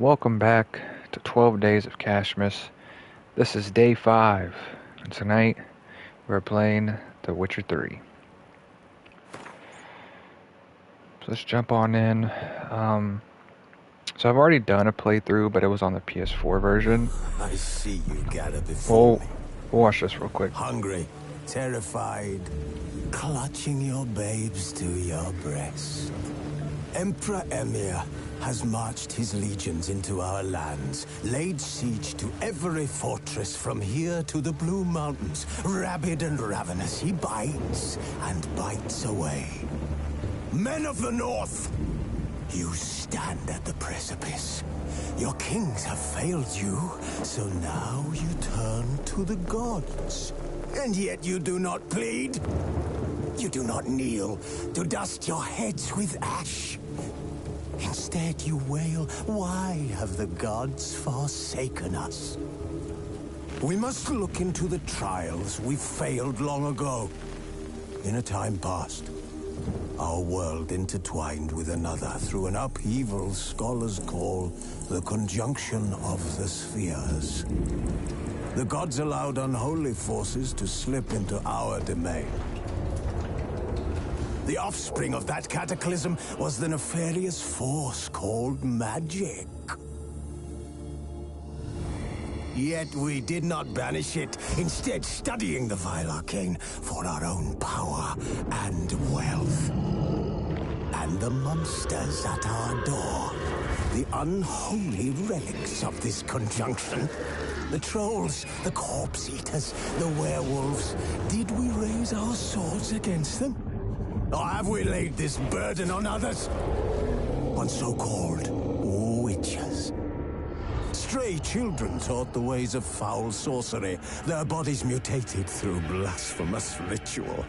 Welcome back to 12 Days of Kashmas. This is day 5, and tonight we're playing The Witcher 3. So let's jump on in. So I've already done a playthrough, but it was on the PS4 version. I see you gather before me. We'll watch this real quick. Hungry, terrified, clutching your babes to your breast. Emperor Emir has marched his legions into our lands, laid siege to every fortress from here to the Blue Mountains. Rabid and ravenous, he bites and bites away. Men of the North, you stand at the precipice. Your kings have failed you, so now you turn to the gods. And yet you do not plead. You do not kneel to dust your heads with ash. Instead you wail, why have the gods forsaken us? We must look into the trials we failed long ago. In a time past, our world intertwined with another through an upheaval scholars call the conjunction of the spheres. The gods allowed unholy forces to slip into our domain. The offspring of that cataclysm was the nefarious force called magic. Yet we did not banish it, instead studying the vile arcane for our own power and wealth. And the monsters at our door, the unholy relics of this conjunction. The trolls, the corpse eaters, the werewolves. Did we raise our swords against them? Or have we laid this burden on others? On so-called witches. Stray children taught the ways of foul sorcery, their bodies mutated through blasphemous ritual.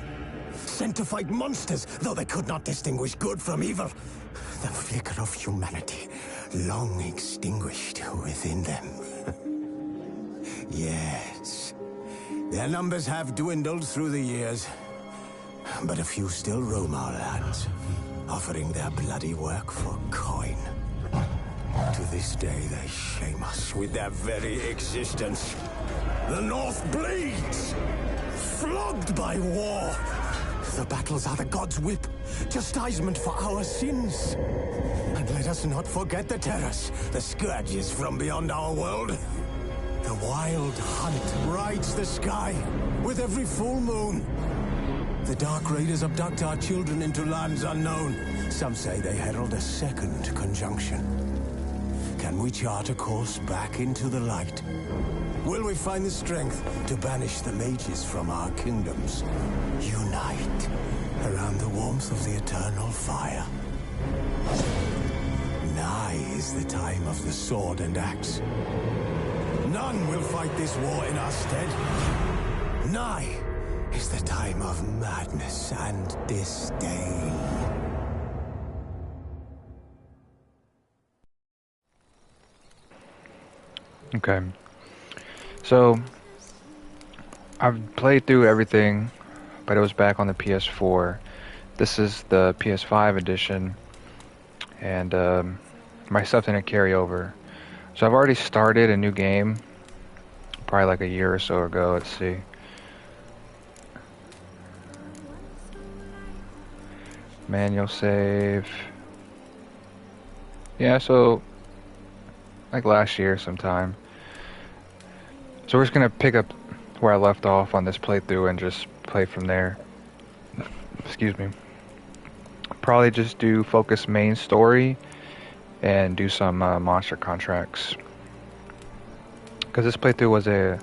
Sent to fight monsters, though they could not distinguish good from evil. The flicker of humanity, long extinguished within them. Yes, their numbers have dwindled through the years. But a few still roam our lands, offering their bloody work for coin. To this day, they shame us with their very existence. The North bleeds, flogged by war. The battles are the gods' whip, chastisement for our sins. And let us not forget the terrors, the scourges from beyond our world. The wild hunt rides the sky with every full moon. The Dark Raiders abduct our children into lands unknown. Some say they herald a second conjunction. Can we chart a course back into the light? Will we find the strength to banish the mages from our kingdoms? Unite around the warmth of the eternal fire. Nigh is the time of the sword and axe. None will fight this war in our stead. Nigh is the time of madness and disdain. Okay. So, I've played through everything, but it was back on the PS4. This is the PS5 edition, and my stuff didn't carry over. So I've already started a new game, probably like a year or so ago. Let's see. Manual save. Yeah, so like last year sometime. So we're just gonna pick up where I left off on this playthrough and just play from there. Excuse me. Probably just do focus main story and do some monster contracts. Because this playthrough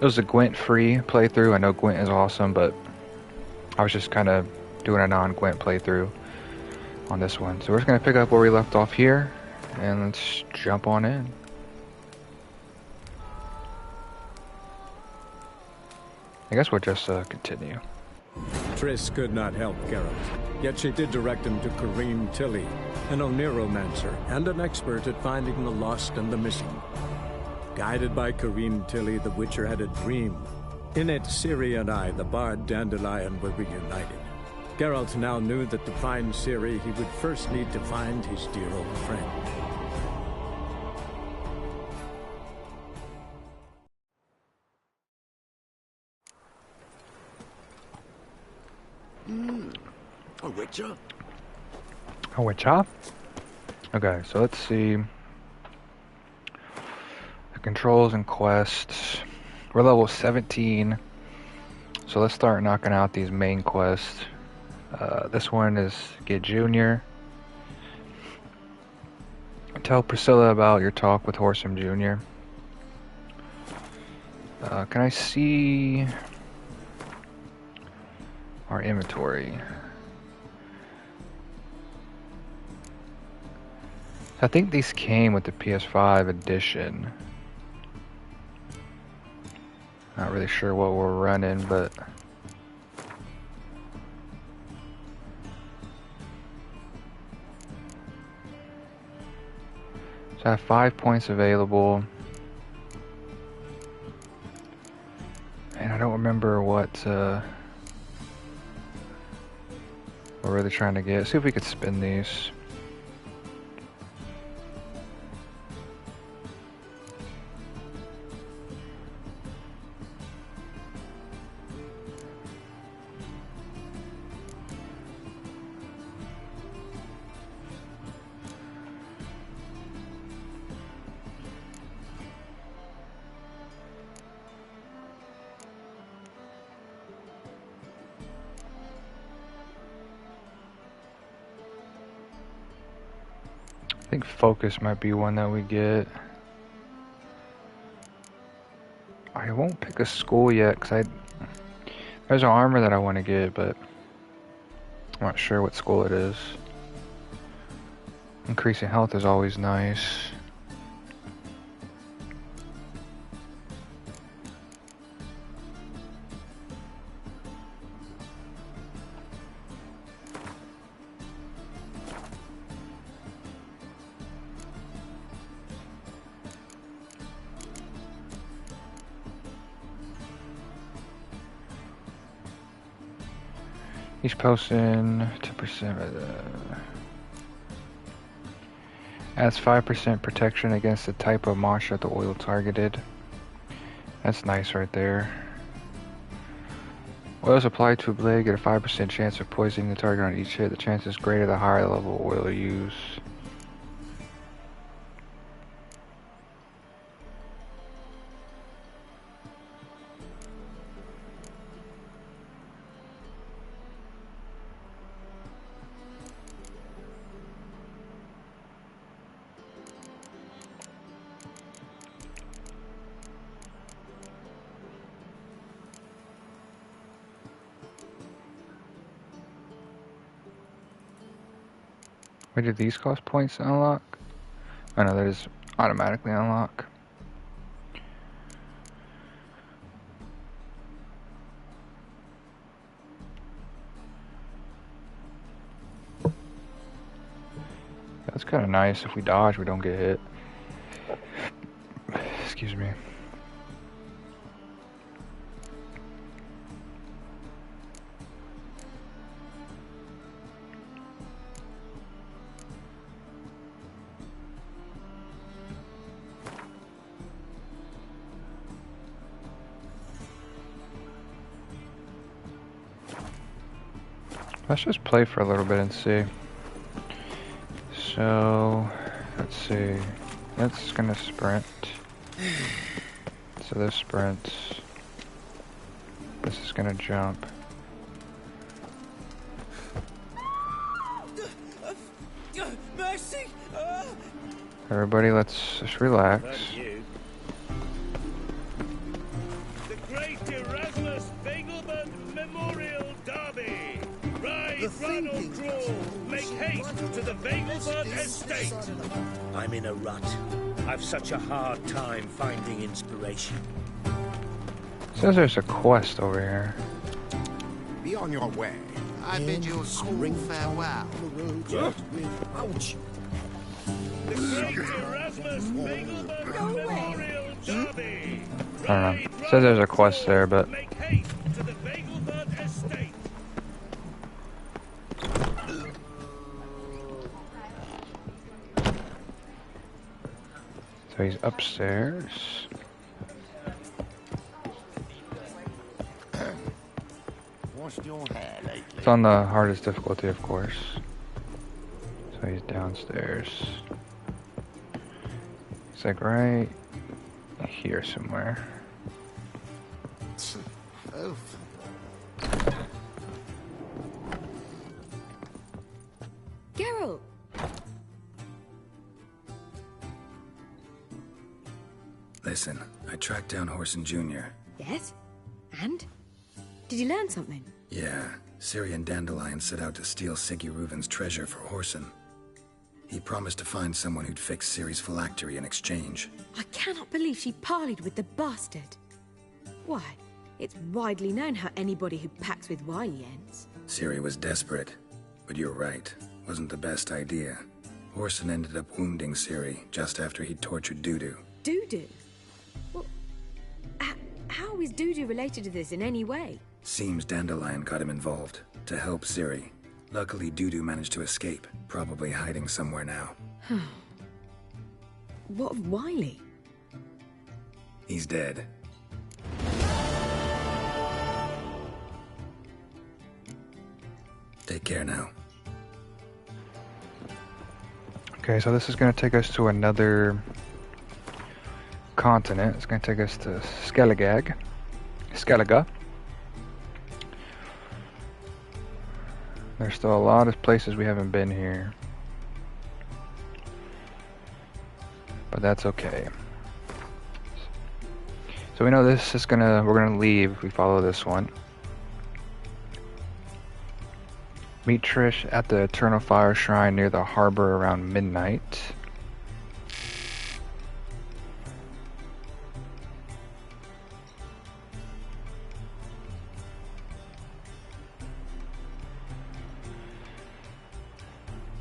was a Gwent free playthrough. I know Gwent is awesome, but I was just kind of doing a non-Gwent playthrough on this one. So we're just going to pick up where we left off here, and let's jump on in. I guess we'll just continue. Triss could not help Geralt, yet she did direct him to Karim Tilly, an Oniromancer and an expert at finding the lost and the missing. Guided by Karim Tilly, the Witcher had a dream. In it, Ciri and I, the bard Dandelion, were reunited. Geralt now knew that to find Ciri, he would first need to find his dear old friend. A witcher? A witcher? Okay, so let's see. The controls and quests. We're level 17. So let's start knocking out these main quests. This one is get Junior. Tell Priscilla about your talk with Horsem Jr. Can I see our inventory? I think these came with the PS5 edition. Not really sure what we're running, but so I have 5 points available. And I don't remember what we're really trying to get. See if we could spin these. I think focus might be one that we get. I won't pick a school yet because there's an armor that I want to get, but I'm not sure what school it is. Increasing health is always nice. He's posting 2%. Adds 5% protection against the type of monster the oil targeted. That's nice right there. Oils applied to a blade get a 5% chance of poisoning the target on each hit. The chance is greater the higher level oil you use. Where did these cost points to unlock? Oh no, that is automatically unlock. That's kind of nice. If we dodge, we don't get hit. Excuse me. Let's just play for a little bit and see. So, let's see. That's gonna sprint. So this sprints. This is gonna jump. Mercy! Everybody, let's just relax. The Great Erasmus Begelman Memorial Derby. Ride, run or crawl. Make haste to the Begelman Estate. I'm in a rut. I've such a hard time finding inspiration. Says there's a quest over here. Be on your way. I bid you a cool farewell. Ouch. The Great Erasmus Begelman Memorial Derby. I don't know. Says there's a quest there, but Make haste to the Begelman Estate. so he's upstairs. washed your hair lately? It's on the hardest difficulty, of course. So he's downstairs. It's like right here somewhere. Oh. Geralt! Listen, I tracked down Horson Jr. Yes? And? Did you learn something? Yeah, Ciri and Dandelion set out to steal Siggy Reuven's treasure for Horson. He promised to find someone who'd fix Ciri's phylactery in exchange. I cannot believe she parleyed with the bastard. Why, it's widely known how anybody who packs with wily ends. Ciri was desperate, but you're right. Wasn't the best idea. Horson ended up wounding Ciri just after he'd tortured Dudu. Dudu? Well, how is Dudu related to this in any way? Seems Dandelion got him involved, to help Ciri. Luckily, Dudu managed to escape, probably hiding somewhere now. What of Wily? He's dead. Take care now. Okay, so this is going to take us to another continent. It's going to take us to Skellige. There's still a lot of places we haven't been here. But that's okay. So we know this is we're gonna leave if we follow this one. Meet Trish at the Eternal Fire Shrine near the harbor around midnight.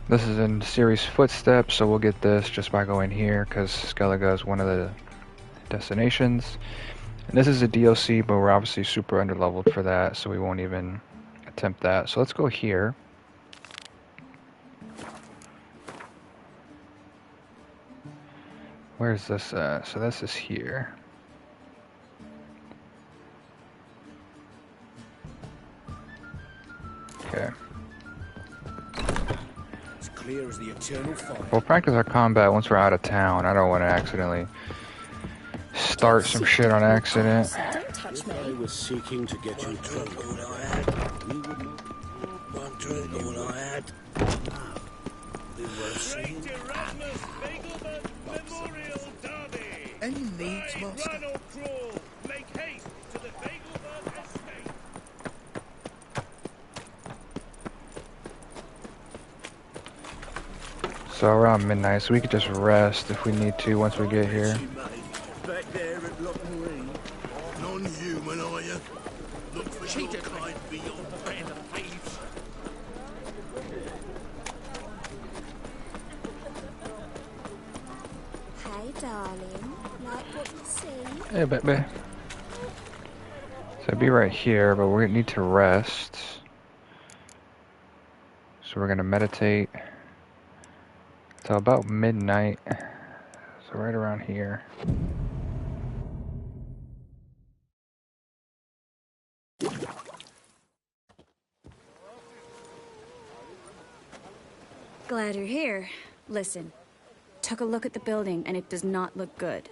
This is in Ciri's footsteps, so we'll get this just by going here, because Skellige is one of the destinations. And this is a DLC, but we're obviously super underleveled for that, so we won't even attempt that. So let's go here. Where's this at? So this is here. Okay. Clear as the eternal fire. We'll practice our combat once we're out of town. I don't want to accidentally start some shit on accident. Don't touch me. I was seeking to get you drunk. All I had. You wouldn't. One drink, all I had. The worst Great thing. Erasmus Fagleman Memorial Derby. Any needs, Ride, master? run or crawl. Make haste to the Fagleman estate. So around midnight, so we could just rest if we need to once we get here. Back there at Lockmarine. Non-human, are you? Look for your kind beyond band of thieves. Hey, darling. Like what you see? Hey, baby. So it'd be right here, but we need to rest. So we're gonna meditate till about midnight. So right around here. Glad you're here. Listen, took a look at the building and it does not look good.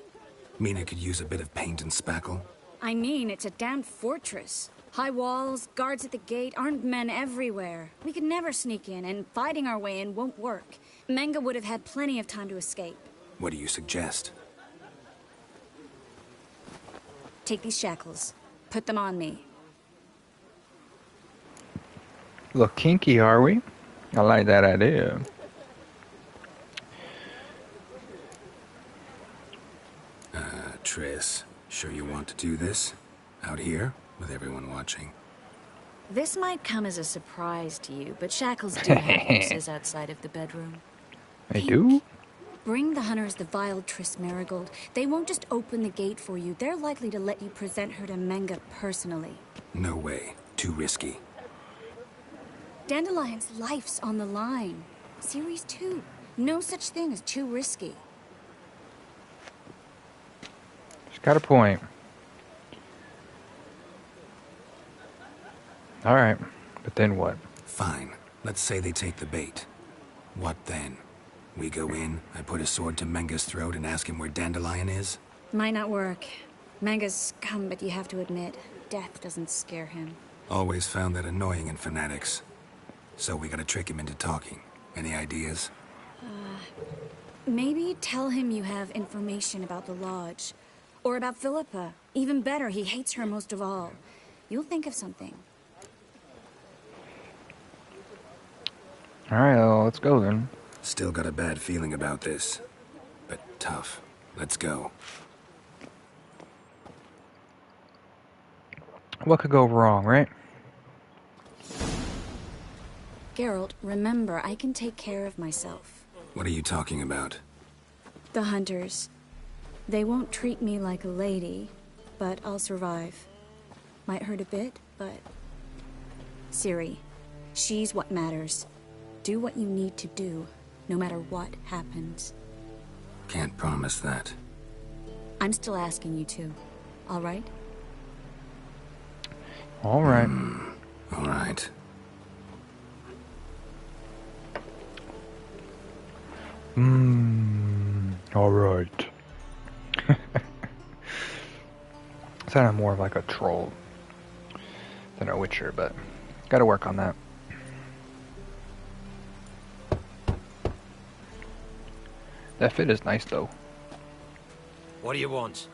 Mina could use a bit of paint and spackle. I mean, it's a damn fortress. High walls, guards at the gate, armed men everywhere. We could never sneak in, and fighting our way in won't work. Menga would have had plenty of time to escape. What do you suggest? Take these shackles. Put them on me. Look kinky, are we? I like that idea. Triss, sure you want to do this? Out here, with everyone watching? This might come as a surprise to you, but shackles do have uses outside of the bedroom. I do? Bring the hunters the vile Triss Marigold. They won't just open the gate for you. They're likely to let you present her to Menga personally. No way. Too risky. Dandelion's life's on the line. Series 2. No such thing as too risky. She's got a point. Alright, but then what? Fine. Let's say they take the bait. What then? We go in, I put a sword to Menga's throat and ask him where Dandelion is? Might not work. Manga's scum, but you have to admit, death doesn't scare him. Always found that annoying in fanatics. So we gotta trick him into talking. Any ideas? Maybe tell him you have information about the Lodge. Or about Philippa. Even better, he hates her most of all. You'll think of something. Alright, well, let's go then. Still got a bad feeling about this. But tough. Let's go. What could go wrong, right? Geralt, remember, I can take care of myself. What are you talking about? The hunters. They won't treat me like a lady, but I'll survive. Might hurt a bit, but... Ciri, she's what matters. Do what you need to do, no matter what happens. Can't promise that. I'm still asking you to, all right? All right. All right. All right. Sounded more like a troll than a witcher, but gotta work on that. That fit is nice, though. What do you want?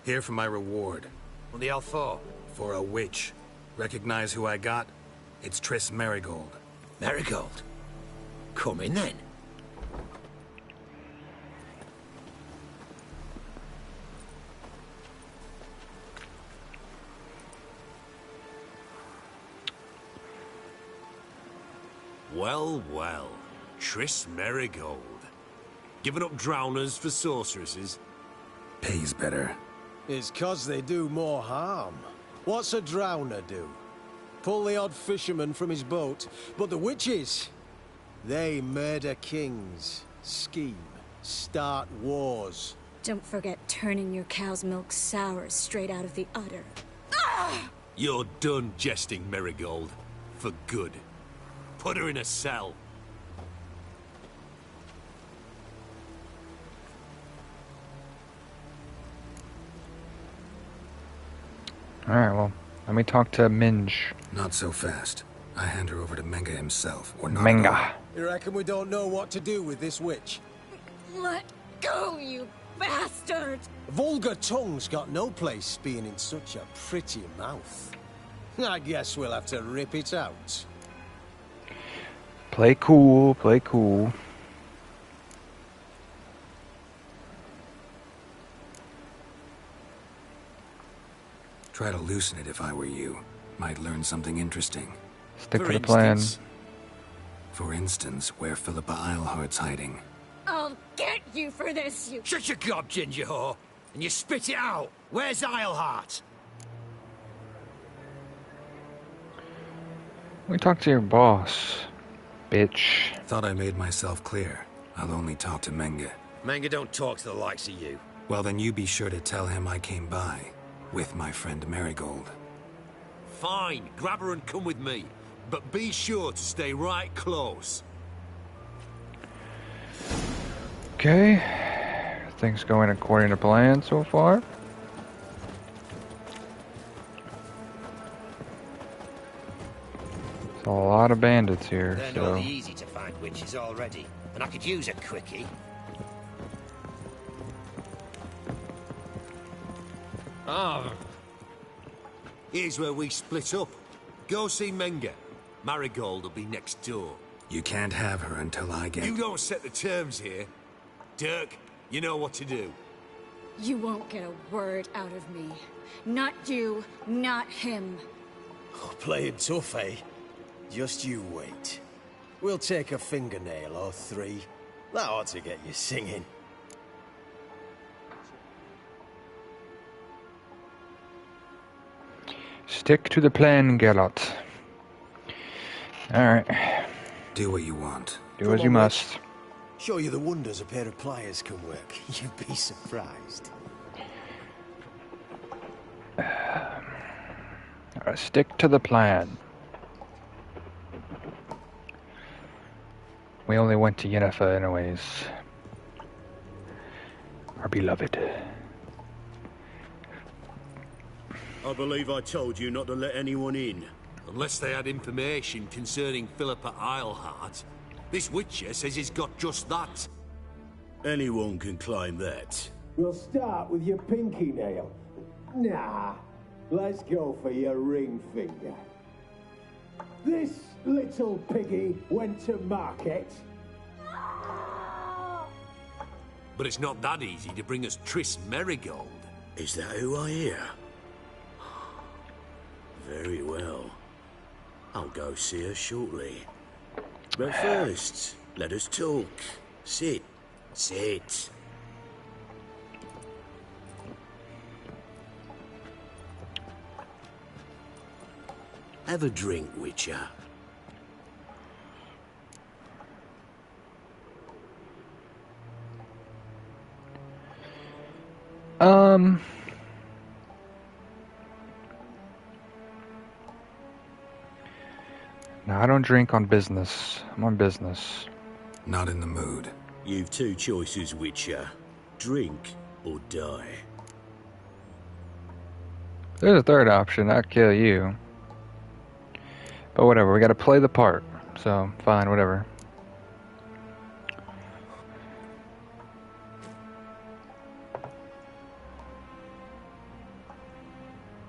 Here for my reward. What the hell for? For a witch. Recognize who I got? It's Triss Merigold. Merigold? Come in then. Well, well. Triss Merigold. Giving up drowners for sorceresses? Pays better. It's 'cause they do more harm. What's a drowner do? Pull the odd fisherman from his boat. But the witches, they murder kings, scheme, start wars. Don't forget turning your cow's milk sour straight out of the udder. You're done jesting, Merigold. For good. Put her in a cell. Alright, well, let me talk to Minge. Not so fast. I hand her over to Menga himself, or not Menga. at all. You reckon we don't know what to do with this witch? Let go, you bastard! Vulgar tongue's got no place being in such a pretty mouth. I guess we'll have to rip it out. Play cool, play cool. Try to loosen it if I were you. Might learn something interesting. Stick to the plan. For instance, where Philippa Eilhart's hiding. I'll get you for this, you... Shut your gob, ginger whore, and you spit it out. Where's Eilhart? We talk to your boss, bitch. Thought I made myself clear. I'll only talk to Menga. Menga don't talk to the likes of you. Well, then you be sure to tell him I came by. With my friend Merigold. Fine, grab her and come with me. But be sure to stay right close. Okay. Things going according to plan so far. There's a lot of bandits here, They're so... not easy to find witches already, and I could use a quickie. Ah. Here's where we split up. Go see Menga. Marigold will be next door. You can't have her until I get... You don't set the terms here. Dirk, you know what to do. You won't get a word out of me. Not you, not him. Oh, playing tough, eh? Just you wait. We'll take a fingernail or three. That ought to get you singing. Stick to the plan, Geralt. Alright. Do what you want. Do as you must. Show you the wonders a pair of pliers can work. You'd be surprised. Stick to the plan. We only went to Yennefer anyways. Our beloved. I believe I told you not to let anyone in. Unless they had information concerning Philippa Eilhart. This Witcher says he's got just that. Anyone can claim that. We'll start with your pinky nail. Nah, let's go for your ring finger. This little piggy went to market. But it's not that easy to bring us Triss Merigold. Is that who I hear? Very well. I'll go see her shortly. But first, let us talk. Sit. Sit. Have a drink, Witcher. No, I don't drink on business. I'm on business. Not in the mood. You've two choices, Witcher. Drink or die. There's a third option. I'd kill you. But whatever, we gotta play the part. So, fine, whatever.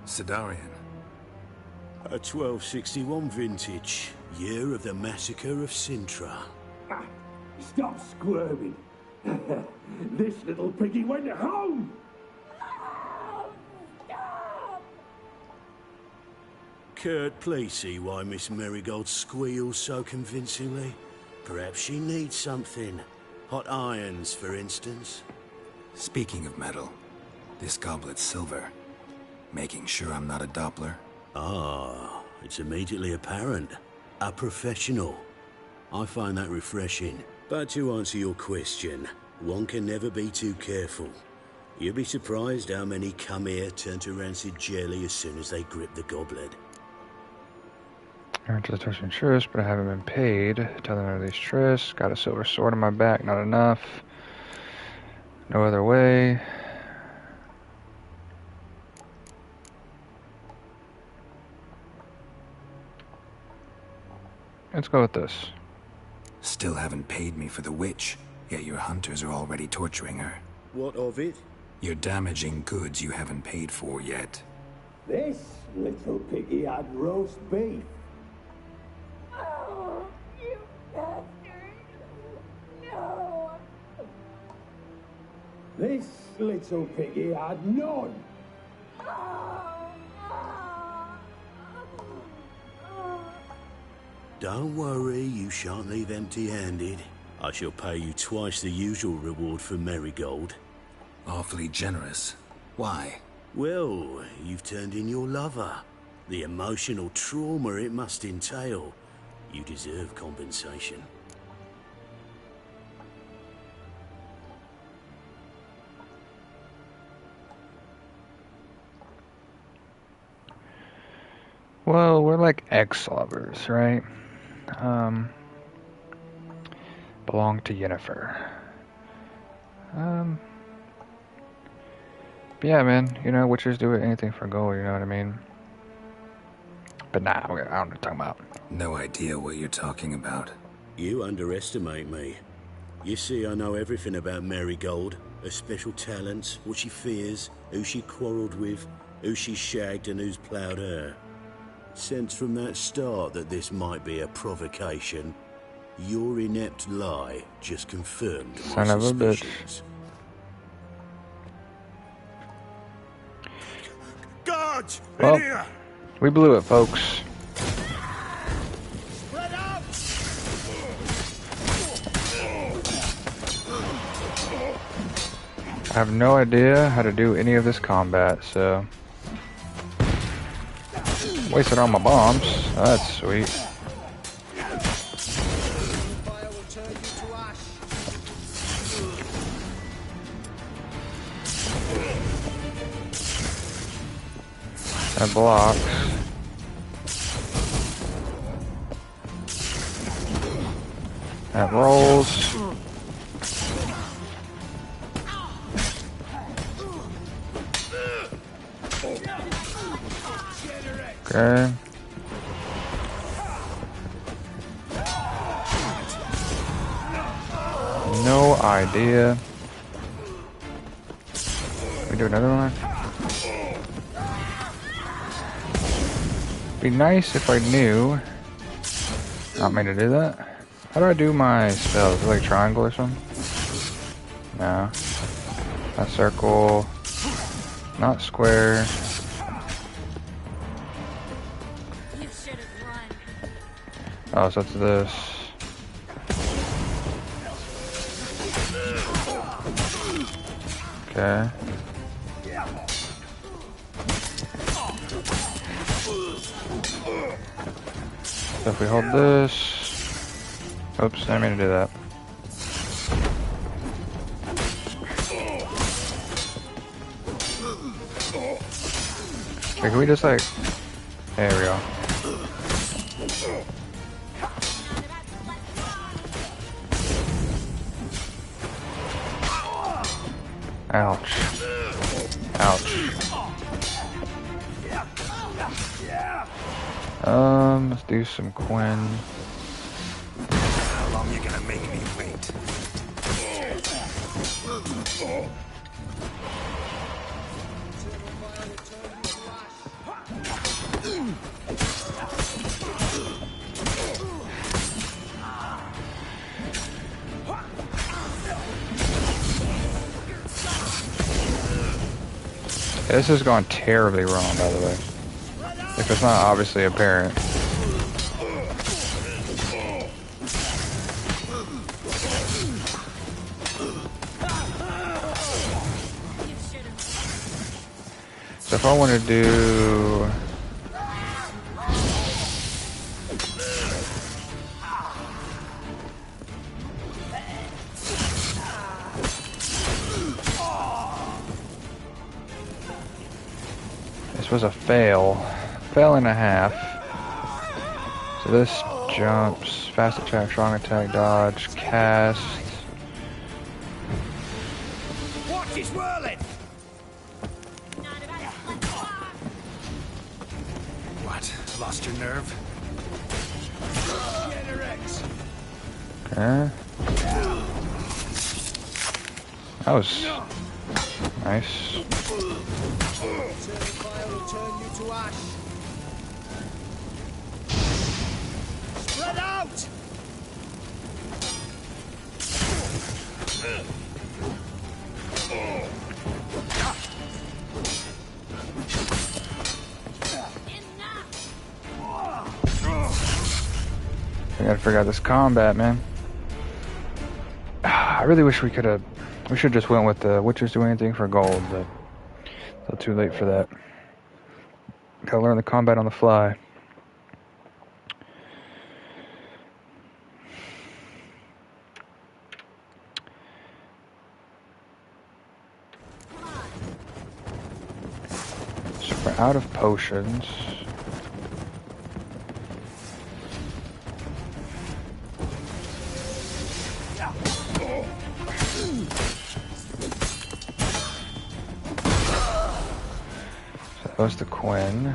Sidarian. A 1261 vintage, year of the massacre of Sintra. Stop squirming. This little piggy went home. Kurt, please see why Miss Merigold squeals so convincingly. Perhaps she needs something. Hot irons, for instance. Speaking of metal, this goblet's silver. Making sure I'm not a Doppler. Ah, it's immediately apparent. A professional. I find that refreshing. But to answer your question, one can never be too careful. You'll be surprised how many come here turn to rancid jelly as soon as they grip the goblet. I went to the Tuscan Triss, but I haven't been paid. Tell them of these Triss. Got a silver sword on my back, not enough. No other way. Let's go with this. Still haven't paid me for the witch, yet your hunters are already torturing her. What of it? You're damaging goods you haven't paid for yet. This little piggy had roast beef. Oh, you bastard! No! This little piggy had none. Don't worry, you shan't leave empty-handed. I shall pay you twice the usual reward for Merigold. Awfully generous. Why? Well, you've turned in your lover. The emotional trauma it must entail. You deserve compensation. Well, we're like ex-lovers, right? Belong to Yennefer. But yeah, man, you know, Witchers do anything for gold, you know what I mean? But nah, I don't know what I'm talking about. No idea what you're talking about. You underestimate me. You see, I know everything about Merigold, her special talents, what she fears, who she quarreled with, who she shagged and who's ploughed her. Sensed from that start that this might be a provocation, your inept lie just confirmed my Son of a bitch. suspicions. Guards! Well, In here! we blew it, folks. Spread out! I have no idea how to do any of this combat, so... Wasted all my bombs. Oh, that's sweet. Fire will turn you to ash. That blocks. That rolls. Okay. No idea. We do another one? Be nice if I knew. Not me to do that. How do I do my spells? Is it like triangle or something? No. Not circle. Not square. Oh, so it's this. Okay. So if we hold this... Oops, I didn't mean to do that. Okay, can we just like... There we go. Ouch. Ouch. Let's do some Quinn. How long you gonna make me wait? This has gone terribly wrong, by the way. If it's not obviously apparent. So if I want to do... This was a fail. Fail and a half. So this jumps, fast attack, strong attack, dodge, cast. Watch his whirling! What? Lost your nerve? Okay. That was nice. Spread out! I gotta figure out this combat, man. I really wish we could have... We should just went with the Witchers do anything for gold, but... Still too late for that. Gotta learn the combat on the fly. So we're out of potions. Goes to Quinn.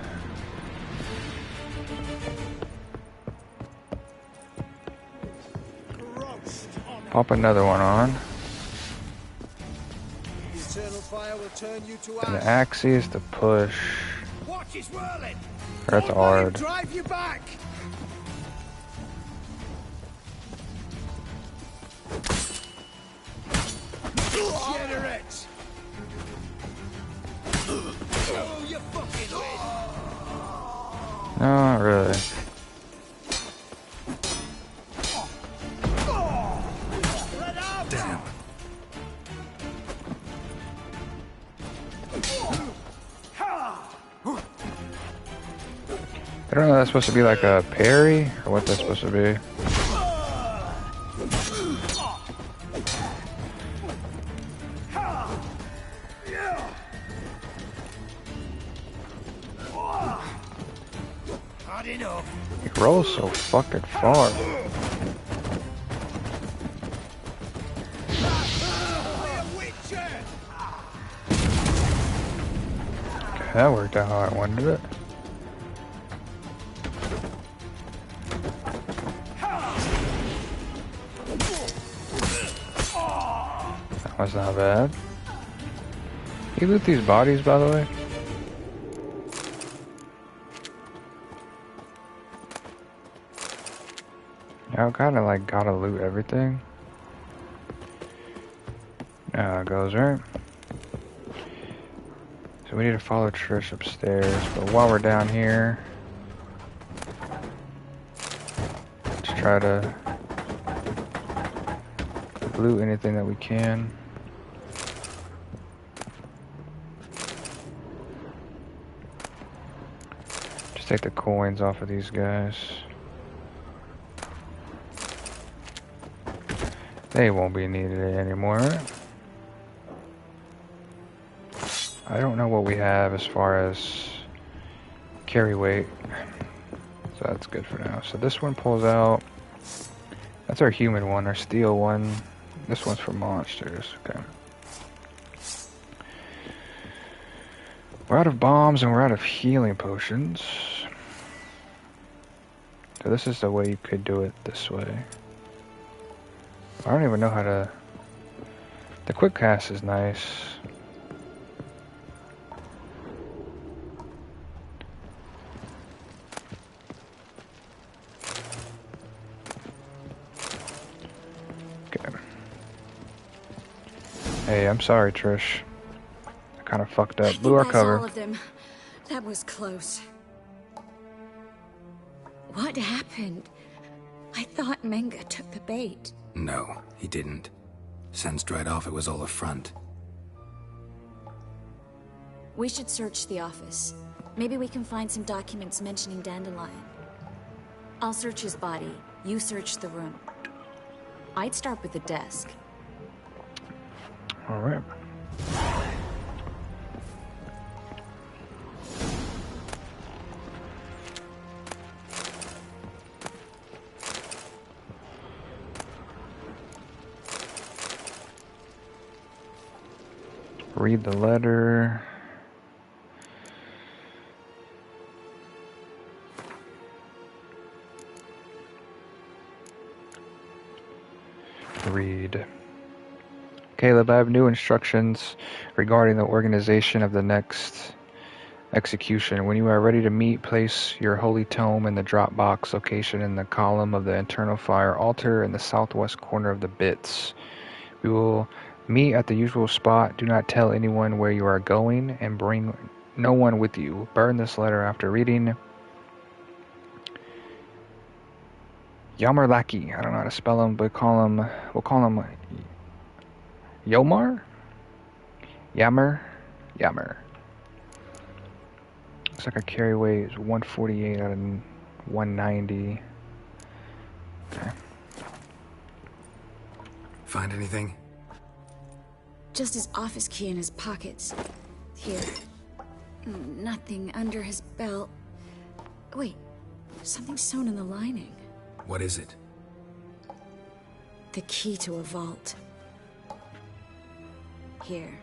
Pop another one on. And the axes to push. That's hard. Drive you back! Generate! Oh, you fucking win! No, not really. Damn. I don't know if that's supposed to be like a parry or what that's supposed to be. He rolls so fucking far. That worked out how I wanted it. That was not bad. You loot these bodies, by the way? Yeah, I kinda like gotta loot everything. Now it goes, right? So we need to follow Trish upstairs, but while we're down here, let's try to loot anything that we can. Just take the coins off of these guys. They won't be needed anymore, right? I don't know what we have as far as carry weight, so that's good for now. So this one pulls out. That's our human one, our steel one. This one's for monsters. Okay. We're out of bombs and we're out of healing potions. So this is the way you could do it this way. I don't even know how to... The quick cast is nice. Hey, I'm sorry, Trish. I kind of fucked up. Blew our cover. All of them. That was close. What happened? I thought Menga took the bait. No, he didn't. Sensed right off it was all a front. We should search the office. Maybe we can find some documents mentioning Dandelion. I'll search his body. You search the room. I'd start with the desk. All right. Read the letter. Read. Caleb, I have new instructions regarding the organization of the next execution. When you are ready to meet, place your holy tome in the drop box location in the column of the internal fire altar in the southwest corner of the bits. We will meet at the usual spot. Do not tell anyone where you are going and bring no one with you. Burn this letter after reading. Yamarlaki. I don't know how to spell him, but we'll call him Yomar? Yammer? Looks like our carry weight is 148 out of 190. Okay. Find anything? Just his office key in his pockets. Here. Nothing under his belt. Wait, something sewn in the lining. What is it? The key to a vault. Here,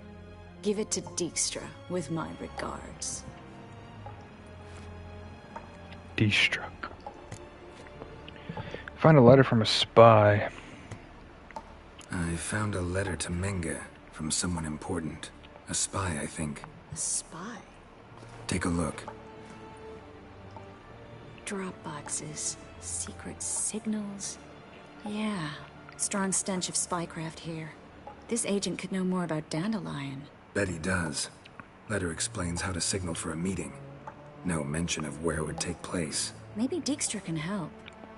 give it to Dijkstra with my regards. Dijkstra. Find a letter from a spy. I found a letter to Menga from someone important. A spy, I think. A spy? Take a look. Drop boxes, secret signals. Yeah, strong stench of spycraft here. This agent could know more about Dandelion. Bet he does. Letter explains how to signal for a meeting. No mention of where it would take place. Maybe Dijkstra can help.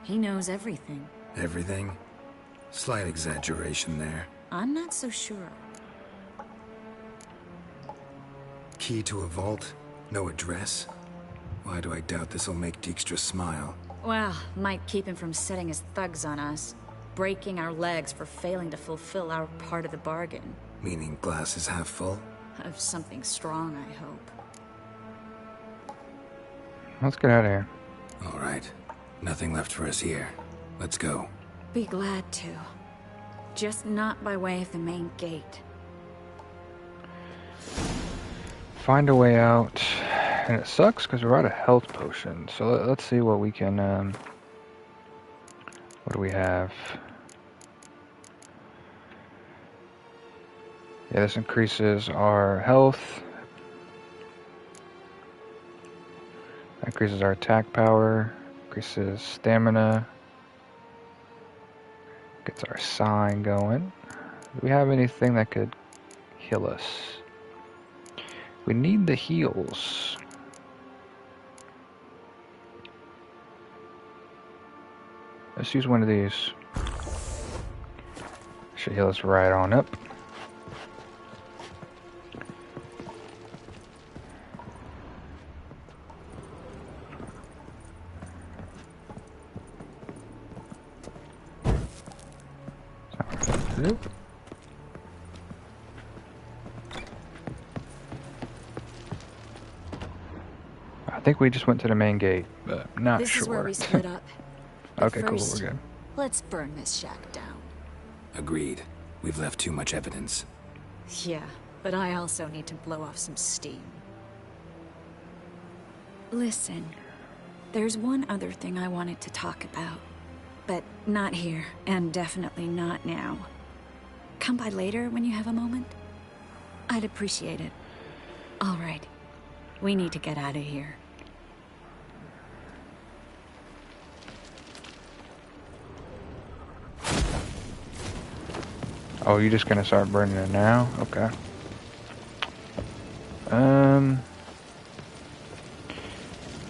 He knows everything. Everything? Slight exaggeration there. I'm not so sure. Key to a vault? No address? Why do I doubt this'll make Dijkstra smile? Well, might keep him from setting his thugs on us. Breaking our legs for failing to fulfill our part of the bargain. Meaning glass is half full? Of something strong, I hope. Let's get out of here. All right. Nothing left for us here. Let's go. Be glad to. Just not by way of the main gate. Find a way out. And it sucks because we're out of health potions. So let's see what we can, what do we have? Yeah, this increases our health. Increases our attack power. Increases stamina. Gets our sign going. Do we have anything that could heal us? We need the heals. Let's use one of these. Should heal us right on up. I think we just went to the main gate, but not this sure. This is where we split up. Okay, first, cool, we're good. Let's burn this shack down. Agreed. We've left too much evidence. Yeah, but I also need to blow off some steam. Listen, there's one other thing I wanted to talk about. But not here, and definitely not now. Come by later when you have a moment? I'd appreciate it. All right. We need to get out of here. Oh, you're just gonna start burning it now? Okay.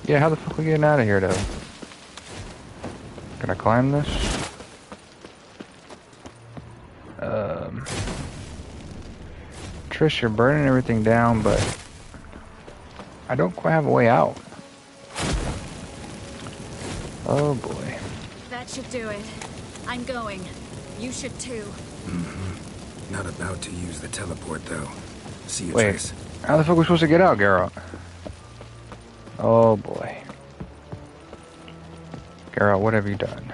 Yeah, how the fuck are we getting out of here, though? Can I climb this? Trish, you're burning everything down, but I don't quite have a way out. Oh boy. That should do it. I'm going. You should too. Not about to use the teleport, though. See you, Wait, Trace. how the fuck are we supposed to get out, Geralt? Oh boy. Geralt, what have you done?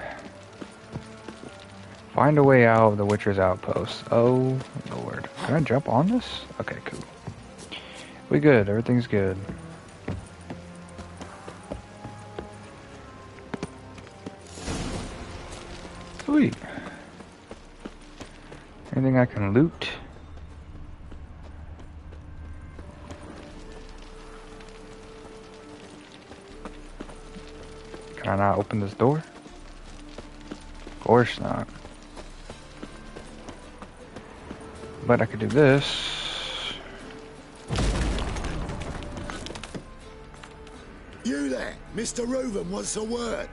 Find a way out of the Witcher's outpost. Oh lord. Can I jump on this? Okay, cool. We good. Everything's good. Sweet. Anything I can loot? Can I not open this door? Of course not. But I could do this. You there, Mr. Reuven wants a word.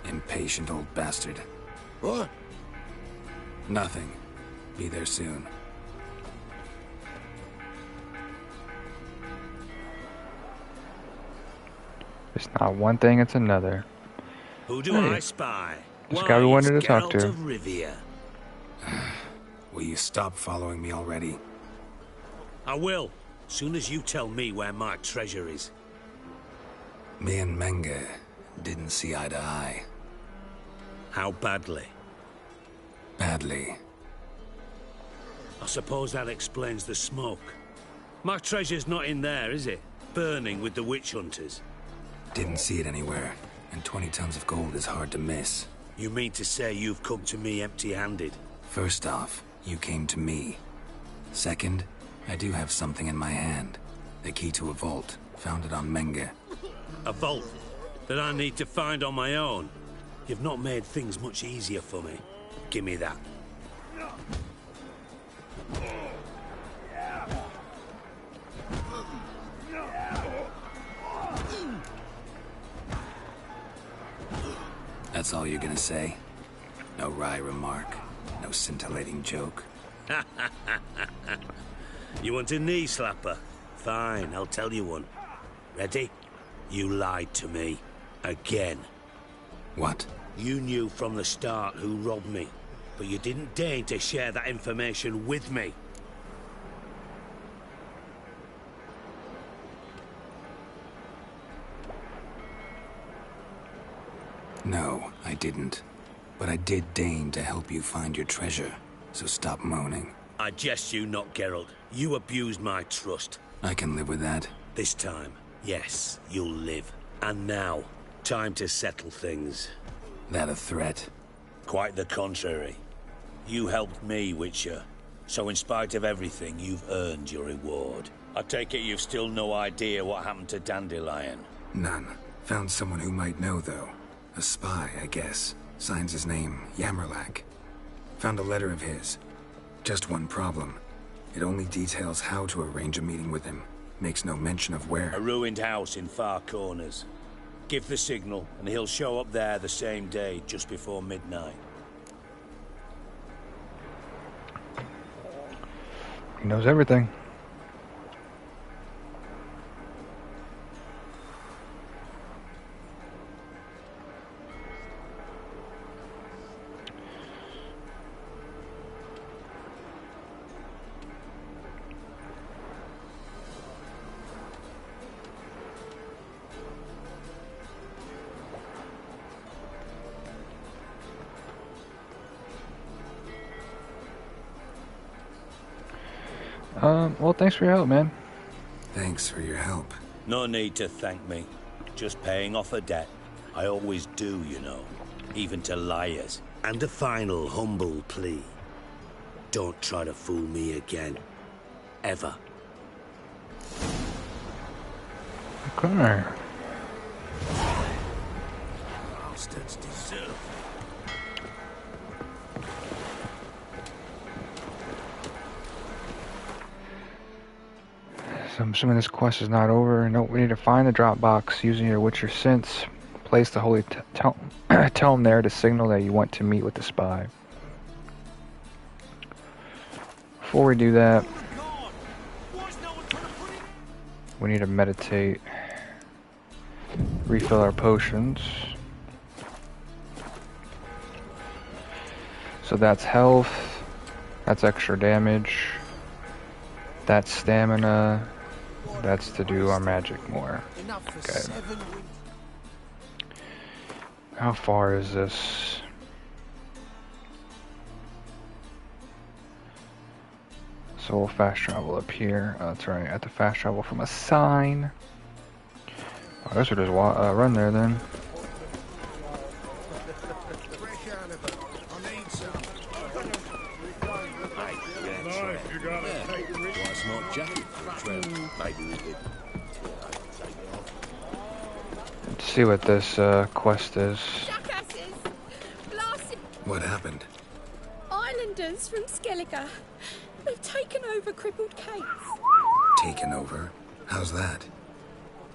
Impatient old bastard. What? Nothing. Be there soon. It's not one thing, it's another. Who do Hey. I spy? This guy we wanted to talk Geralt to. of Rivia. Will you stop following me already? I will, soon as you tell me where my treasure is. Me and Menge didn't see eye to eye. How badly? Badly. I suppose that explains the smoke. My treasure's not in there, is it? Burning with the witch hunters. Didn't see it anywhere, and 20 tons of gold is hard to miss. You mean to say you've come to me empty-handed? First off, you came to me. Second, I do have something in my hand. The key to a vault, found it on Menge. A vault that I need to find on my own? You've not made things much easier for me. Give me that. That's all you're gonna say? No wry remark, no scintillating joke. You want a knee slapper? Fine, I'll tell you one. Ready? You lied to me. Again. What? You knew from the start who robbed me, but you didn't deign to share that information with me. No, I didn't. But I did deign to help you find your treasure, so stop moaning. I jest you not, Geralt. You abused my trust. I can live with that. This time, yes, you'll live. And now, time to settle things. That a threat? Quite the contrary. You helped me, Witcher. So in spite of everything, you've earned your reward. I take it you've still no idea what happened to Dandelion? None. Found someone who might know, though. A spy, I guess. Signs his name, Yammerlack. Found a letter of his. Just one problem. It only details how to arrange a meeting with him. Makes no mention of where. A ruined house in Far Corners. Give the signal, and he'll show up there the same day, just before midnight. He knows everything. Well, thanks for your help, man. Thanks for your help. No need to thank me. Just paying off a debt. I always do, you know. Even to liars. And a final humble plea. Don't try to fool me again. Ever. Okay. Bastards deserve. So I'm assuming this quest is not over. Nope, we need to find the drop box using your Witcher sense. Place the holy tome there to signal that you want to meet with the spy. Before we do that, we need to meditate. Refill our potions. So that's health. That's extra damage. That's stamina. That's to do our magic more. Okay. How far is this? So we'll fast travel up here. That's right. I have to fast travel from a sign. I guess we'll just run there then. Let's see what this quest is. What happened? Islanders from Skellige. They've taken over crippled Kate. Taken over? How's that?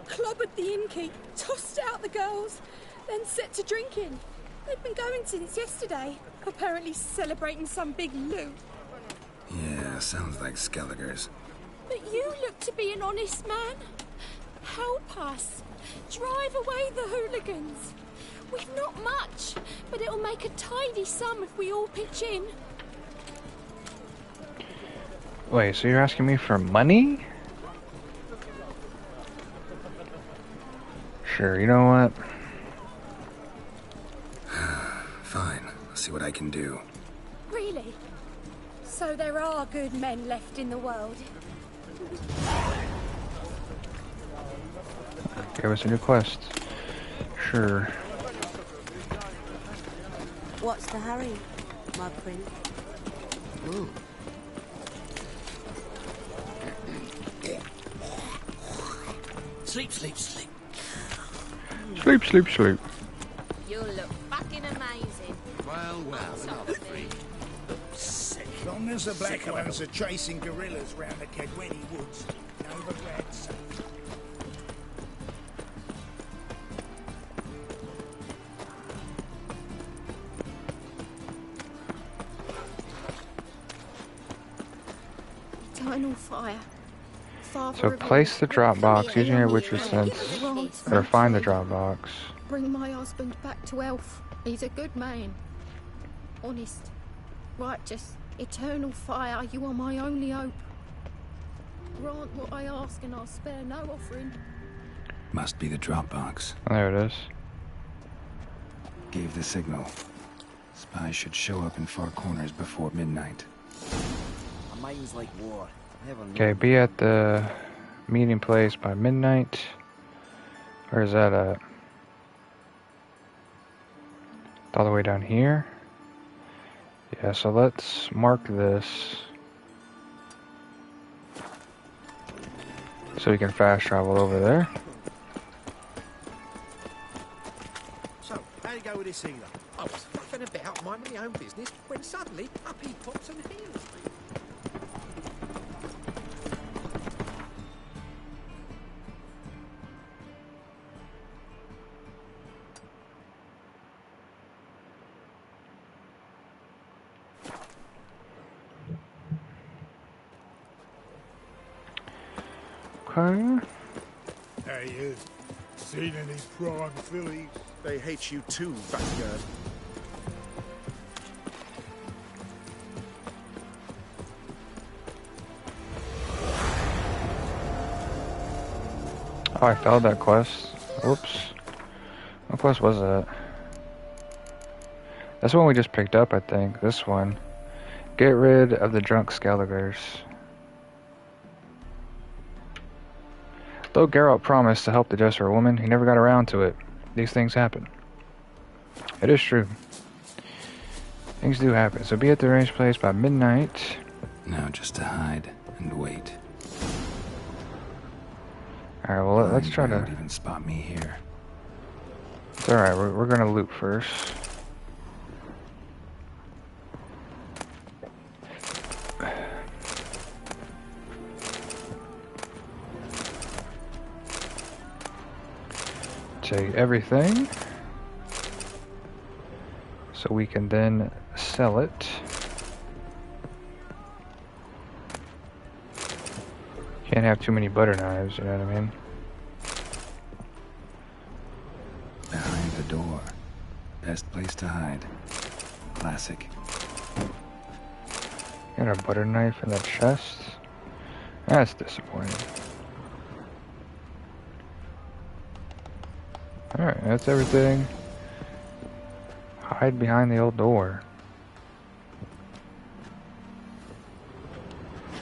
Clobbered the innkeep, tossed out the girls, then set to drinking. They've been going since yesterday, apparently celebrating some big loot. Yeah, sounds like Skellige's. But you look to be an honest man. Help us. Drive away the hooligans. We've not much, but it'll make a tidy sum if we all pitch in. Wait, so you're asking me for money? Sure, you know what? Fine, I'll see what I can do. Really? So there are good men left in the world? Give us a new quest. Sure. What's the hurry, my prince? Ooh. Sleep, sleep, sleep. Sleep, sleep, sleep. You look fucking amazing. Well, Sick. Long as the black ones are chasing gorillas round the Kedweni woods, no regrets. Eternal fire. So place the drop box using your Witcher sense, or find the drop box. Bring my husband back to Elf. He's a good man. Honest. Righteous. Eternal fire. You are my only hope. Grant what I ask and I'll spare no offering. Must be the drop box. Oh, there it is. Gave the signal. Spies should show up in Far Corners before midnight. A mind's like war. Okay, be at the Meeting place by midnight. Where is that at? All the way down here. Yeah, so let's mark this so we can fast travel over there. So, how you go with this healer? I was fucking about minding my own business when suddenly up he pops and heals me. Okay. Hey, seen any prime fillies? They hate you too, backyard. Oh, I failed that quest. Whoops. What quest was that? That's one we just picked up, I think. This one. Get rid of the drunk Skelligers. Though Geralt promised to help the Jester woman, he never got around to it. These things happen. It is true. Things do happen. So be at the range place by midnight. Now just to hide and wait. Alright, well, let's try They to... won't even spot me here. It's alright, we're gonna loot first. Take everything. So we can then sell it. Can't have too many butter knives, you know what I mean? Behind the door. Best place to hide. Classic. Got a butter knife in the chest. That's disappointing. Alright, that's everything. Hide behind the old door.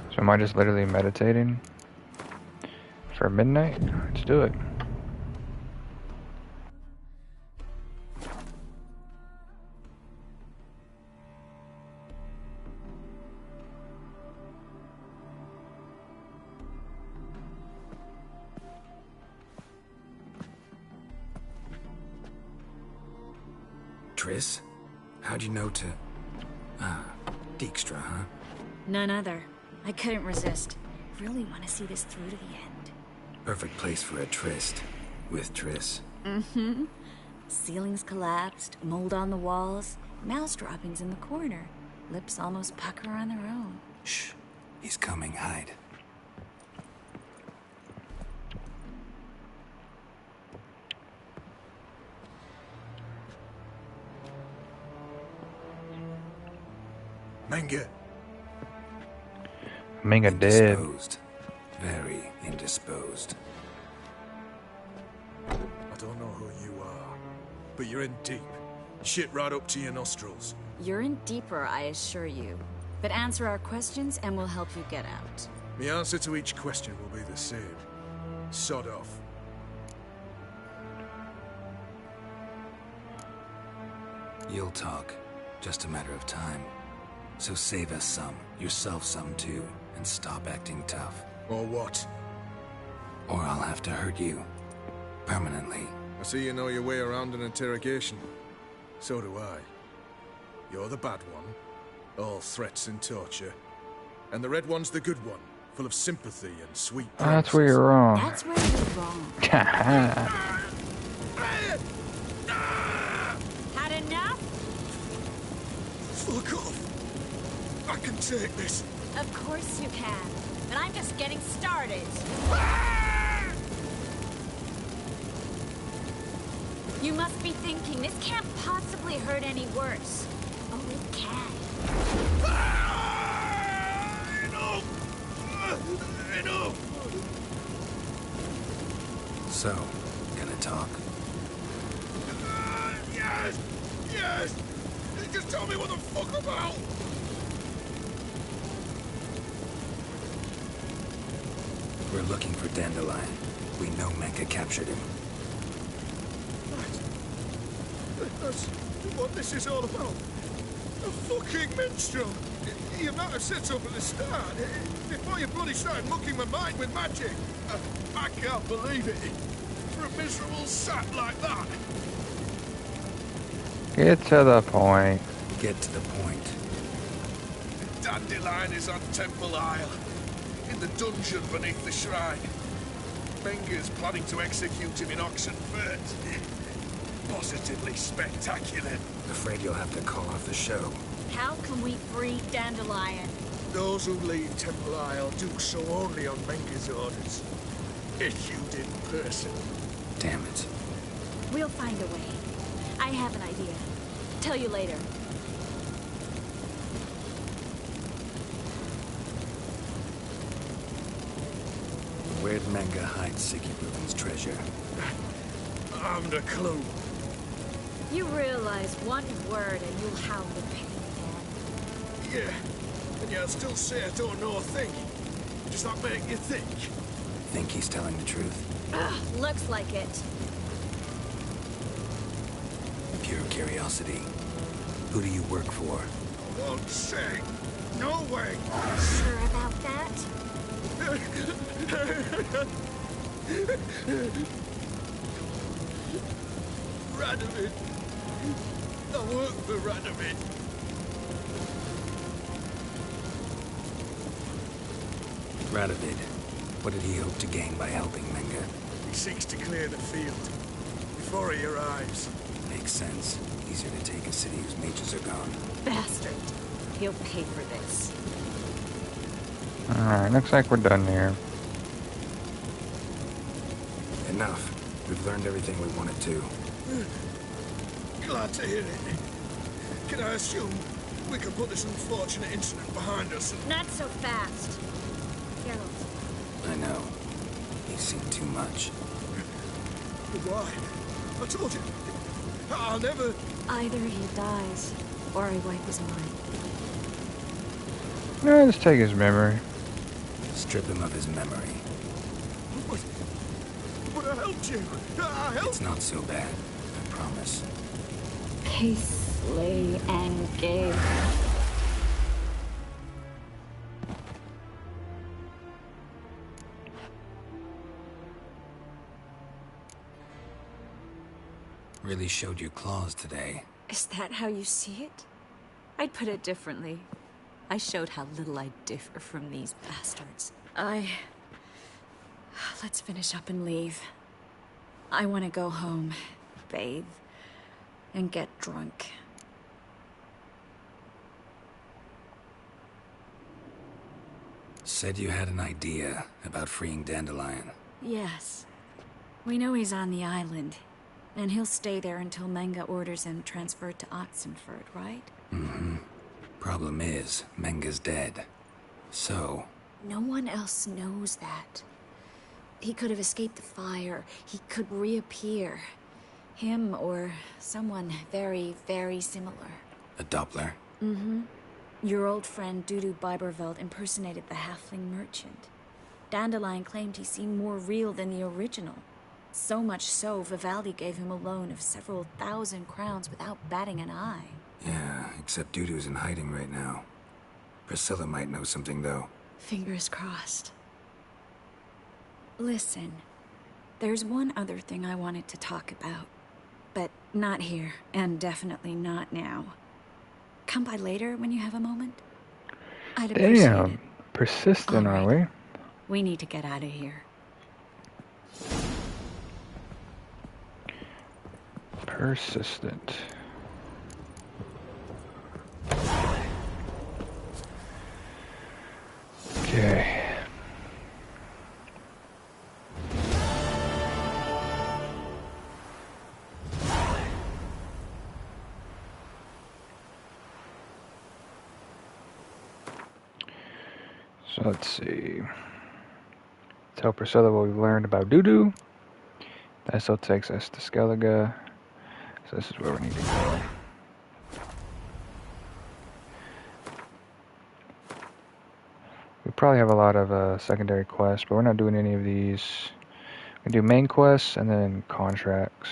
So am I just literally meditating? For midnight? Let's do it. Triss? How'd you know to... Ah, Dijkstra, huh? None other. I couldn't resist. Really want to see this through to the end. Perfect place for a tryst. With Triss. Mm-hmm. Ceilings collapsed, mold on the walls, mouse droppings in the corner. Lips almost pucker on their own. Shh. He's coming. Hide. Menge. Menge dead. Indisposed. Very indisposed. I don't know who you are, but you're in deep. Shit right up to your nostrils. You're in deeper, I assure you. But answer our questions and we'll help you get out. The answer to each question will be the same. Sod off. You'll talk. Just a matter of time. So save us some, yourself some too, and stop acting tough. Or what? Or I'll have to hurt you. Permanently. I see you know your way around an interrogation. So do I. You're the bad one. All threats and torture. And the red one's the good one. Full of sympathy and sweet promises. That's where you're wrong. That's where you're wrong. Had enough? Fuck off. I can take this. Of course you can. But I'm just getting started. You must be thinking, this can't possibly hurt any worse. Oh, it can. Enough! So, gonna talk? Yes! Yes! Just tell me what the fuck about! We're looking for Dandelion. We know Menka captured him. That's what this is all about. A fucking minstrel! You might have said so from the start, before you bloody started mucking my mind with magic. I can't believe it. For a miserable sap like that. Get to the point. Get to the point. Dandelion is on Temple Isle, in the dungeon beneath the shrine. Menga's planning to execute him in Oxenfurt. Positively spectacular. Afraid you'll have to call off the show. How can we free Dandelion? Those who leave Temple Isle do so only on Menga's orders. Issued in person. Damn it. We'll find a way. I have an idea. Tell you later. Where'd Menga hide Siggy Rubin's treasure? I haven't a clue. You realize one word and you'll howl the pain again. Yeah, and yet I still say I don't know a thing. Does that make you think? Think he's telling the truth? Ugh, looks like it. Pure curiosity. Who do you work for? I won't say. No way. Sure about that? Radovid. I work for Radovid. Radovid. What did he hope to gain by helping Menga? He seeks to clear the field before he arrives. Makes sense. Easier to take a city whose mages are gone. Bastard. He'll pay for this. Alright, looks like we're done here. Enough. We've learned everything we wanted to. Glad to hear it. Can I assume we can put this unfortunate incident behind us and... Not so fast. Geralt. I know. You've seen too much. But why? I told you. I'll never... Either he dies, or I wipe his mind. No, just take his memory. Strip him of his memory. But I helped you. I helped... It's not so bad. I promise. Peacefully and gay. Really showed your claws today. Is that how you see it? I'd put it differently. I showed how little I differ from these bastards. Let's finish up and leave. I want to go home, bathe, and get drunk. Said you had an idea about freeing Dandelion. Yes. We know he's on the island, and he'll stay there until Menga orders him transferred to Oxenfurt, right? Mm-hmm. Problem is, Menga's dead. So... No one else knows that. He could have escaped the fire. He could reappear. Him or someone very, very similar. A Doppler? Mm-hmm. Your old friend Dudu Biberveld impersonated the halfling merchant. Dandelion claimed he seemed more real than the original. So much so, Vivaldi gave him a loan of several thousand crowns without batting an eye. Yeah, except Dudu's in hiding right now. Priscilla might know something, though. Fingers crossed. Listen, there's one other thing I wanted to talk about. But not here, and definitely not now. Come by later when you have a moment. I'd appreciate it. Persistent, are we? We need to get out of here. Persistent. Okay. So let's see. Tell Priscilla what we've learned about Dudu. That still takes us to Skellige. So this is where we need to go. We probably have a lot of secondary quests, but we're not doing any of these. We do main quests and then contracts.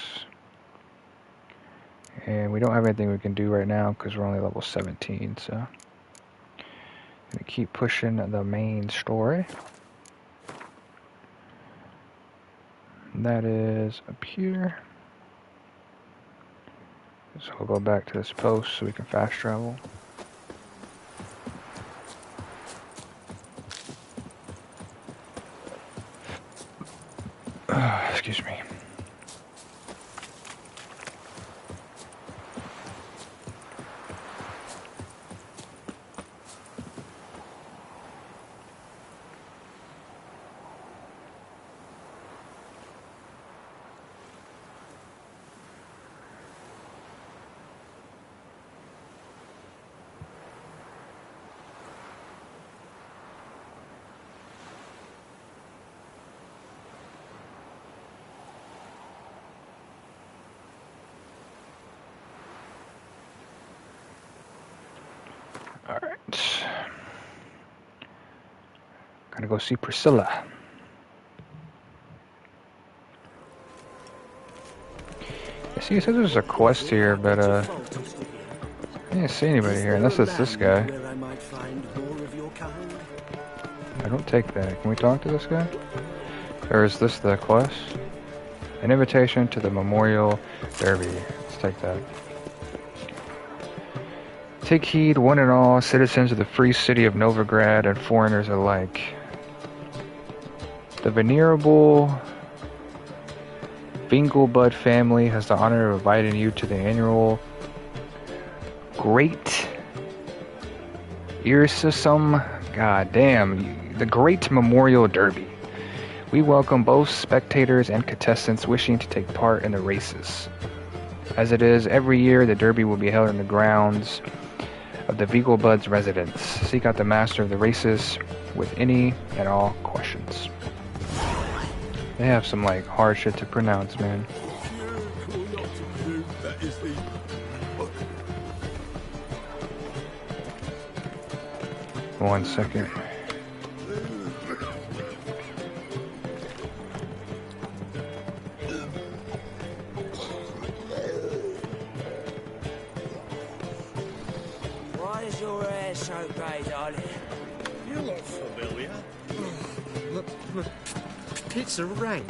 And we don't have anything we can do right now because we're only level 17, so gonna keep pushing the main story. And that is up here. So we'll go back to this post so we can fast travel. Excuse me. Alright. Gotta go see Priscilla. See, it says there's a quest here, but I didn't see anybody here, unless it's this guy. I don't take that. Can we talk to this guy? Or is this the quest? An invitation to the Memorial Derby. Let's take that. Take heed, one and all, citizens of the free city of Novigrad and foreigners alike. The venerable Fingelbud family has the honor of inviting you to the annual Great Irsisum, the Great Memorial Derby. We welcome both spectators and contestants wishing to take part in the races. As it is every year, the Derby will be held in the grounds of the Fingelbud's residence. Seek out the master of the races with any and all questions. They have some like hard shit to pronounce, man. One second. Why is your hair so grey, darling? You look familiar. It's a rank.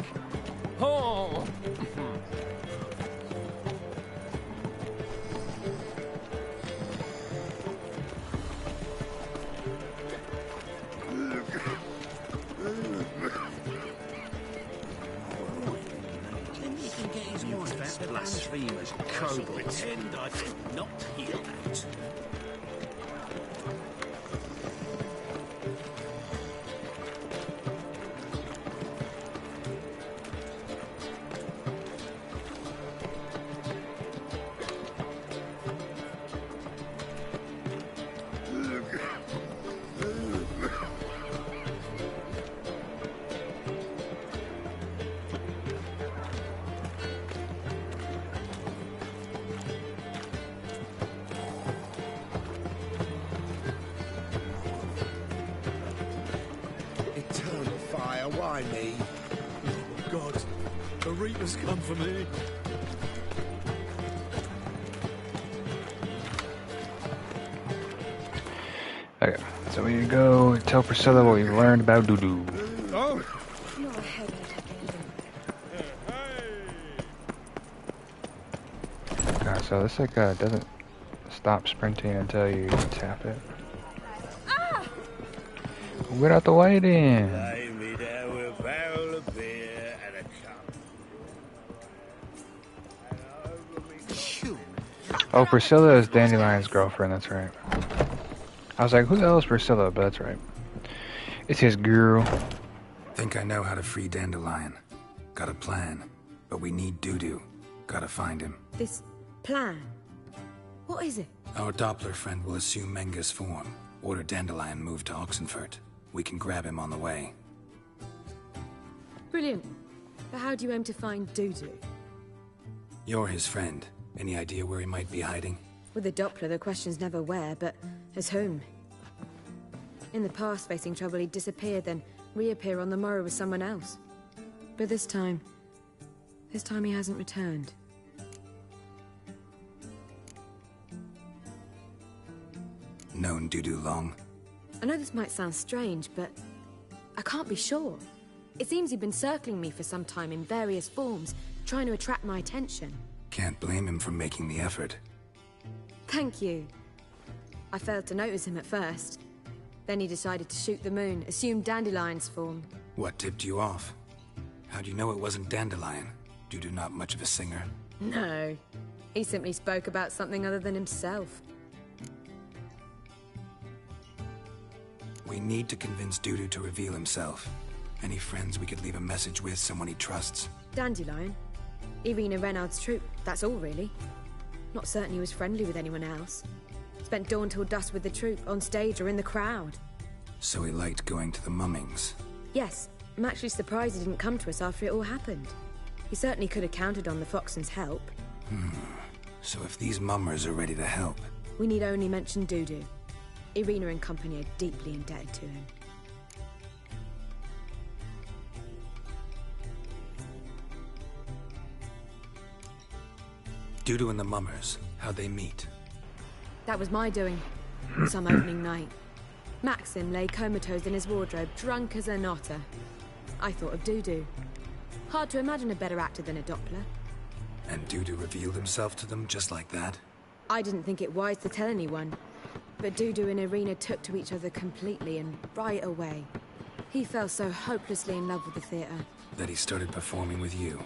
Oh! Blasphemous cobra. Pretend I did not hear that. Why me? Oh, God. The Reaper's come for me. Okay, so we go tell Priscilla what we've learned about Dudu. Oh! Okay, so this like doesn't stop sprinting until you tap it. Get out the way then. Lay me down with a barrel of beer and a cup. Oh, Priscilla is Dandelion's girlfriend, that's right. I was like, who the hell is Priscilla? But that's right. It's his girl. Think I know how to free Dandelion. Got a plan, but we need Dudu. Gotta find him. This plan? What is it? Our Doppler friend will assume Menga's form. Order Dandelion moved to Oxenfurt. We can grab him on the way. Brilliant. But how do you aim to find Dudu? You're his friend. Any idea where he might be hiding? With a Doppler, the question's never where, but as whom? In the past, facing trouble, he'd disappear, then reappear on the morrow with someone else. But this time he hasn't returned. Known Dudu long? I know this might sound strange, but I can't be sure. It seems he'd been circling me for some time in various forms, trying to attract my attention. Can't blame him for making the effort. Thank you. I failed to notice him at first. Then he decided to shoot the moon, assume Dandelion's form. What tipped you off? How'd you know it wasn't Dandelion? Dudu not much of a singer. No. He simply spoke about something other than himself. We need to convince Dudu to reveal himself. Any friends we could leave a message with, someone he trusts? Dandelion? Irina Renard's troupe, that's all really. Not certain he was friendly with anyone else. Spent dawn till dusk with the troupe, on stage or in the crowd. So he liked going to the mummings? Yes. I'm actually surprised he didn't come to us after it all happened. He certainly could have counted on the Foxen's help. So if these mummers are ready to help... We need only mention Dudu. Irina and company are deeply indebted to him. Dudu and the mummers, how'd they meet? That was my doing. Some opening night. Maxim lay comatose in his wardrobe, drunk as an otter. I thought of Dudu. Hard to imagine a better actor than a Doppler. And Dudu revealed himself to them just like that? I didn't think it wise to tell anyone. But Dudu and Irina took to each other completely and right away. He fell so hopelessly in love with the theatre. That he started performing with you?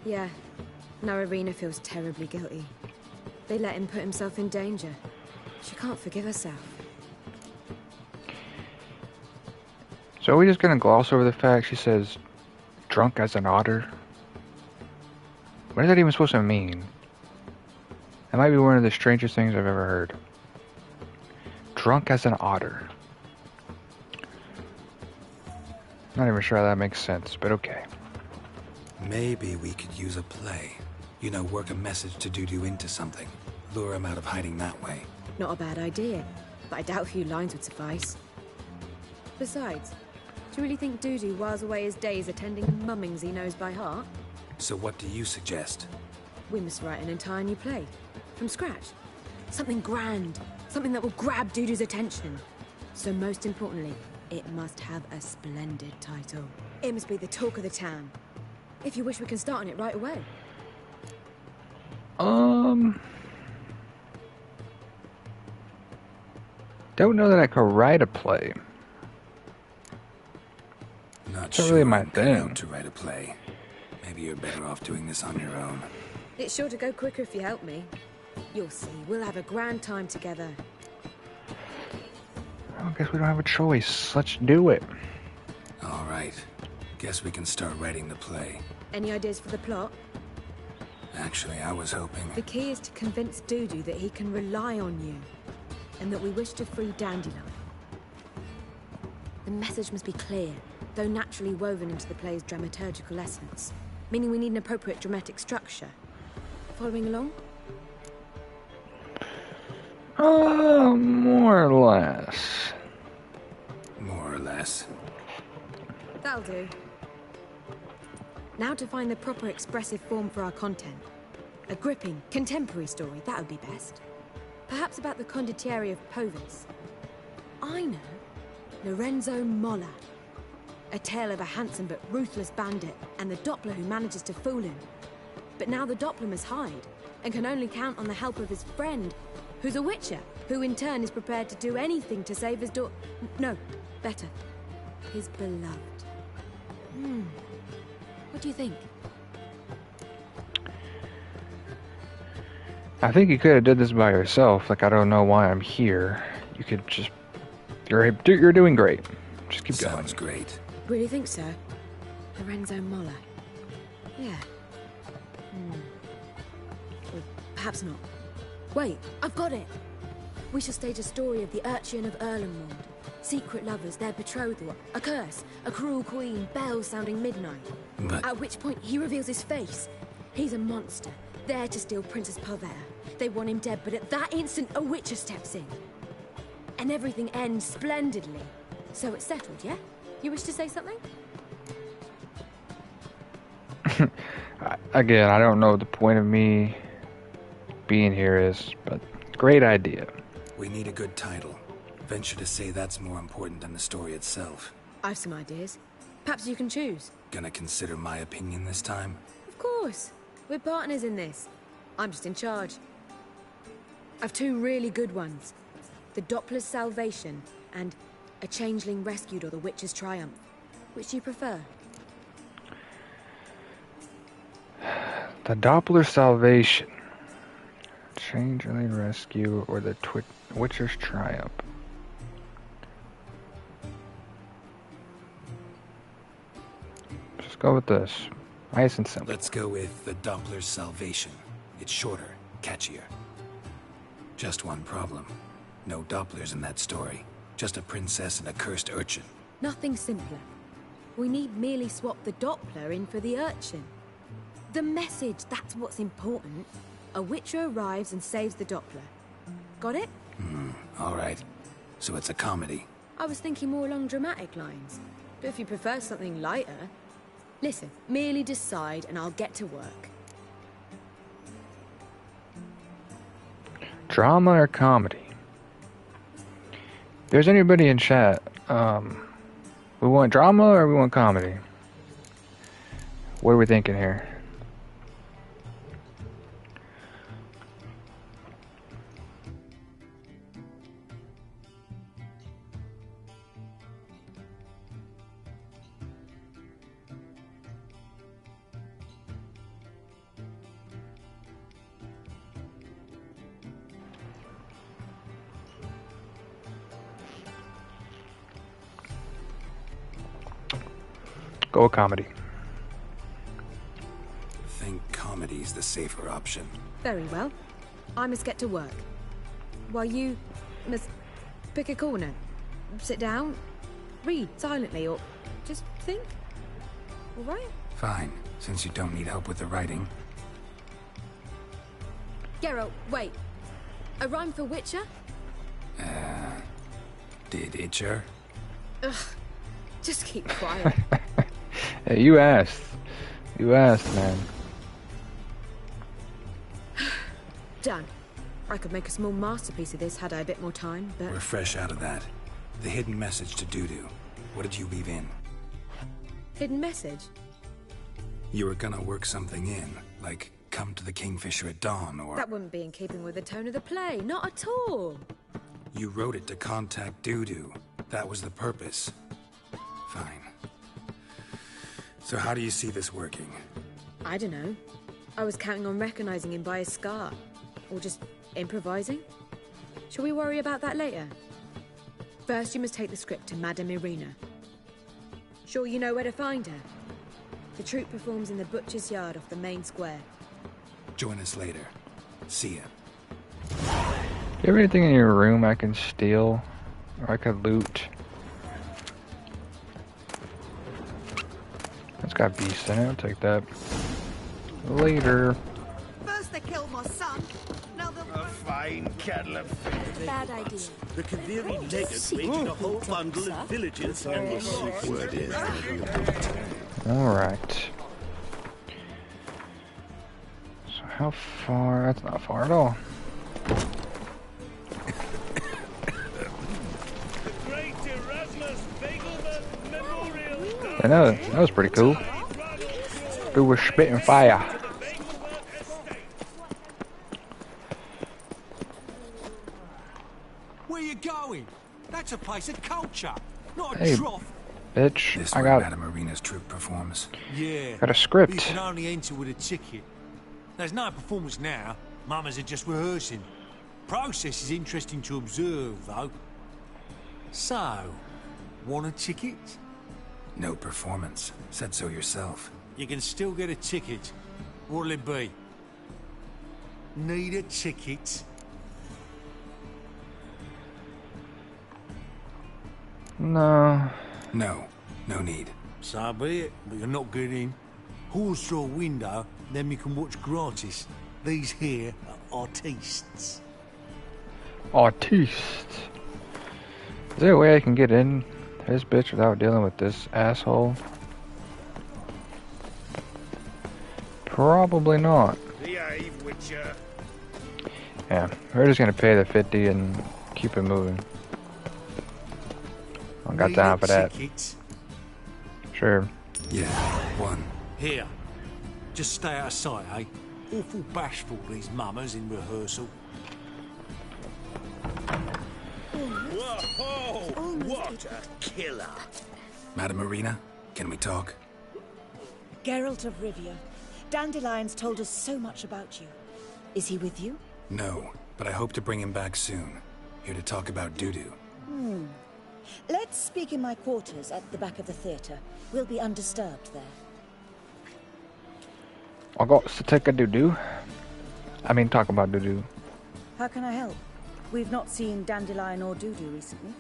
Yeah. Now Irina feels terribly guilty. They let him put himself in danger. She can't forgive herself. So are we just gonna gloss over the fact she says drunk as an otter? What is that even supposed to mean? That might be one of the strangest things I've ever heard. Drunk as an otter. Not even sure how that makes sense, but okay. Maybe we could use a play. You know, work a message to Dudu into something. Lure him out of hiding that way. Not a bad idea, but I doubt a few lines would suffice. Besides, do you really think Dudu whiles away his days attending mummings he knows by heart? So what do you suggest? We must write an entire new play. From scratch. Something grand. Something that will grab Dudu's attention. So most importantly, it must have a splendid title. It must be the talk of the town. If you wish, we can start on it right away. Don't know that I could write a play. Not sure really my thing. To write a play. Maybe you're better off doing this on your own. It's sure to go quicker if you help me. You'll see, we'll have a grand time together. I guess we don't have a choice. Let's do it. All right. Guess we can start writing the play. Any ideas for the plot? Actually, I was hoping... The key is to convince Dudu that he can rely on you, and that we wish to free Dandelion. The message must be clear, though naturally woven into the play's dramaturgical essence, meaning we need an appropriate dramatic structure. Following along? More or less. More or less. That'll do. Now to find the proper expressive form for our content. A gripping, contemporary story, that would be best. Perhaps about the condottieri of Povis. I know. Lorenzo Molla. A tale of a handsome but ruthless bandit, and the Doppler who manages to fool him. But now the Doppler must hide, and can only count on the help of his friend, who's a witcher, who in turn is prepared to do anything to save his daughter. No, better. His beloved. What do you think? I think you could have did this by yourself. Like, I don't know why I'm here. You could just... You're doing great. Just keep going. Sounds great. Really think so? Lorenzo Molla. Yeah. Or perhaps not. Wait, I've got it! We shall stage a story of the Urchin of Erlenwald. Secret lovers, their betrothal, a curse, a cruel queen, bells sounding midnight. But... At which point he reveals his face. He's a monster, there to steal Princess Parvera. They want him dead, but at that instant a witcher steps in. and everything ends splendidly. So it's settled, yeah? You wish to say something? Again, I don't know what the point of me being here is, but great idea. We need a good title. Venture to say that's more important than the story itself. I've some ideas. Perhaps you can choose. Gonna consider my opinion this time? Of course. We're partners in this. I'm just in charge. I've two really good ones. The Doppler's Salvation and A Changeling Rescued or The Witcher's Triumph. Which do you prefer? The Doppler's Salvation, Changeling Rescue, or the Witcher's Triumph. Just go with this. Nice and simple. Let's go with the Doppler's Salvation. It's shorter, catchier. Just one problem. No Dopplers in that story. Just a princess and a cursed urchin. Nothing simpler. We need merely swap the Doppler in for the urchin. The message, that's what's important. A Witcher arrives and saves the Doppler. Got it? Alright. So it's a comedy. I was thinking more along dramatic lines. But if you prefer something lighter... Listen, merely decide and I'll get to work. Drama or comedy? If there's anybody in chat, we want drama or we want comedy? What are we thinking here? Go with comedy. I think comedy's the safer option. Very well. I must get to work. While you must pick a corner. Sit down, read silently, or just think. All right? Fine, since you don't need help with the writing. Geralt, wait. A rhyme for Witcher? Did Itcher? Ugh. Just keep quiet. Hey, you asked. You asked, man. Done. I could make a small masterpiece of this had I a bit more time, but... We're fresh out of that. The hidden message to Dudu. What did you leave in? Hidden message? You were gonna work something in, like come to the Kingfisher at dawn, or... That wouldn't be in keeping with the tone of the play, not at all. You wrote it to contact Dudu. That was the purpose. Fine. So how do you see this working? I don't know. I was counting on recognizing him by his scar. Or just improvising. Shall we worry about that later? First, you must take the script to Madame Irina. Sure you know where to find her? The troupe performs in the butcher's yard off the main square. Join us later. See ya. You have anything in your room I can steal? Or I could loot? It's got beasts in it, I'll take that. Later. First they killed my son, now they'll... A fine kettle of fish. Bad idea. The Kaviri Neggers waited a whole bundle of villagers and the sick word is. Alright. So how far? That's not far at all. I know, that was pretty cool. Dude was spitting fire. Where you going? That's a place of culture, not a Hey, trough. bitch, This I where got Madame Irina's troupe performs. Yeah. got a script. You can only enter with a ticket. There's no performance now. Mamas are just rehearsing. Process is interesting to observe, though. So, want a ticket? No performance. Said so yourself. You can still get a ticket. What'll it be? Need a ticket? No. No. No need. So be it, but you're not getting. Horse through a window, then you can watch gratis. These here are artistes. Artiste. Is there a way I can get in this bitch without dealing with this asshole? Probably not. Behave, Witcher. Yeah, we're just gonna pay the 50 and keep it moving. I got time for that. Tickets? Sure. Yeah, one. Here. Just stay out of sight, eh? Awful bashful, these mummers in rehearsal. Whoa! What a killer! Madam Marina, can we talk? Geralt of Rivia. Dandelion's told us so much about you. Is he with you? No, but I hope to bring him back soon. Here to talk about Dudu. Let's speak in my quarters at the back of the theatre. We'll be undisturbed there. I got to take a doo-doo. I mean, talk about doo-doo. How can I help? We've not seen Dandelion or Dudu recently.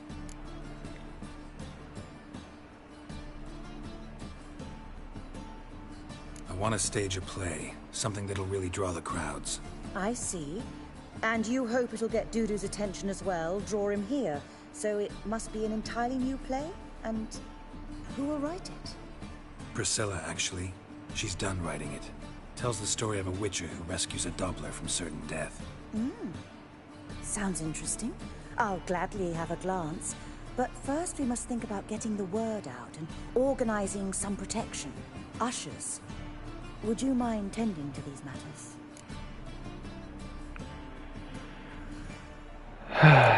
I want to stage a play, something that'll really draw the crowds. I see. And you hope it'll get Dudu's attention as well, draw him here. So it must be an entirely new play? And who will write it? Priscilla, actually. She's done writing it. Tells the story of a witcher who rescues a Doppler from certain death. Sounds interesting. I'll gladly have a glance. But first we must think about getting the word out and organizing some protection. Ushers. Would you mind tending to these matters?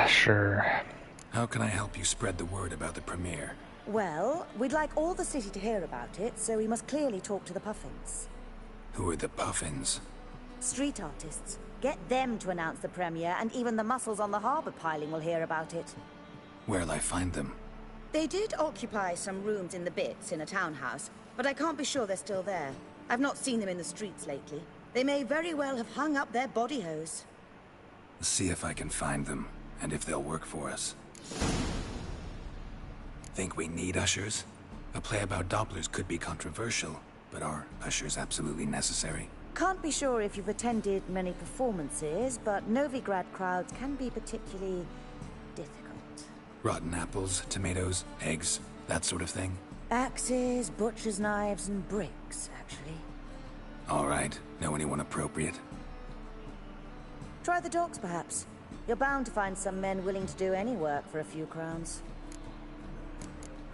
Sure. How can I help you spread the word about the premiere? Well, we'd like all the city to hear about it, so we must clearly talk to the Puffins. Who are the Puffins? Street artists. Get them to announce the premiere, and even the muscles on the harbor piling will hear about it. Where'll I find them? They did occupy some rooms in the Bits in a townhouse, but I can't be sure they're still there. I've not seen them in the streets lately. They may very well have hung up their body hose. See if I can find them, and if they'll work for us. Think we need ushers? A play about Dopplers could be controversial, but are ushers absolutely necessary? Can't be sure if you've attended many performances, but Novigrad crowds can be particularly difficult. Rotten apples, tomatoes, eggs, that sort of thing? Axes, butcher's knives, and bricks, actually. All right. Know anyone appropriate? Try the docks, perhaps. You're bound to find some men willing to do any work for a few crowns.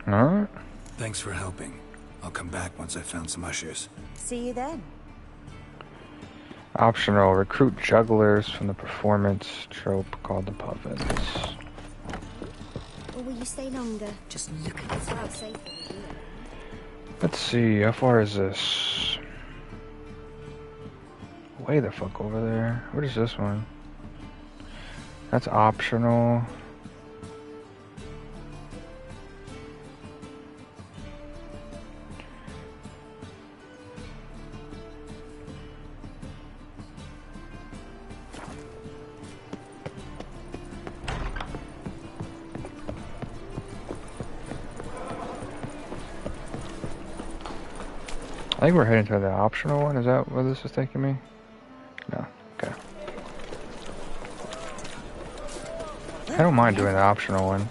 Alright. Thanks for helping. I'll come back once I've found some ushers. See you then. Optional. Recruit jugglers from the performance trope called the Puffins. Or will you stay longer? Just look at this. Well safer with you. Let's see. How far is this? Way the fuck over there. What is this one? That's optional. I think we're heading to the optional one. Is that where this is taking me? No. Okay. I don't mind doing the optional one.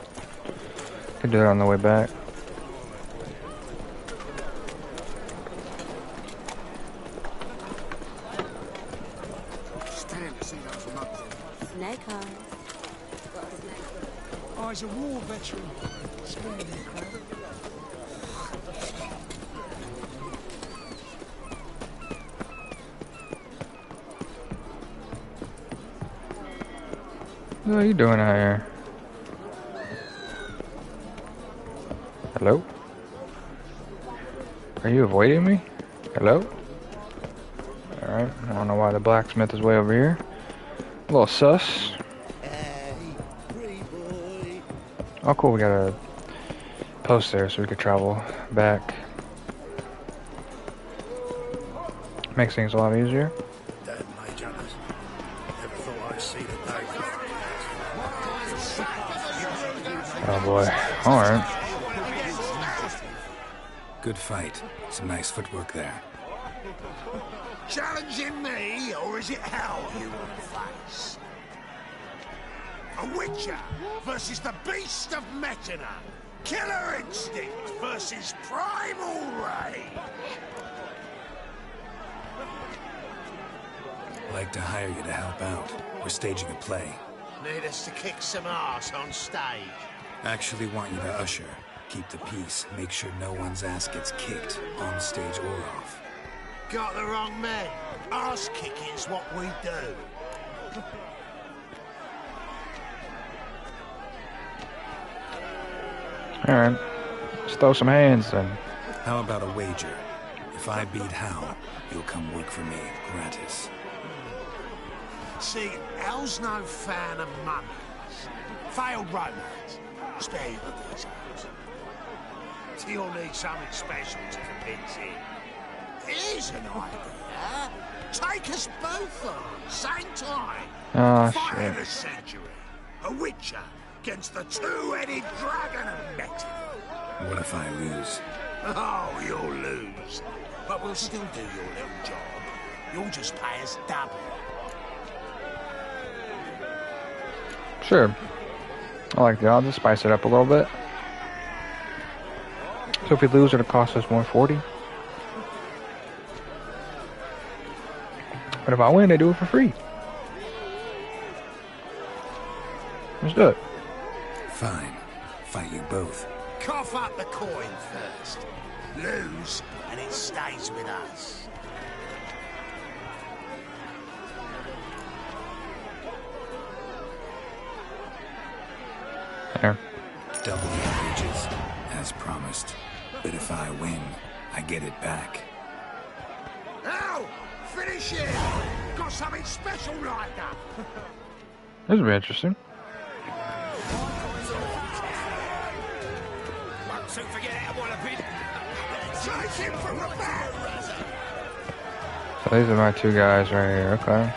Could do it on the way back. Stand to see those mugs. Snake eyes. Oh, he's a war veteran. Sparing the crowd. What are you doing out here? Hello? Are you avoiding me? Hello? Alright, I don't know why the blacksmith is way over here. A little sus. Oh cool, we got a post there so we could travel back. Makes things a lot easier. Damn, Mage Hunters. Never thought I'd see the day. Oh boy. Alright. Good fight. Some nice footwork there. Challenging me, or is it hell you want to face? A Witcher versus the Beast of Metina. Killer Instinct versus Primal Rage. I'd like to hire you to help out. We're staging a play. Need us to kick some ass on stage. Actually want you to usher. Keep the peace. Make sure no one's ass gets kicked, on stage or off. Got the wrong man. Ass kicking's what we do. Alright. Let's throw some hands then. How about a wager? If I beat Hal, you'll come work for me, gratis. See, Hal's no fan of mummies. Failed romance. Spare you the details. So you'll need something special to convince him. Here's an idea. Take us both on, same time. Oh, Fight of shit. the century. A Witcher against the two-headed dragon of Mexico. What if I lose? Oh, you'll lose. But we'll still do your little job. You'll just pay us double. Sure. I like that. I'll just spice it up a little bit. So if we lose, it'll cost us 140. But if I win, they do it for free. Let's do it. Fine. Fight you both. Cough up the coin first. Lose, and it stays with us. There. Double your wages, as promised. But if I win, I get it back. Ow! Finish it! Got something special lined up. This will be interesting. Won't soon forget how to want a bit. Take him from the back! So these are my two guys right here. Okay.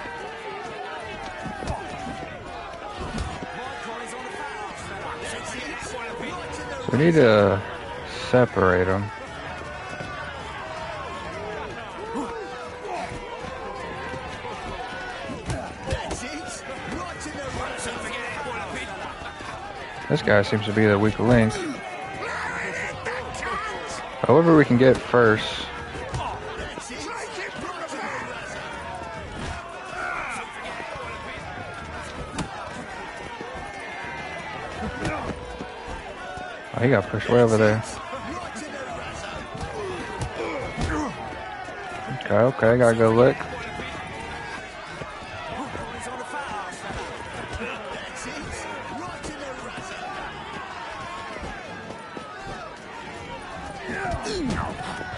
So we need to separate them. This guy seems to be the weak link. However we can get first. Oh, he got pushed way over there. Okay, got a good lick.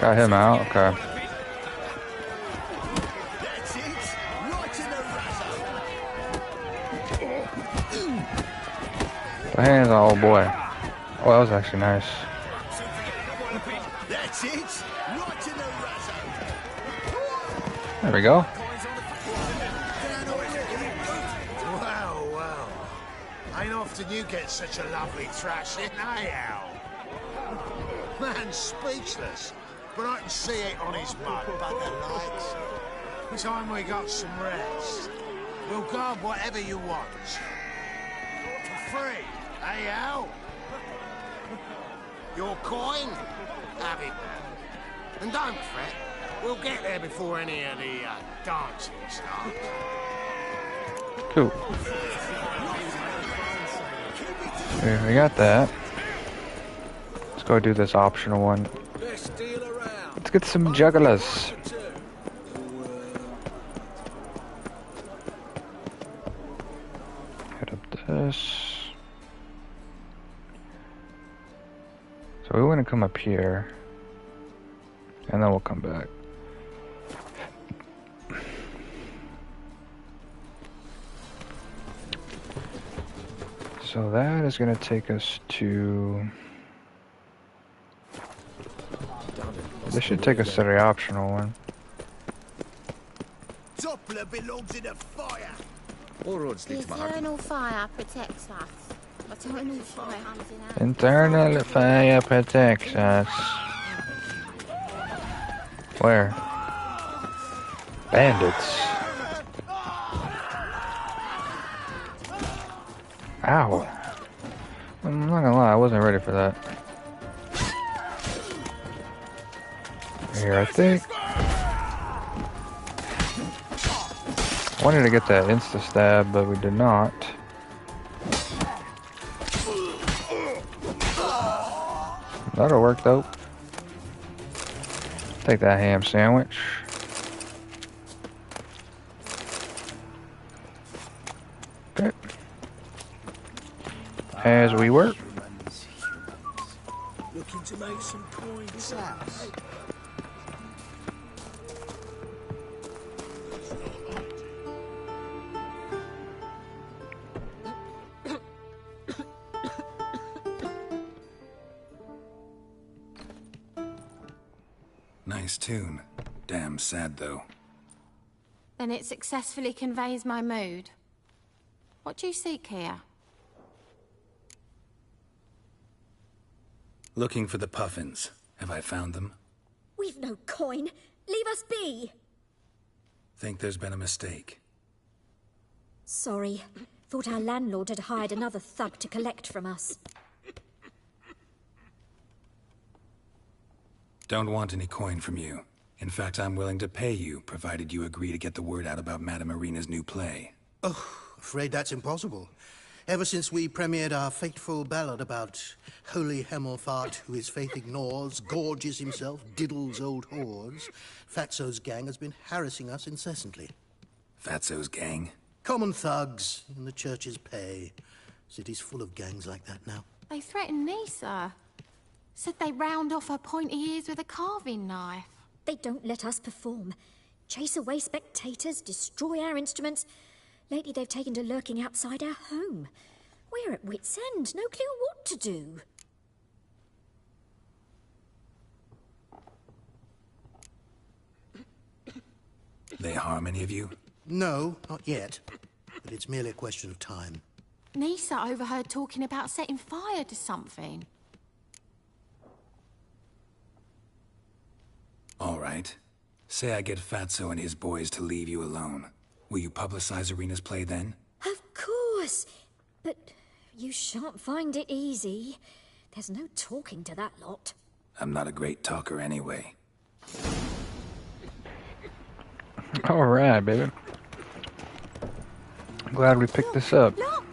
Got him out, okay. The hands on old boy. Oh, that was actually nice. There we go. Well. Ain't often you get such a lovely thrashing, eh, Al? Man's speechless, but I can see it on his mug, bugger likes. Time we got some rest. We'll guard whatever you want. For free, eh, Al? Your coin? Have it, man. And don't fret, we'll get there before any of the dancing starts. Cool. There, we got that. Let's go do this optional one. Let's get some jugglers. Hit up this. So we want to come up here. And then we'll come back. So that is going to take us to... This should take us to the optional one. Doppler belongs in a fire. All roads lead to Mahar. Eternal fire protects us. Eternal fire. Internal fire protects us. Where? Bandits. Ow. I'm not gonna lie, I wasn't ready for that. Here, I think. Wanted to get that insta stab, but we did not. That'll work though. Take that ham sandwich. Okay. As we work. Looking to make some coins. Nice tune. Damn sad, though. Then it successfully conveys my mood. What do you seek here? Looking for the puffins. Have I found them? We've no coin. Leave us be. Think there's been a mistake. Sorry. Thought our landlord had hired another thug to collect from us. Don't want any coin from you. In fact, I'm willing to pay you, provided you agree to get the word out about Madame Irina's new play. Oh, afraid that's impossible. Ever since we premiered our fateful ballad about holy Hemelfart, who his faith ignores, gorges himself, diddles old whores, Fatso's gang has been harassing us incessantly. Fatso's gang? Common thugs in the church's pay. City's full of gangs like that now. They threatened Nisa. Said they round off her pointy ears with a carving knife. They don't let us perform. Chase away spectators, destroy our instruments. Lately they've taken to lurking outside our home. We're at wit's end, no clue what to do. They harm any of you? No, not yet. But it's merely a question of time. Nisa overheard talking about setting fire to something. All right. Say I get Fatso and his boys to leave you alone. Will you publicize Irina's play then? Of course. But you shan't find it easy. There's no talking to that lot. I'm not a great talker anyway. Alright, baby. I'm glad we picked this up. Look!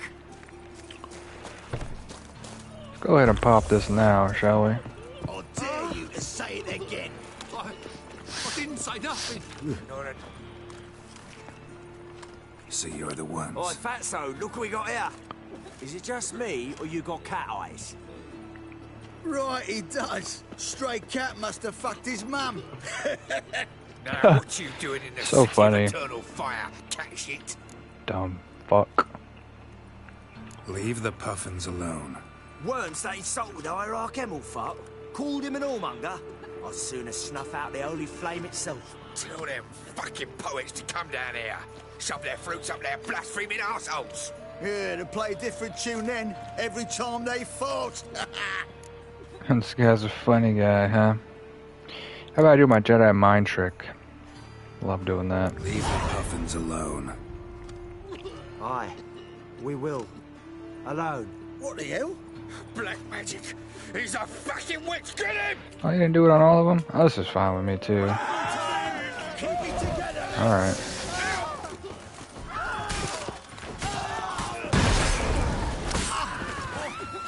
Let's go ahead and pop this now, shall we? I dare you to say it again. I didn't say nothing. So you're the ones. Oi, Fatso, look what we got here. Is it just me, or you got cat eyes? Right, he does. Stray cat must have fucked his mum. Now, what you doing in the So city funny. of eternal fire, cat shit? Dumb fuck. Leave the puffins alone. Worms that insulted Hierarch Hemelfart, called him an whoremonger. I'd sooner snuff out the holy flame itself. Tell them fucking poets to come down here. Shove their fruits up their blaspheming arseholes. Yeah, to play a different tune then, every time they fought. This guy's a funny guy, huh? How about I do my Jedi mind trick? Love doing that. Leave the puffins alone. Aye, we will. Alone. What the hell? Black magic. He's a fucking witch. Get him! Oh, you didn't do it on all of them? Oh, this is fine with me, too. Alright.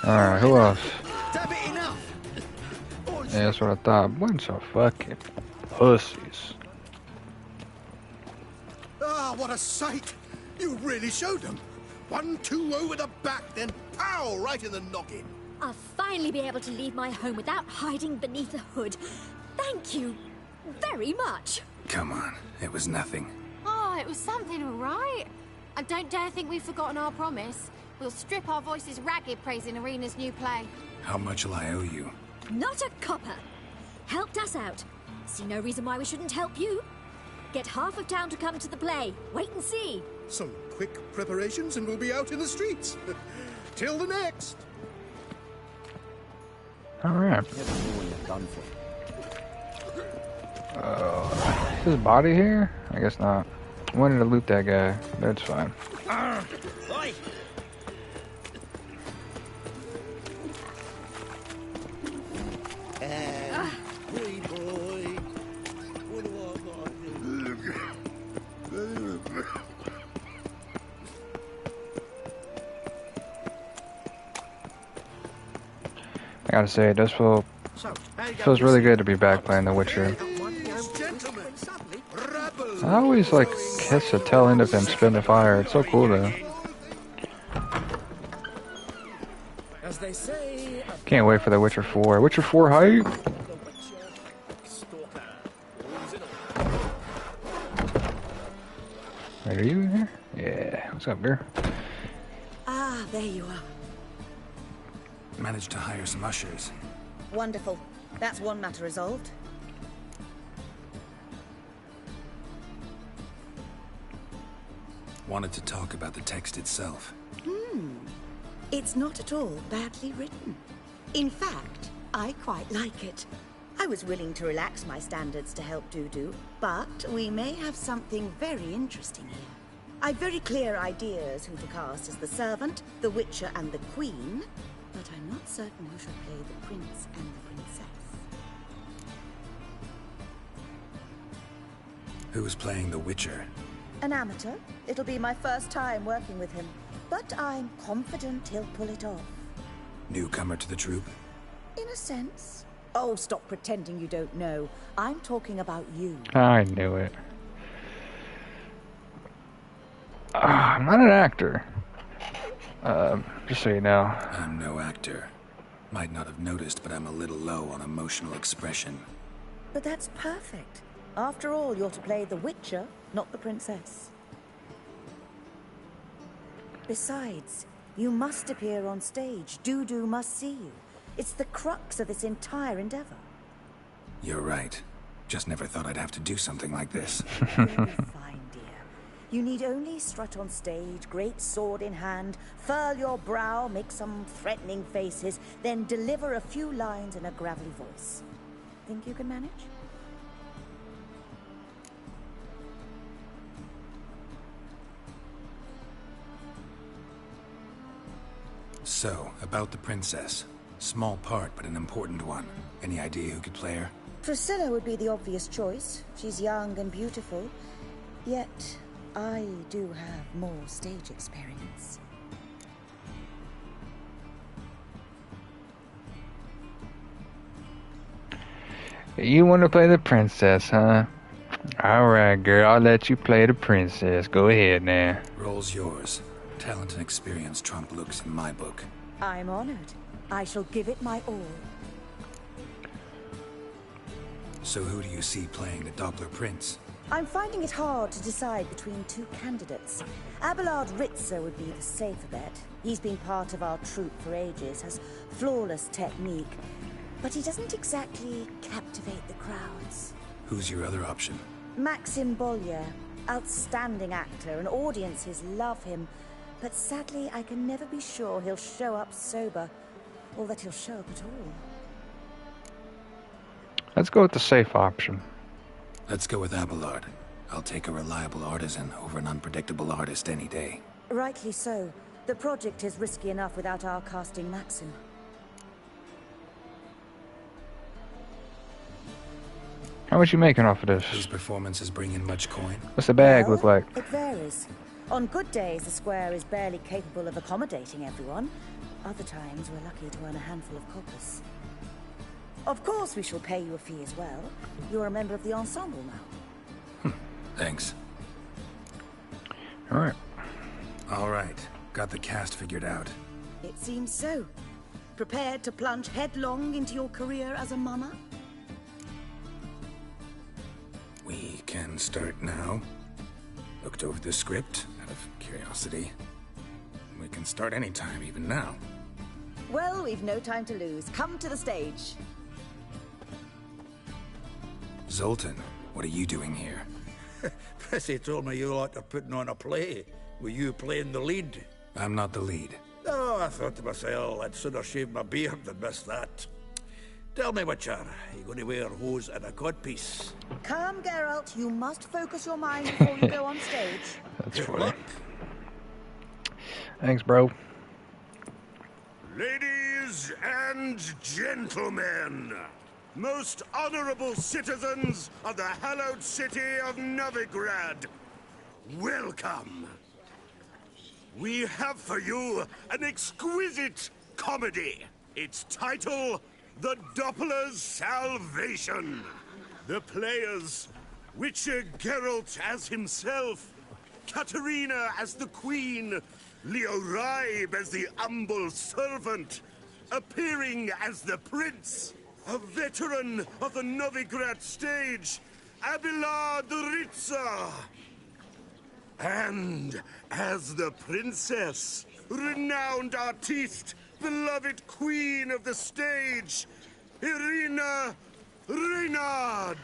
Alright, who else? Yeah, that's what I thought. Bunch of fucking pussies. Ah, what a sight! You really showed them. 1-2 over the back, then pow, right in the noggin. I'll finally be able to leave my home without hiding beneath a hood. Thank you very much. Come on, it was nothing. Oh, it was something, all right. And don't dare think we've forgotten our promise. We'll strip our voices ragged praising Irina's new play. How much will I owe you? Not a copper. Helped us out. See no reason why we shouldn't help you. Get half of town to come to the play. Wait and see. Some quick preparations and we'll be out in the streets. Till the next. Alright. Is his body here? I guess not. I wanted to loot that guy, but it's fine. Oi! gotta say, it does feels really good to be back playing The Witcher. I always like catch the tail end of him spin the fire. It's so cool though. As they say, Can't wait for The Witcher 4. Witcher 4 hype! Wait, are you in here? Yeah. What's up, girl? Ah, there you are. Managed to hire some ushers. Wonderful. That's one matter resolved. Wanted to talk about the text itself. It's not at all badly written. In fact, I quite like it. I was willing to relax my standards to help Dudu, but we may have something very interesting here. I've very clear ideas who to cast as the servant, the Witcher, and the Queen, but I'm not certain who shall play the Prince and the Princess. Who's playing the Witcher? An amateur. It'll be my first time working with him, but I'm confident he'll pull it off. Newcomer to the troupe? In a sense. Oh, stop pretending you don't know. I'm talking about you. I knew it. I'm not an actor. Just so you know. I'm no actor. Might not have noticed, but I'm a little low on emotional expression. But that's perfect. After all, you're to play the Witcher, not the Princess. Besides, you must appear on stage. Dudu must see you. It's the crux of this entire endeavor. You're right. Just never thought I'd have to do something like this. You'll be fine, dear. You need only strut on stage, great sword in hand, furl your brow, make some threatening faces, then deliver a few lines in a gravelly voice. Think you can manage? So, about the princess. Small part, but an important one. Any idea who could play her? Priscilla would be the obvious choice. She's young and beautiful. Yet, I do have more stage experience. You want to play the princess, huh? Alright, girl, I'll let you play the princess. Go ahead now. Role's yours. Talent and experience trump looks in my book. I'm honored. I shall give it my all. So who do you see playing the Doppler Prince? I'm finding it hard to decide between two candidates. Abelard Ritzer would be the safer bet. He's been part of our troupe for ages, has flawless technique, but he doesn't exactly captivate the crowds. Who's your other option? Maxim Bollier, outstanding actor, and audiences love him. But sadly, I can never be sure he'll show up sober, or that he'll show up at all. Let's go with the safe option. Let's go with Abelard. I'll take a reliable artisan over an unpredictable artist any day. Rightly so. The project is risky enough without our casting Maxim. How much you making off of this? These performances bring in much coin? What's the bag look like? It varies. On good days, the square is barely capable of accommodating everyone. Other times, we're lucky to earn a handful of coppers. Of course, we shall pay you a fee as well. You're a member of the ensemble now. Thanks. Alright. Alright. Got the cast figured out. It seems so. Prepared to plunge headlong into your career as a mama? We can start now. Looked over the script, out of curiosity. We can start anytime, even now. Well, we've no time to lose. Come to the stage. Zoltan, what are you doing here? Prissy told me you lot are putting on a play. Were you playing the lead? I'm not the lead. Oh, I thought to myself, I'd sooner shave my beard than miss that. Tell me, Witcher, are you going to wear hose and a codpiece? Come, Geralt. You must focus your mind before you go on stage. That's funny. Thanks, bro. Ladies and gentlemen, most honorable citizens of the hallowed city of Novigrad, welcome. We have for you an exquisite comedy. Its title, The Doppler's Salvation. The players, Witcher Geralt as himself, Katarina as the Queen, Leo Ribe as the humble servant, appearing as the Prince, a veteran of the Novigrad stage, Abelard Ritza. And as the Princess, renowned artiste, beloved Queen of the stage, Irina Reynard.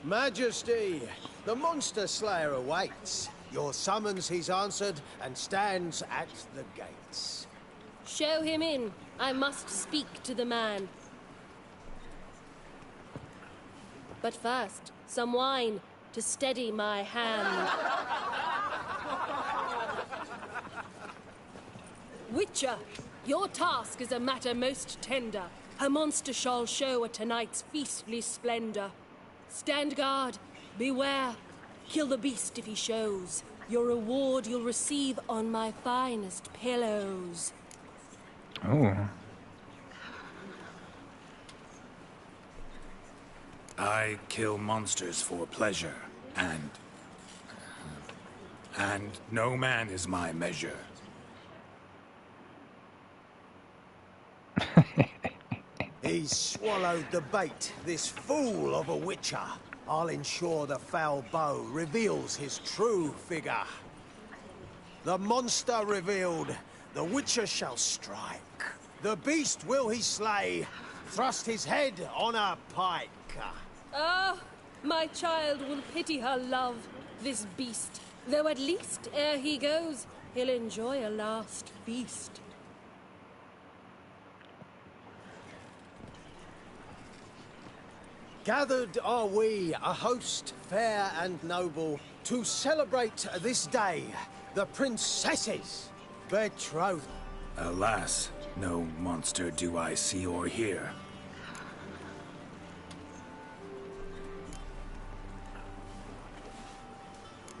Majesty, the monster slayer awaits. Your summons he's answered and stands at the gates. Show him in. I must speak to the man. But first, some wine to steady my hand. Witcher, your task is a matter most tender. A monster shall show at tonight's feastly splendor. Stand guard, beware, kill the beast if he shows. Your reward you'll receive on my finest pillows. Oh. I kill monsters for pleasure, and no man is my measure. He's swallowed the bait, this fool of a witcher. I'll ensure the foul bow reveals his true figure. The monster revealed, the witcher shall strike. The beast will he slay, thrust his head on a pike. Ah, my child will pity her love, this beast. Though at least, ere he goes, he'll enjoy a last feast. Gathered are we, a host fair and noble, to celebrate this day, the princess's betrothal. Alas, no monster do I see or hear.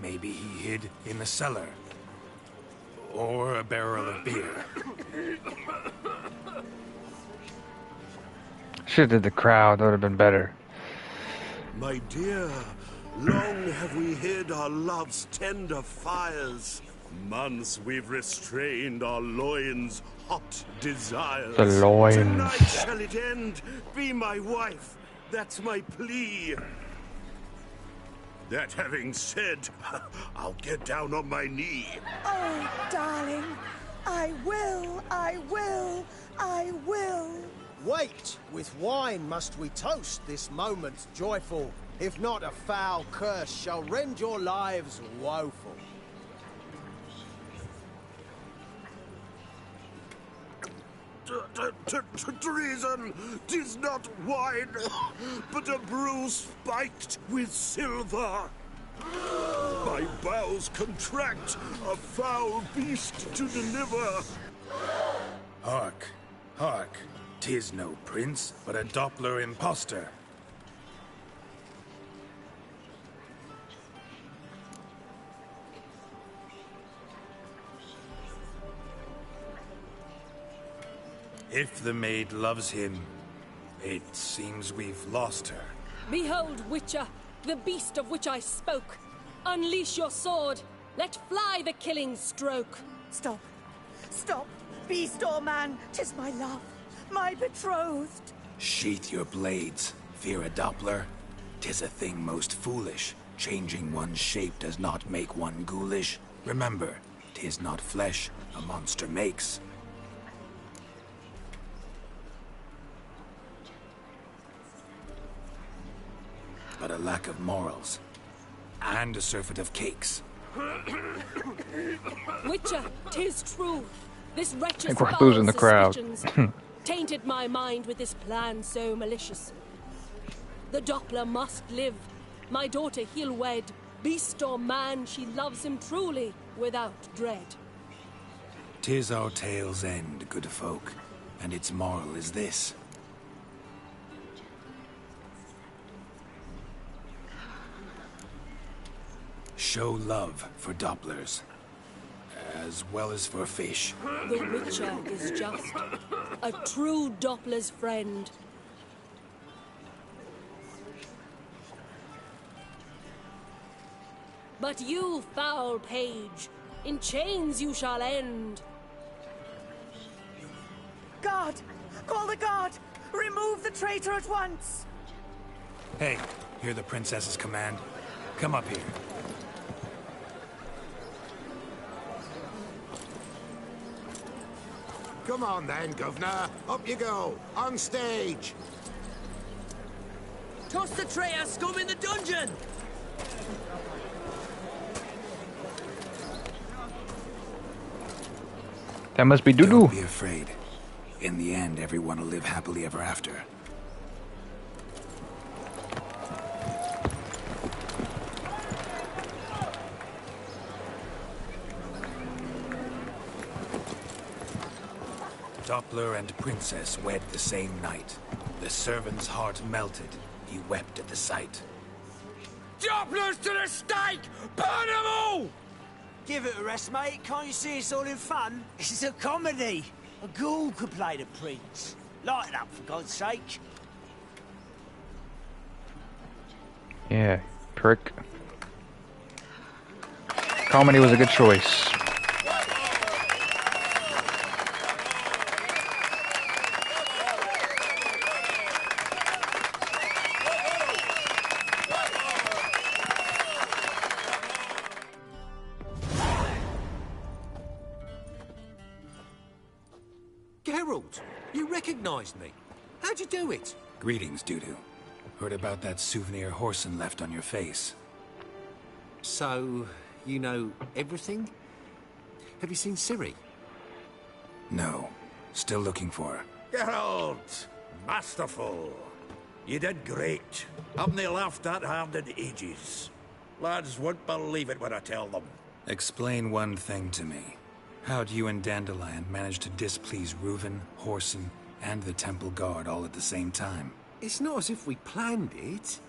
Maybe he hid in the cellar. Or a barrel of beer. Should've did the crowd, that would have been better. My dear, long have we hid our love's tender fires. Months we've restrained our loins' hot desires. The loins. Tonight shall it end. Be my wife. That's my plea. That having said, I'll get down on my knee. Oh, darling, I will, I will, I will. Wait, with wine must we toast this moment joyful. If not, a foul curse shall rend your lives woeful. Treason! 'Tis not wine, but a brew spiked with silver. My bowels contract, a foul beast to deliver. Hark, hark. 'Tis no prince, but a Doppler impostor. If the maid loves him, it seems we've lost her. Behold, Witcher, the beast of which I spoke. Unleash your sword. Let fly the killing stroke. Stop. Stop. Beast or man, 'tis my love, my betrothed. Sheath your blades, fear a Doppler. 'Tis a thing most foolish. Changing one's shape does not make one ghoulish. Remember, 'tis not flesh a monster makes. But a lack of morals. And a surfeit of cakes. Witcher, 'tis true. This I wretch's think we're foul losing the crowd. suspicions tainted my mind with this plan so malicious. The Doppler must live. My daughter he'll wed. Beast or man, she loves him truly, without dread. 'Tis our tale's end, good folk, and its moral is this. Show love for Dopplers, as well as for fish. The Witcher is just a true Doppler's friend. But you, foul page, in chains you shall end. Guard! Call the guard! Remove the traitor at once! Hey, hear the princess's command? Come up here. Come on then, governor. Up you go. On stage. Toss the traitor scum in the dungeon! That must be doo-doo. Don't be afraid. In the end, everyone will live happily ever after. Doppler and Princess wed the same night. The servant's heart melted. He wept at the sight. Dopplers to the stake! Burn them all! Give it a rest, mate. Can't you see it's all in fun? It's a comedy. A ghoul could play the prince. Lighten up, for God's sake. Yeah, prick. Comedy was a good choice. Geralt, you recognized me. How'd you do it? Greetings, Dudu. Heard about that souvenir Horson left on your face. So, you know everything? Have you seen Ciri? No. Still looking for her. Geralt! Masterful. You did great. Haven't they laughed that hard in ages? Lads won't believe it when I tell them. Explain one thing to me. How'd you and Dandelion manage to displease Reuven, Horson, and the Temple Guard all at the same time? It's not as if we planned it.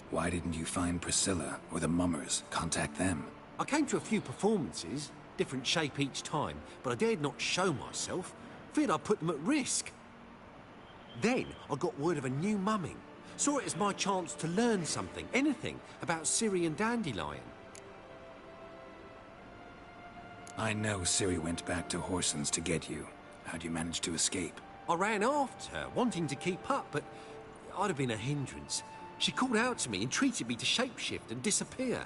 Why didn't you find Priscilla or the Mummers? Contact them. I came to a few performances, different shape each time, but I dared not show myself. Feared I'd put them at risk. Then I got word of a new mumming. Saw it as my chance to learn something, anything, about Ciri and Dandelion. I know Ciri went back to Horson's to get you. How'd you manage to escape? I ran after her, wanting to keep up, but I'd have been a hindrance. She called out to me, entreated me to shapeshift and disappear.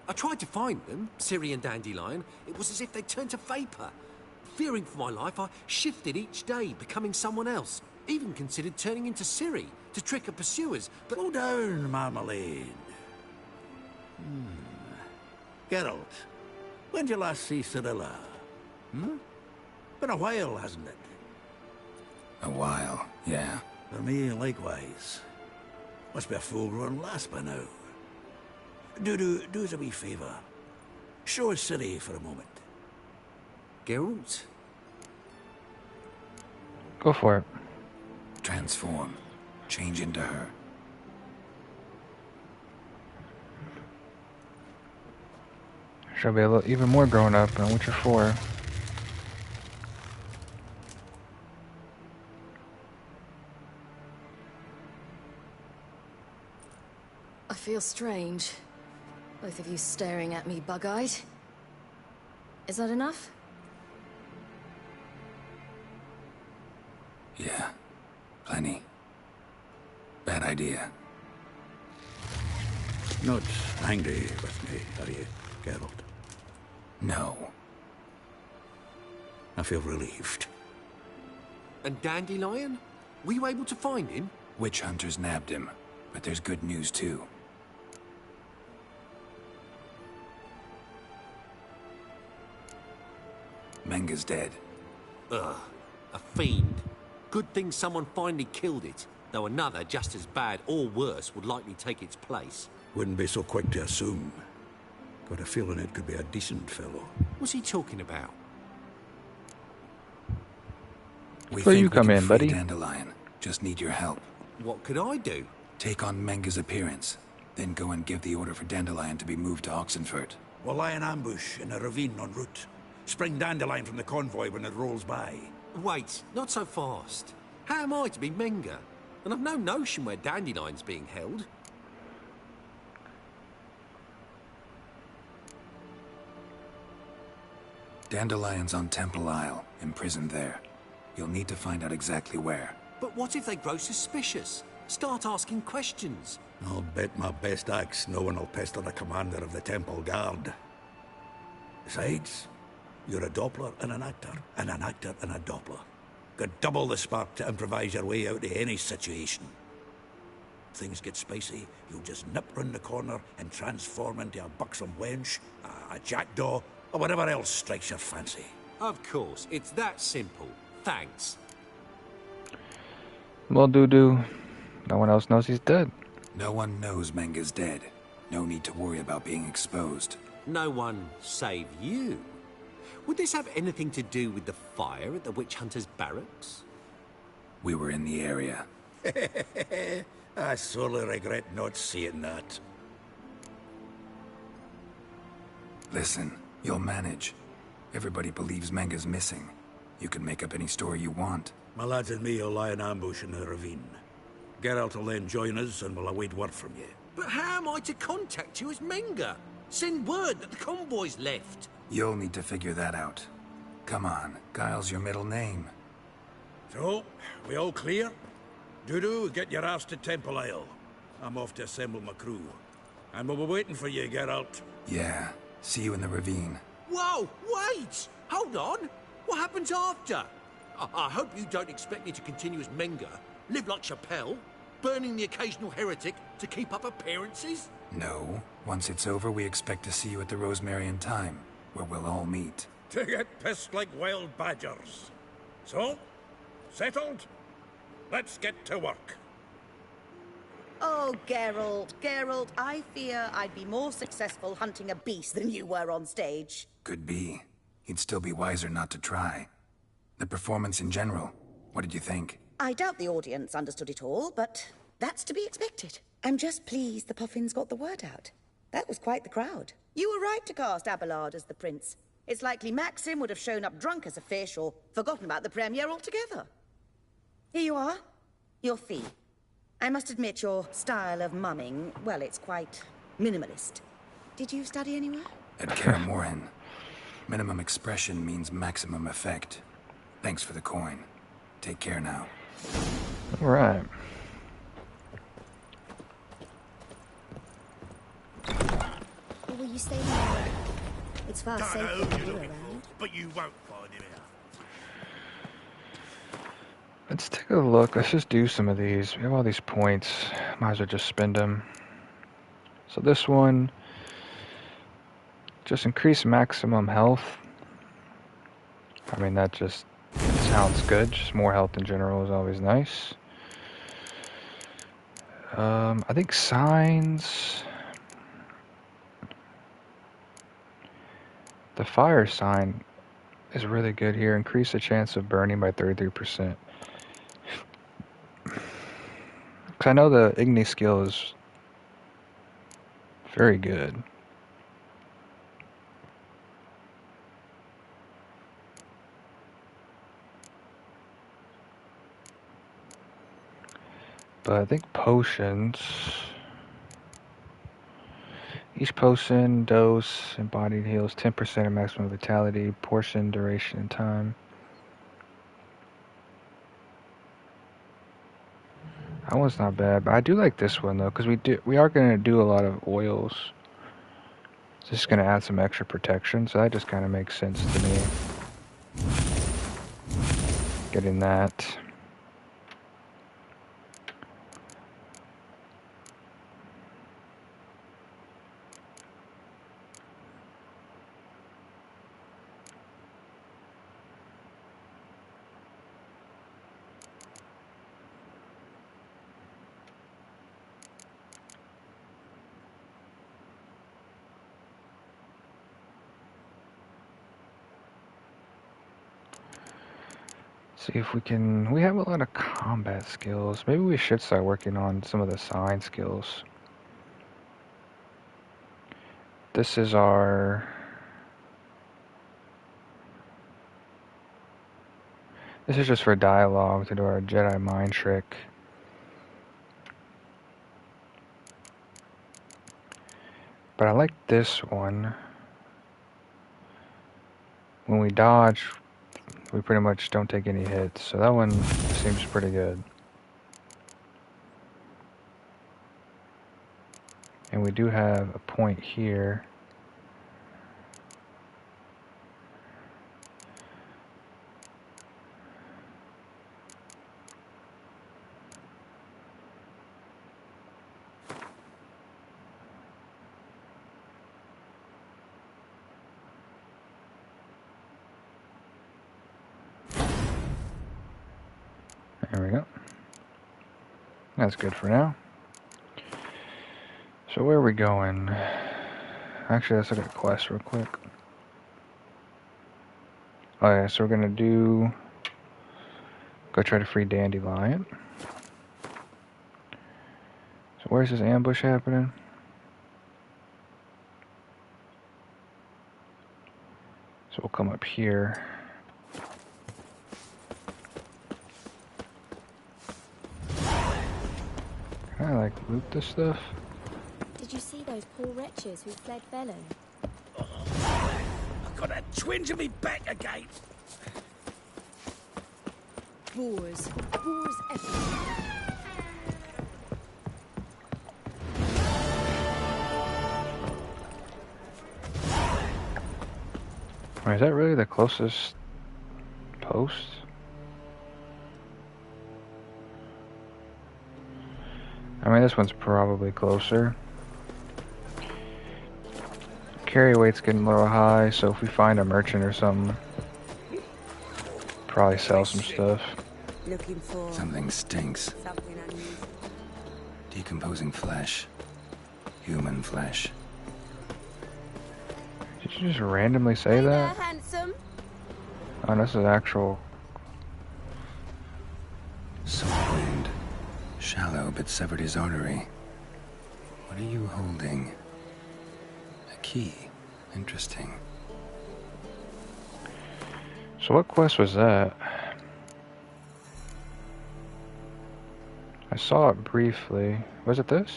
I tried to find them, Ciri and Dandelion. It was as if they'd turned to vapour. Fearing for my life, I shifted each day, becoming someone else. Even considered turning into Ciri to trick her pursuers, but... Slow down, Marmalade. Geralt, when did you last see Cirilla? Been a while, hasn't it? A while, yeah. For me, likewise. Must be a full-grown lass by now. Do us a wee favour. Show us Ciri for a moment. Geralt? Go for it. Transform. Change into her. She'll be a little, even more grown up than Witcher 4. I feel strange. Both of you staring at me bug-eyed. Is that enough? Yeah. Plenty. Bad idea. Not angry with me, are you, Geralt? No. I feel relieved. And Dandelion? Were you able to find him? Witch hunters nabbed him, but there's good news too. Menga's dead. Ugh, a fiend. Good thing someone finally killed it, though another just as bad or worse would likely take its place. Wouldn't be so quick to assume. Got a feeling it could be a decent fellow. What's he talking about? We Where think you we come can in, free buddy? Dandelion. Just need your help. What could I do? Take on Menga's appearance, then go and give the order for Dandelion to be moved to Oxenfurt. We'll lie in ambush in a ravine en route. Spring Dandelion from the convoy when it rolls by. Wait, not so fast. How am I to be Menga? And I've no notion where Dandelion's being held. Dandelion's on Temple Isle, imprisoned there. You'll need to find out exactly where. But what if they grow suspicious? Start asking questions. I'll bet my best axe no one will pester the commander of the Temple Guard. Besides, you're a Doppler and an actor and a Doppler. Got double the spark to improvise your way out of any situation. If things get spicy, you'll just nip round the corner and transform into a buxom wench, a jackdaw, or whatever else strikes your fancy. Of course, it's that simple. Thanks. Well, doo-doo. No one else knows he's dead. No one knows Menga's dead. No need to worry about being exposed. No one save you. Would this have anything to do with the fire at the witch hunter's barracks? We were in the area. I sorely regret not seeing that. Listen, you'll manage. Everybody believes Menga's missing. You can make up any story you want. My lads and me will lie in ambush in the ravine. Geralt will then join us and we'll await word from you. But how am I to contact you as Menga? Send word that the convoy's left. You'll need to figure that out. Come on, Guile's your middle name. So, we all clear? Dudu, get your ass to Temple Isle. I'm off to assemble my crew. And we'll be waiting for you, Geralt. Yeah, see you in the ravine. Whoa, wait! Hold on! What happens after? I hope you don't expect me to continue as Menga, live like Chappelle, burning the occasional heretic to keep up appearances? No. Once it's over, we expect to see you at the Rosemary in Time, where we'll all meet. To get pissed like wild badgers. So, settled? Let's get to work. Oh, Geralt, I fear I'd be more successful hunting a beast than you were on stage. Could be. He'd still be wiser not to try. The performance in general, what did you think? I doubt the audience understood it all, but that's to be expected. I'm just pleased the Puffins got the word out. That was quite the crowd. You were right to cast Abelard as the prince. It's likely Maxim would have shown up drunk as a fish or forgotten about the premiere altogether. Here you are. Your fee. I must admit your style of mumming, well, it's quite minimalist. Did you study anywhere? At Karamorhen. Minimum expression means maximum effect. Thanks for the coin. Take care now. All right. Or will you stay there? It's far Don't know safer who than you're you looking around. for, but you won't find him here. Let's take a look. Let's just do some of these. We have all these points. Might as well just spend them. So this one, just increase maximum health. I mean, that just sounds good. Just more health in general is always nice. I think signs. The fire sign is really good here. Increase the chance of burning by 33%. Because I know the Igni skill is very good. But I think potions. Each potion dose embodied heals 10% of maximum vitality, portion, duration, and time. That one's not bad, but I do like this one though, because we are going to do a lot of oils. It's just going to add some extra protection, so that just kind of makes sense to me. Getting that. See if we can... We have a lot of combat skills. Maybe we should start working on some of the sign skills. This is our... This is just for dialogue to do our Jedi mind trick. But I like this one. When we dodge, we pretty much don't take any hits. So that one seems pretty good. And we do have a point here. There we go. That's good for now. So where are we going? Actually, let's look at the quest real quick. Oh yeah, so we're gonna go try to free Dandelion. So where's this ambush happening? So we'll come up here. Can I like loot this stuff? Did you see those poor wretches who fled Velen? I've got a twinge in me back again. Boars everywhere. Wait, is that really the closest post? I mean, this one's probably closer. Carry weight's getting a little high, so if we find a merchant or something, probably sell some stuff. Looking for Something stinks. something unusual. Decomposing flesh. Human flesh. Did you just randomly say that? Handsome. Oh, this is actual. Sword wound. Shallow, but severed his artery. What are you holding? A key. Interesting. So what quest was that? I saw it briefly. Was it this?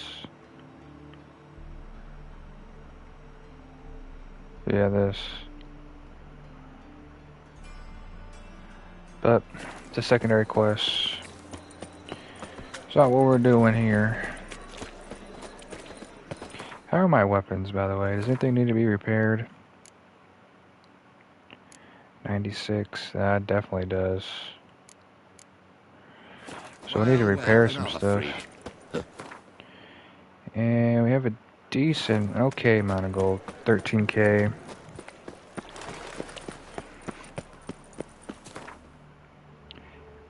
Yeah, this. But it's a secondary quest. It's not what we're doing here. How are my weapons, by the way? Does anything need to be repaired? 96. That definitely does. So we need to repair some stuff. And we have a decent, okay amount of gold. 13k.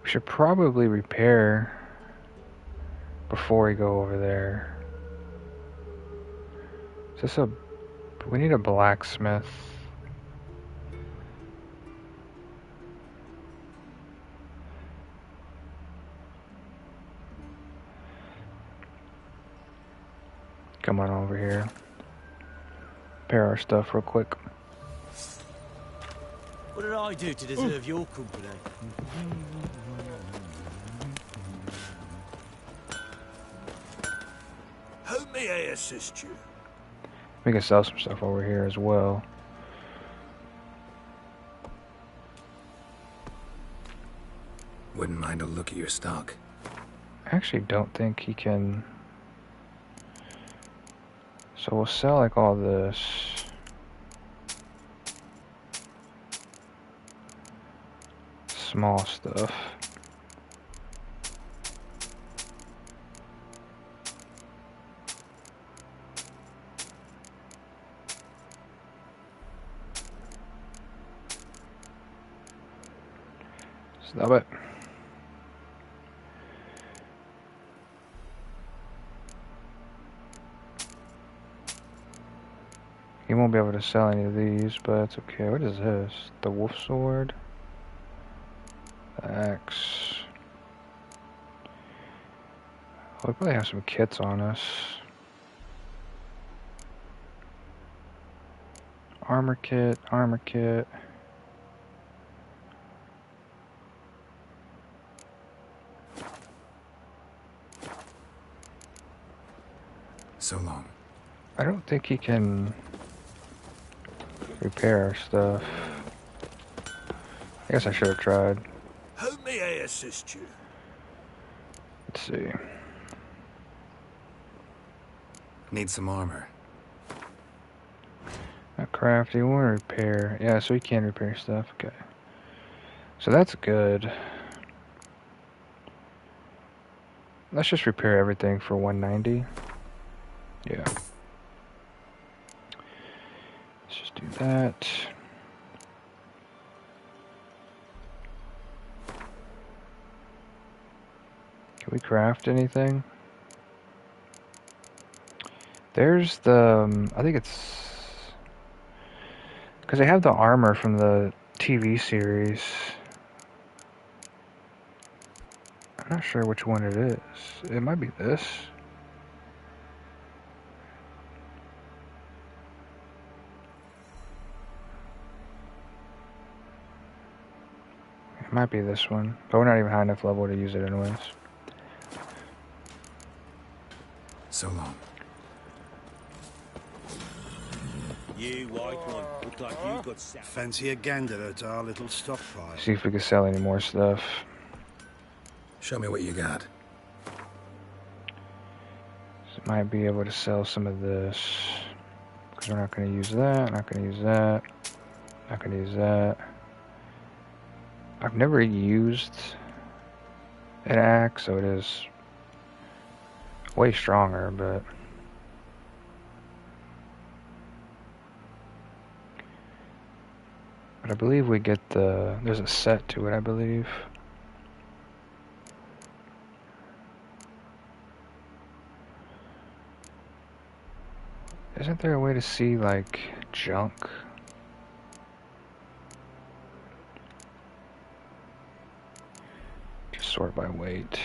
We should probably repair before we go over there. Is this a... We need a blacksmith. Come on over here. Repair our stuff real quick. What did I do to deserve your company? How may I assist you? We can sell some stuff over here as well. Wouldn't mind a look at your stock. I actually don't think he can... So we'll sell like all this. Small stuff. Stop it. He won't be able to sell any of these, but it's okay. What is this? The wolf sword? Axe. We probably have some kits on us. Armor kit, armor kit. So long. I don't think he can repair our stuff. I guess I should have tried. How may I assist you? Let's see. Need some armor. Not crafty, we want to repair. Yeah, so he can repair stuff. Okay. So that's good. Let's just repair everything for 190. Yeah. Let's just do that. Can we craft anything? There's the, I think it's, because they have the armor from the TV series. I'm not sure which one it is. It might be this. It might be this one, but we're not even high enough level to use it anyways. So long. You white one, look like you got Fancy a gander at our little stockpile. See if we can sell any more stuff. Show me what you got. So might be able to sell some of this. Because we're not going to use that, not going to use that, not going to use that. I've never used an axe, so it is way stronger, but I believe we get there's a set to it, I believe. Isn't there a way to see, like, junk? Just sort by weight.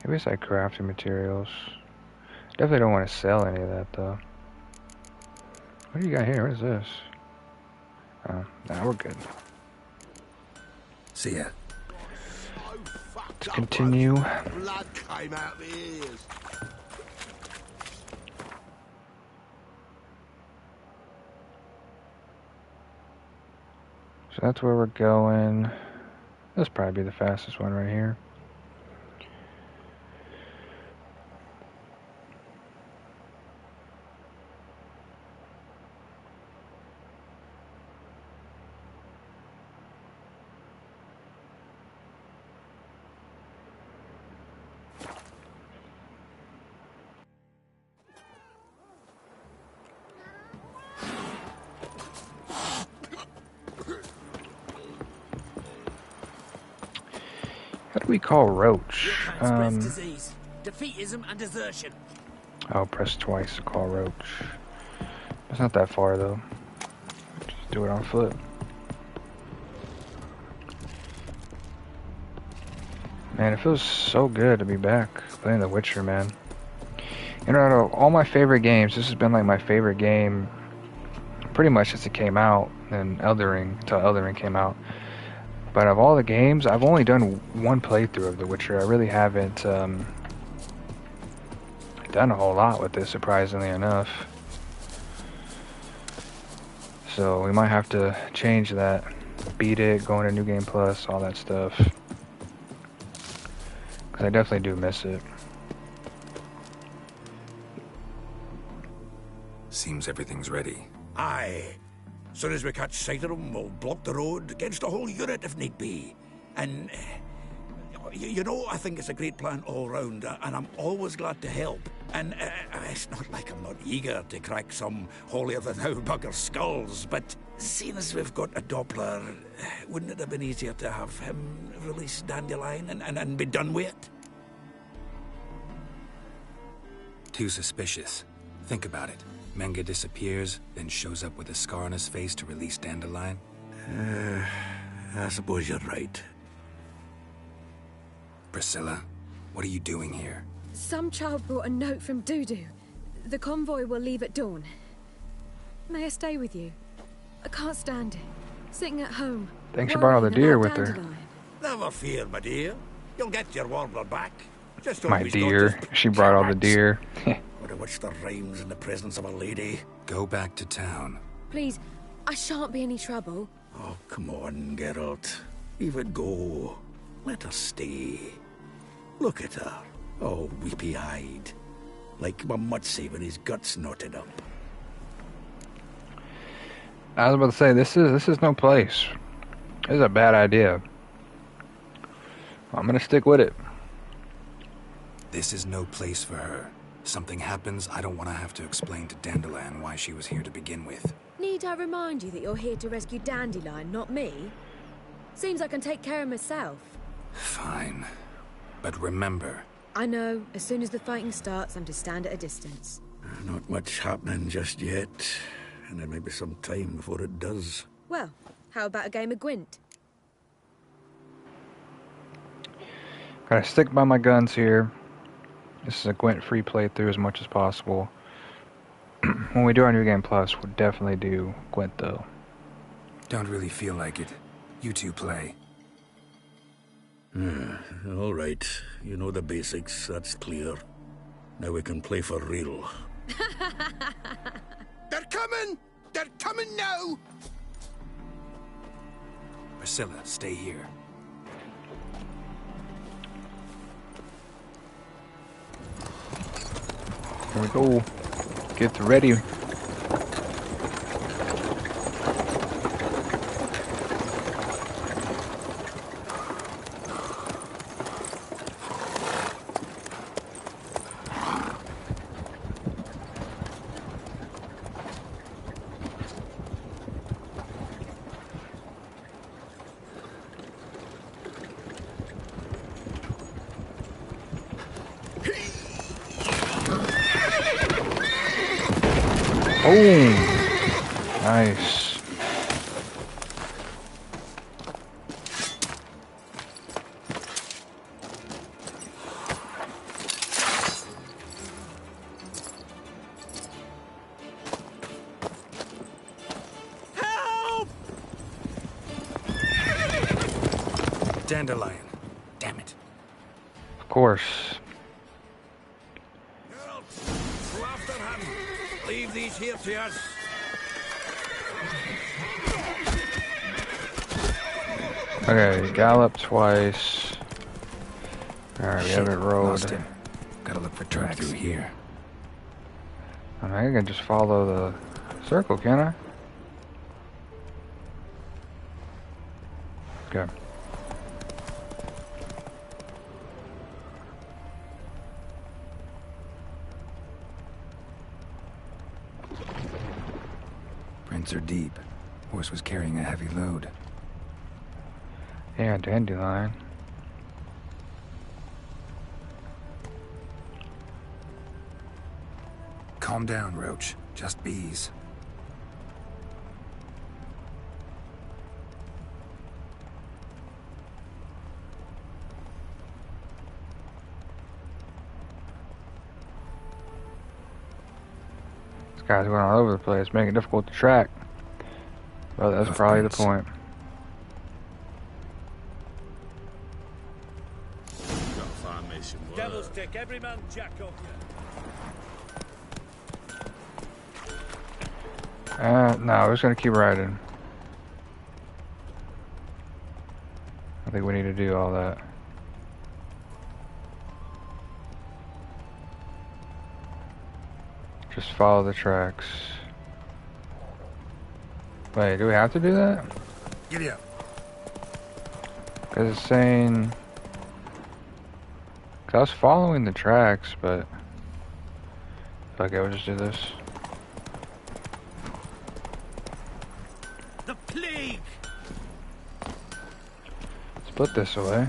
Maybe it's like crafting materials. Definitely don't want to sell any of that, though. What do you got here? What is this? Oh, nah, we're good. See ya. Let's continue. Blood came out the ears. So that's where we're going. This will probably be the fastest one right here. How do we call Roach? Disease, defeatism, and desertion. I'll press twice to call Roach. It's not that far though. Just do it on foot. Man, it feels so good to be back playing The Witcher, man. You know, out of all my favorite games, this has been like my favorite game pretty much since it came out, and until Elden Ring came out. But of all the games, I've only done one playthrough of The Witcher. I really haven't done a whole lot with this, surprisingly enough. So we might have to change that. Beat it, go into New Game Plus, all that stuff. Because I definitely do miss it. Seems everything's ready. Aye. Soon as we catch sight of them, we'll block the road against a whole unit if need be. And, you know, I think it's a great plan all round, and I'm always glad to help. And it's not like I'm not eager to crack some holier-than-thou bugger skulls, but seeing as we've got a Doppler, wouldn't it have been easier to have him release Dandelion and be done with it? Too suspicious. Think about it. Menga disappears, then shows up with a scar on his face to release Dandelion. I suppose you're right. Priscilla, what are you doing here? Some child brought a note from Dudu. The convoy will leave at dawn. May I stay with you? I can't stand it. Sitting at home. Think she brought all the deer with her. Never fear, my dear. You'll get your warbler back. Just My deer. She brought all the deer. What's the rhymes in the presence of a lady? Go back to town. Please, I shan't be any trouble. Oh, come on, Geralt. Leave it go. Let her stay. Look at her. Oh, weepy-eyed. Like a mutsy with his guts knotted up. I was about to say, this is no place. This is a bad idea. I'm gonna stick with it. This is no place for her. Something happens, I don't want to have to explain to Dandelion why she was here to begin with. Need I remind you that you're here to rescue Dandelion, not me? Seems I can take care of myself. Fine. But remember... I know. As soon as the fighting starts, I'm to stand at a distance. Not much happening just yet. And there may be some time before it does. Well, how about a game of Gwent? Gotta stick by my guns here. This is a Gwent-free playthrough as much as possible. When we do our New Game Plus, we'll definitely do Gwent, though. Don't really feel like it. You two play. All right. You know the basics, that's clear. Now we can play for real. They're coming! They're coming now! Priscilla, stay here. Here we go. Get ready. Oh, nice. Help! Dandelion. Damn it. Of course. Go after him. Leave these here to us. Okay, gallop twice. Alright, we haven't rode. Lost him. Gotta look for tracks through here. I can just follow the circle, can I? Okay. Prints are deep. Horse was carrying a heavy load. Yeah, Dandelion. Calm down, Roach. Just bees. This guy's going all over the place, making it difficult to track. Well, that's probably the point. Devil's Dick, every man jack off. No, we're just gonna keep riding. I think we need to do all that. Just follow the tracks. Wait, do we have to do that? Giddy up. Because it's saying... Cause I was following the tracks, but... Okay, we'll just do this. The plague! Split this away.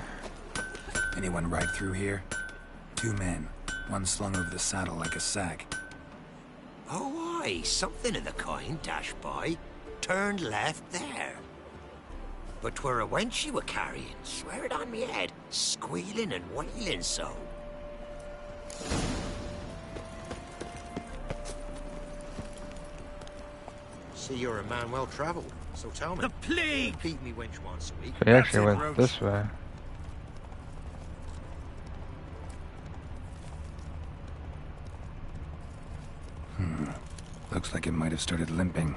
Anyone ride through here? 2 men. one slung over the saddle like a sack. Oh, aye, something of the kind dashed by. Turned left there. But 'twere a wench you were carrying, swear it on me head, squealing and wailing so. See, you're a man well travelled, so tell me. The plague! Keep me wench once a week. He actually went this way. Looks like it might have started limping.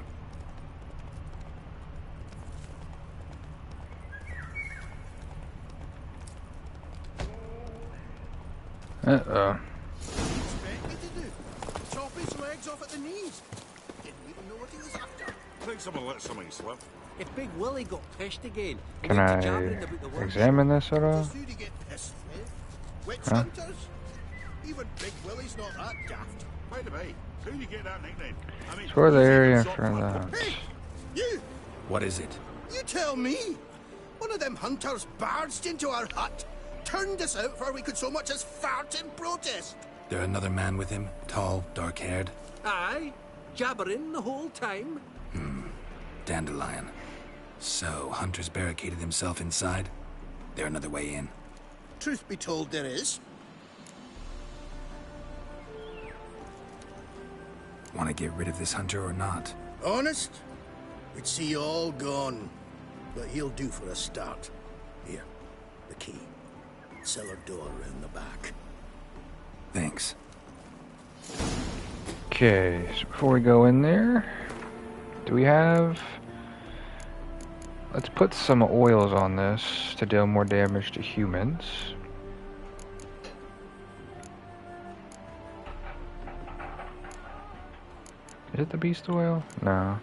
Uh-oh. Chop his legs off at the knees. Didn't even know what he was after. I think someone let something slip. If Big Willie got pissed again, Can I examine this at all? Who do you get pissed with? Witch Huh? hunters? Even Big Willie's not that daft. By the way, who do you get that nickname? I mean, Explore the area in front of the house. Hey, you! What is it? You tell me! One of them hunters barged into our hut, turned us out before we could so much as fart in protest. There another man with him? Tall, dark-haired? Aye, jabbering the whole time. Dandelion. So, Hunter's barricaded himself inside? There another way in? Truth be told, there is. Want to get rid of this Hunter or not? Honest? We'd see you all gone. But he'll do for a start. Here, the key. Cellar door round the back. Thanks. Okay, so before we go in there, do we have... Let's put some oils on this to deal more damage to humans. Is it the beast oil? No.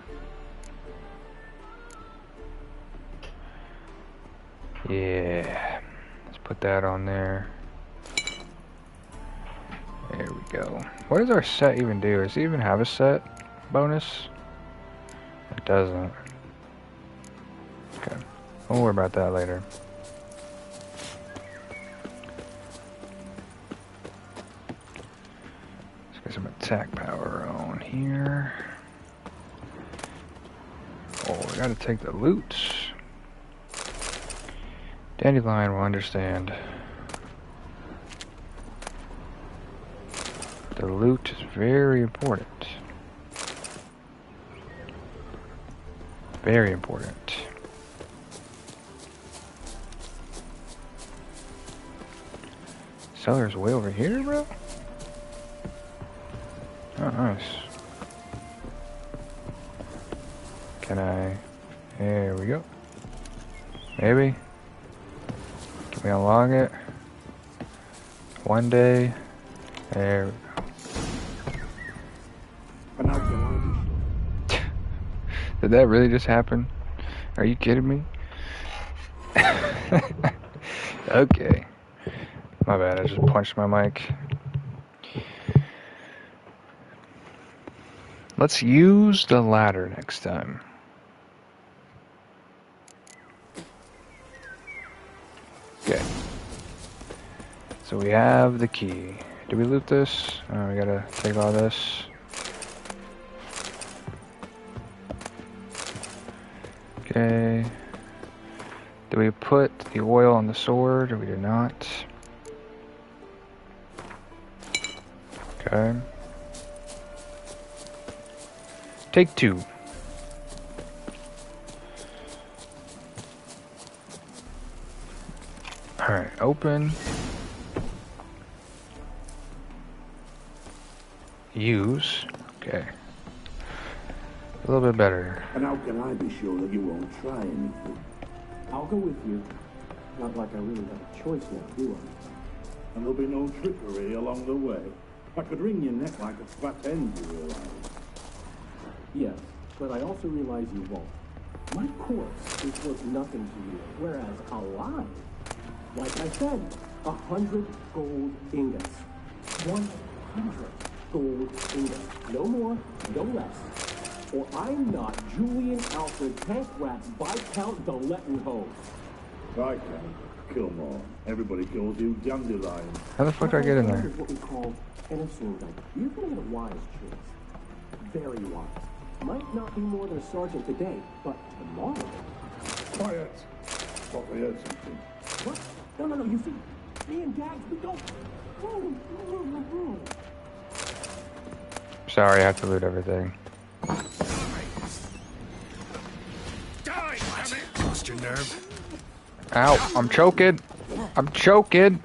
Yeah. Let's put that on there. There we go. What does our set even do? Does it even have a set bonus? It doesn't. Okay. We'll worry about that later. Let's get some attack power on here. Oh, we gotta take the loot. Dandelion will understand. The loot is very important. Very important. Cellar's way over here, bro? Oh, nice. Can I... There we go. Maybe? Can we unlock it? One day. There we go. Did that really just happen? Are you kidding me? Okay. My bad, I just punched my mic. Let's use the ladder next time. Okay. So we have the key. Did we loot this? Oh, we gotta take all this. Okay. Did we put the oil on the sword, or we did not? Okay. Take two. Alright, open. Use. Okay. A little bit better. And how can I be sure that you won't try anything? I'll go with you. Not like I really have a choice now, do I? And there'll be no trickery along the way. I could wring your neck like a fat end, you realize. Yes, but I also realize you won't. My corpse is worth nothing to you, whereas alive, like I said, 100 gold ingots. 100 gold ingots. No more, no less. Or I'm not Julian Alfred Tank Rat Viscount de Lettenhove. Viscount? come on. Everybody calls you Dandelion. How the fuck do I get in there? Is what we call innocent. You're gonna get a wise choice. Very wise. Might not be more than a sergeant today, but tomorrow. Quiet. Thought we heard something. What? No. You see, me and Gags, we don't. Sorry, I have to loot everything. Lost your nerve? Ow, I'm choking. I'm choking.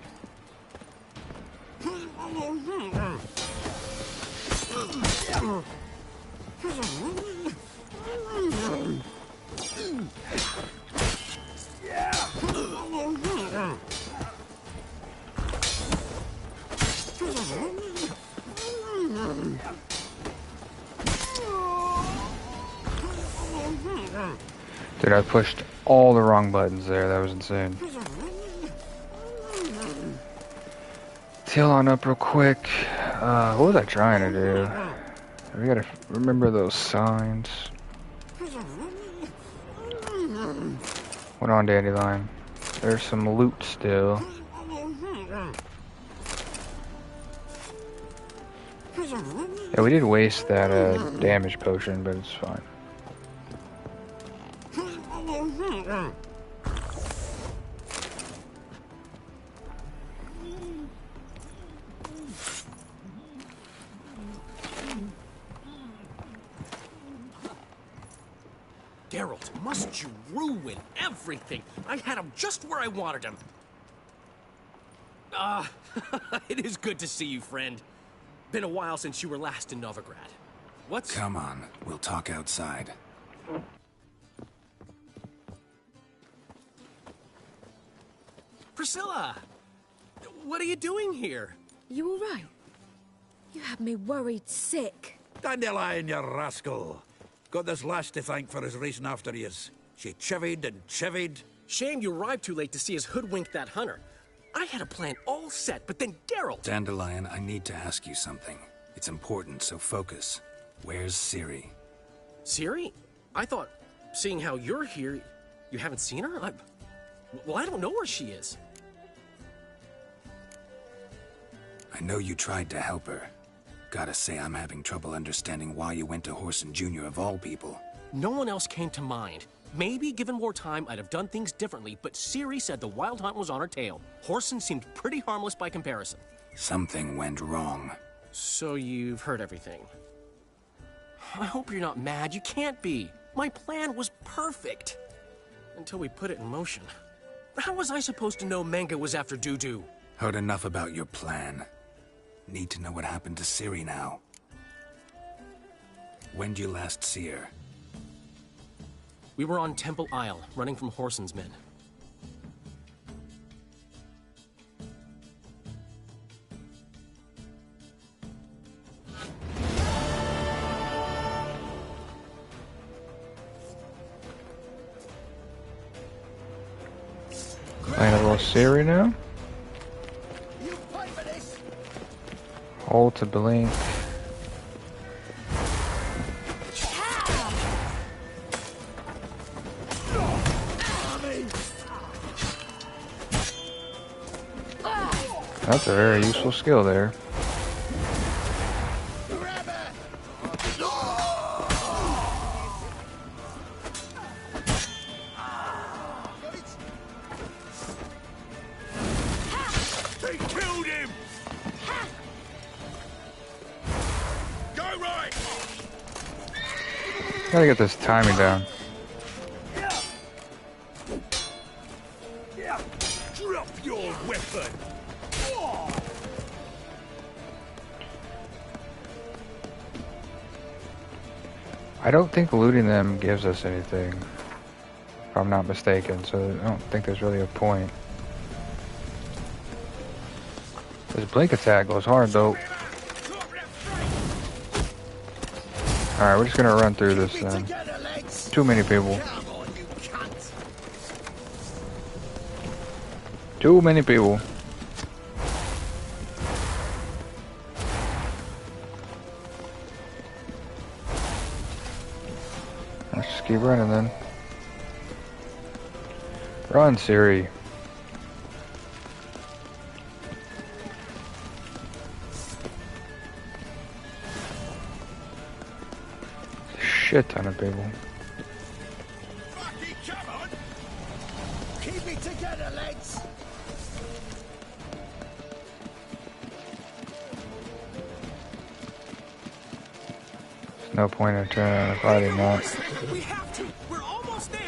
Dude, I pushed all the wrong buttons there. That was insane. Heal on up real quick. What was I trying to do? We gotta remember those signs. What on, Dandelion? There's some loot still. Yeah, we did waste that damage potion, but it's fine. Geralt, must you ruin everything? I had him just where I wanted him. It is good to see you, friend. Been a while since you were last in Novigrad. What's... Come on, we'll talk outside. Priscilla! What are you doing here? You all right? You had me worried sick. Dandelion, you rascal. Got this lass to thank for his racing after yous. She chivied and chivied. Shame you arrived too late to see us hoodwink that hunter. I had a plan all set, but then Geralt... Dandelion, I need to ask you something. It's important, so focus. Where's Ciri? Ciri? I thought, seeing how you're here, you haven't seen her? Well, I don't know where she is. I know you tried to help her. Gotta say, I'm having trouble understanding why you went to Whoreson Jr. of all people. No one else came to mind. Maybe, given more time, I'd have done things differently, but Ciri said the Wild Hunt was on her tail. Whoreson seemed pretty harmless by comparison. Something went wrong. So you've heard everything. I hope you're not mad. You can't be. My plan was perfect. Until we put it in motion. How was I supposed to know Menga was after Dudu? Heard enough about your plan. Need to know what happened to Ciri now. When'd you last see her? We were on Temple Isle, running from Whoreson's men. Playing a little Ciri now. Hold to blink. That's a very useful skill there. They killed him! Go right! Gotta get this timing down. Drop your weapon! I don't think looting them gives us anything, if I'm not mistaken, so I don't think there's really a point. This blink attack goes hard though. Alright, we're just gonna run through this then. Too many people. Too many people. Let's just keep running then. Run, Ciri. shit ton of people. Fucking come on! Keep it together, lads! No point in turning if I did not. We have to! We're almost there!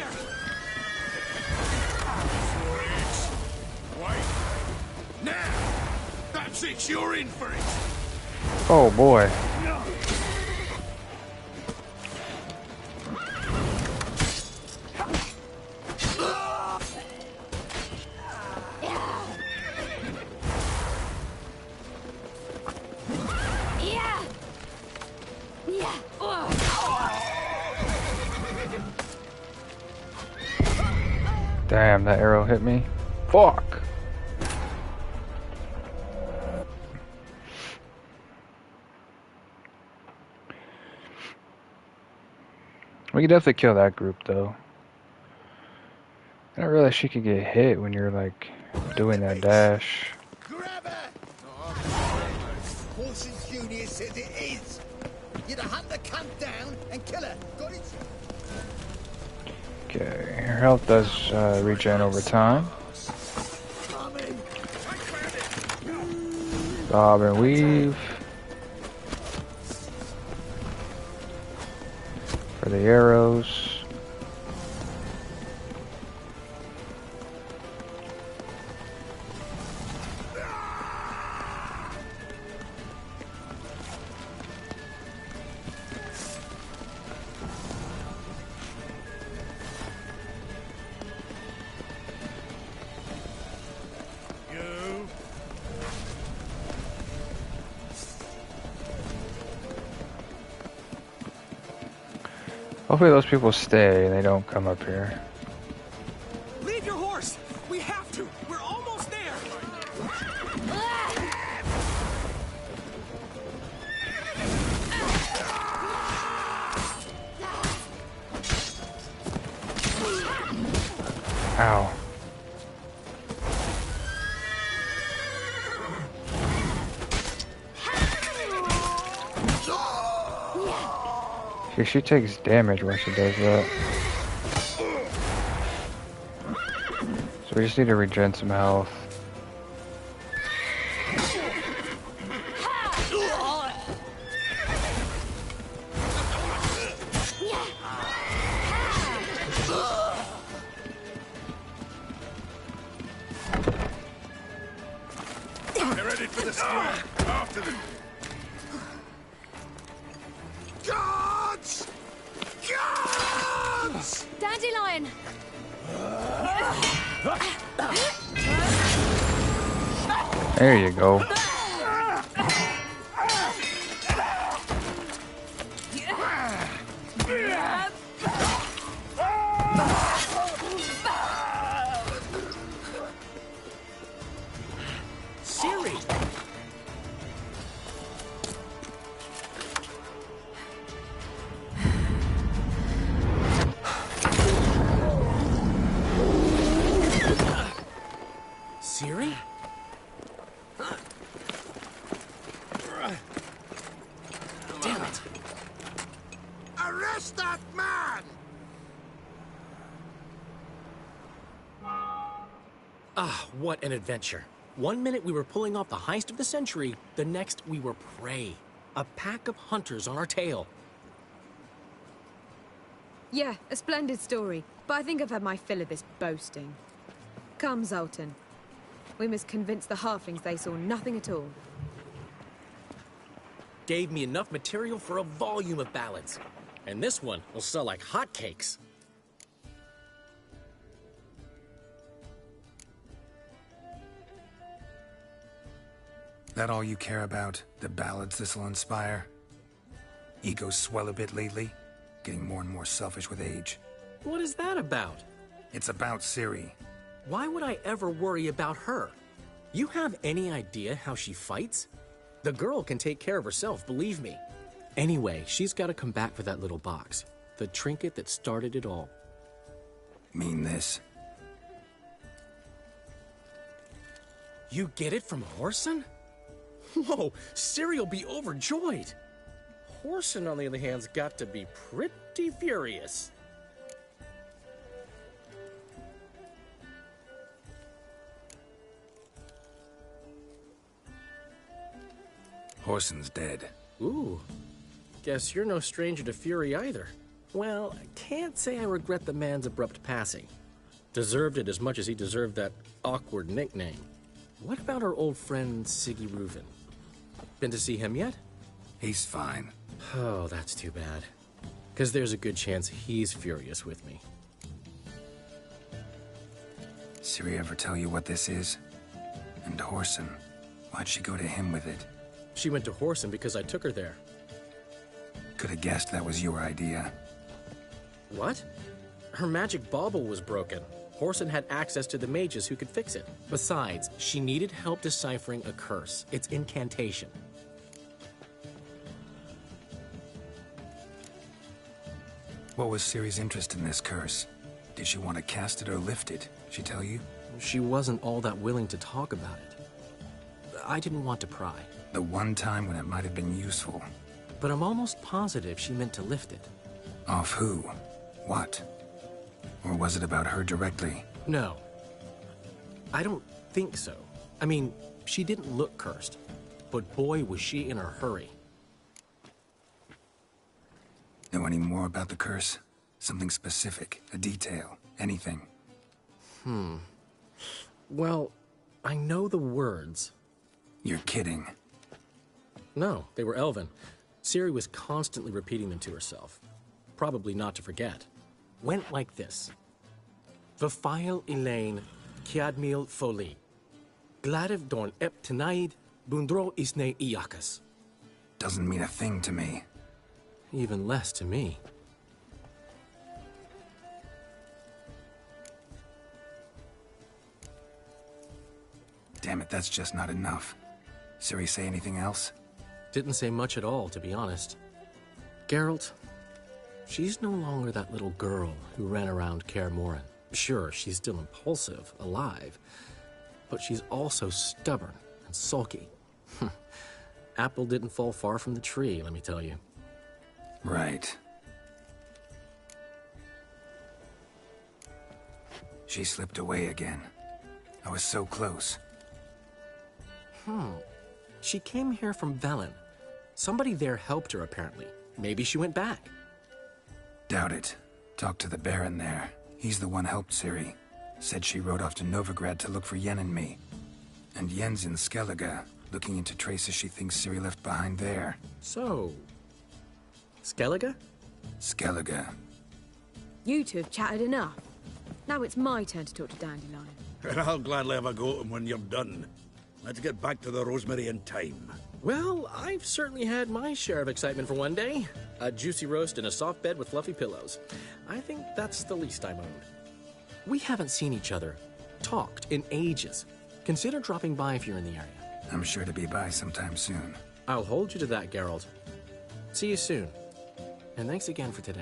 Wait. Now! That's it, you're in for it! Oh boy. Damn, that arrow hit me. Fuck. We could definitely kill that group though. I didn't realize she could get hit when you're like doing that dash. Grab her! Paulson Jr. says it is! You'd hunt the cunt down and kill her, got it? Okay, her health does regen over time. Bob and weave. For the arrows. Hopefully those people stay and they don't come up here. Leave your horse! We have to! We're almost there! Ow. She takes damage when she does that. So we just need to regen some health. They're ready for the square. After them. Guards! Guards! Dandelion! There you go. Siri! Siri? Damn it! Arrest that man! Ah, what an adventure. One minute we were pulling off the heist of the century, the next we were prey. A pack of hunters on our tail. Yeah, a splendid story, but I think I've had my fill of this boasting. Come, Zoltan. We must convince the halflings they saw nothing at all. Gave me enough material for a volume of ballads. And this one will sell like hotcakes. That all you care about? The ballads this'll inspire? Egos swell a bit lately? Getting more and more selfish with age. What is that about? It's about Ciri. Why would I ever worry about her? You have any idea how she fights? The girl can take care of herself, believe me. Anyway, she's got to come back for that little box. The trinket that started it all. Mean this? You get it from Whoreson? Whoa, Ciri will be overjoyed. Whoreson, on the other hand, has got to be pretty pretty furious. Horson's dead. Ooh. Guess you're no stranger to fury either. Well, I can't say I regret the man's abrupt passing. Deserved it as much as he deserved that awkward nickname. What about our old friend Siggy Reuven? Been to see him yet? He's fine. Oh, that's too bad. Because there's a good chance he's furious with me. Ciri ever tell you what this is? And Horson, why'd she go to him with it? She went to Horson because I took her there. Could have guessed that was your idea. What? Her magic bauble was broken. Horson had access to the mages who could fix it. Besides, she needed help deciphering a curse. It's incantation. What was Ciri's interest in this curse? Did she want to cast it or lift it? She tell you? She wasn't all that willing to talk about it. I didn't want to pry. The one time when it might have been useful. But I'm almost positive she meant to lift it. Off who? What? Or was it about her directly? No. I don't think so. I mean, she didn't look cursed. But boy, was she in a hurry. Know any more about the curse? Something specific, a detail, anything? Well, I know the words. You're kidding. No, they were Elven. Ciri was constantly repeating them to herself. Probably not to forget. Went like this. Vafile Elaine, Kiadmil Foli. Gladiv Dorn Ep Tenaid, Bundro Isne Iakas. Doesn't mean a thing to me. Even less to me. Damn it, that's just not enough. Ciri say anything else? Didn't say much at all, to be honest. Geralt, she's no longer that little girl who ran around Kaer Morhen. Sure, she's still impulsive, alive, but she's also stubborn and sulky. Apple didn't fall far from the tree, let me tell you. Right. She slipped away again. I was so close. She came here from Velen. Somebody there helped her, apparently. Maybe she went back. Doubt it. Talked to the Baron there. He's the one helped Ciri. Said she rode off to Novigrad to look for Yen and me. And Yen's in Skellige, looking into traces she thinks Ciri left behind there. So... Skellige? Skellige. You two have chatted enough. Now it's my turn to talk to Dandelion. And I'll gladly have a go at him when you're done. Let's get back to the Rosemary in time. Well, I've certainly had my share of excitement for one day. A juicy roast in a soft bed with fluffy pillows. I think that's the least I'm owed. We haven't seen each other, talked, in ages. Consider dropping by if you're in the area. I'm sure to be by sometime soon. I'll hold you to that, Geralt. See you soon. And thanks again for today.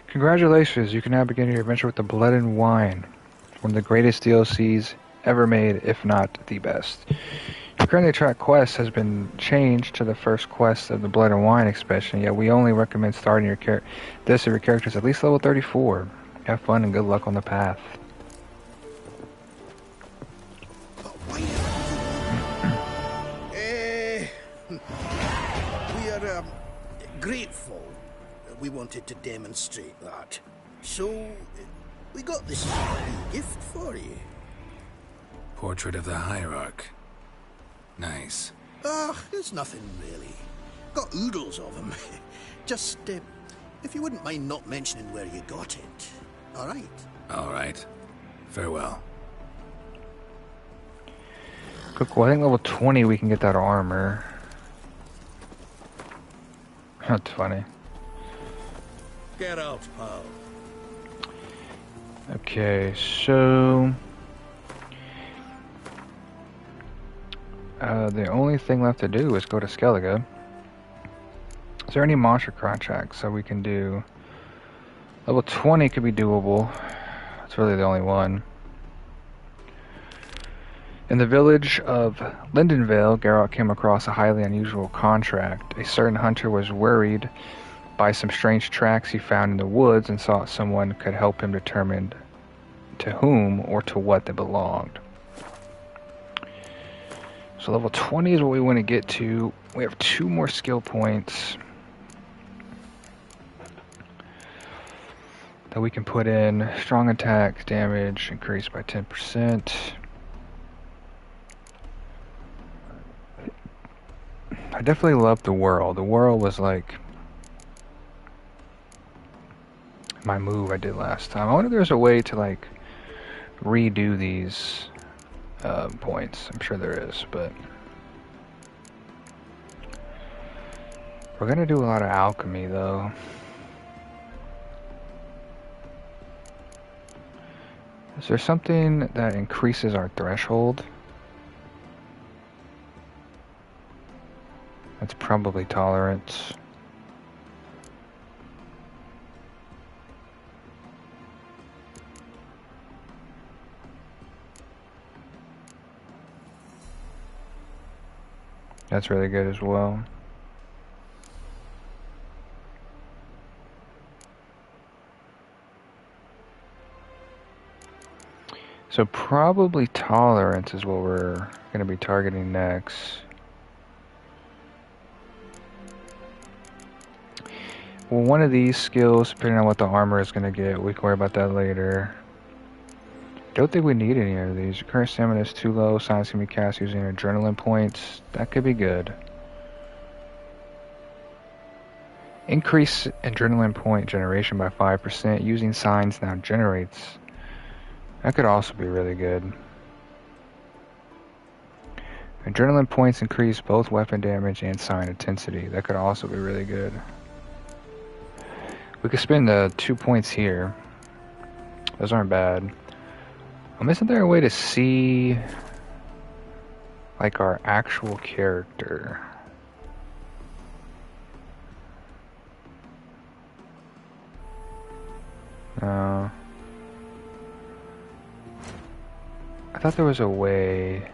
Congratulations, you can now begin your adventure with the Blood and Wine, one of the greatest DLCs ever made, if not the best. Your currently track quest has been changed to the first quest of the Blood and Wine expansion, yet we only recommend starting your characters at least level 34. Have fun and good luck on the path. We are grateful. We wanted to demonstrate that. So, we got this gift for you. Portrait of the Hierarch. Nice. There's nothing really. Got oodles of them. Just, if you wouldn't mind not mentioning where you got it. All right? All right. Farewell. Cool. I think level 20 we can get that armor. That's funny. Get out, pal. Okay, so... The only thing left to do is go to Skellige. Is there any monster contracts that we can do? Level 20 could be doable. It's really the only one. In the village of Lindenvale, Geralt came across a highly unusual contract. A certain hunter was worried by some strange tracks he found in the woods and thought someone could help him determine to whom or to what they belonged. So level 20 is what we want to get to. We have 2 more skill points that we can put in. Strong attack damage increased by 10%. I definitely love the whirl. The whirl was like my move I did last time. I wonder if there's a way to like redo these points. I'm sure there is, but we're gonna do a lot of alchemy though. Is there something that increases our threshold? That's probably tolerance. That's really good as well. So probably tolerance is what we're going to be targeting next. Well, one of these skills, depending on what the armor is going to get, we can worry about that later. Don't think we need any of these. Your current stamina is too low. Science can be cast using adrenaline points. That could be good. Increase adrenaline point generation by 5%. Using signs now generates. That could also be really good. Adrenaline points increase both weapon damage and sign intensity. That could also be really good. We could spend 2 points here. Those aren't bad. Isn't there a way to see like our actual character? No. I thought there was a way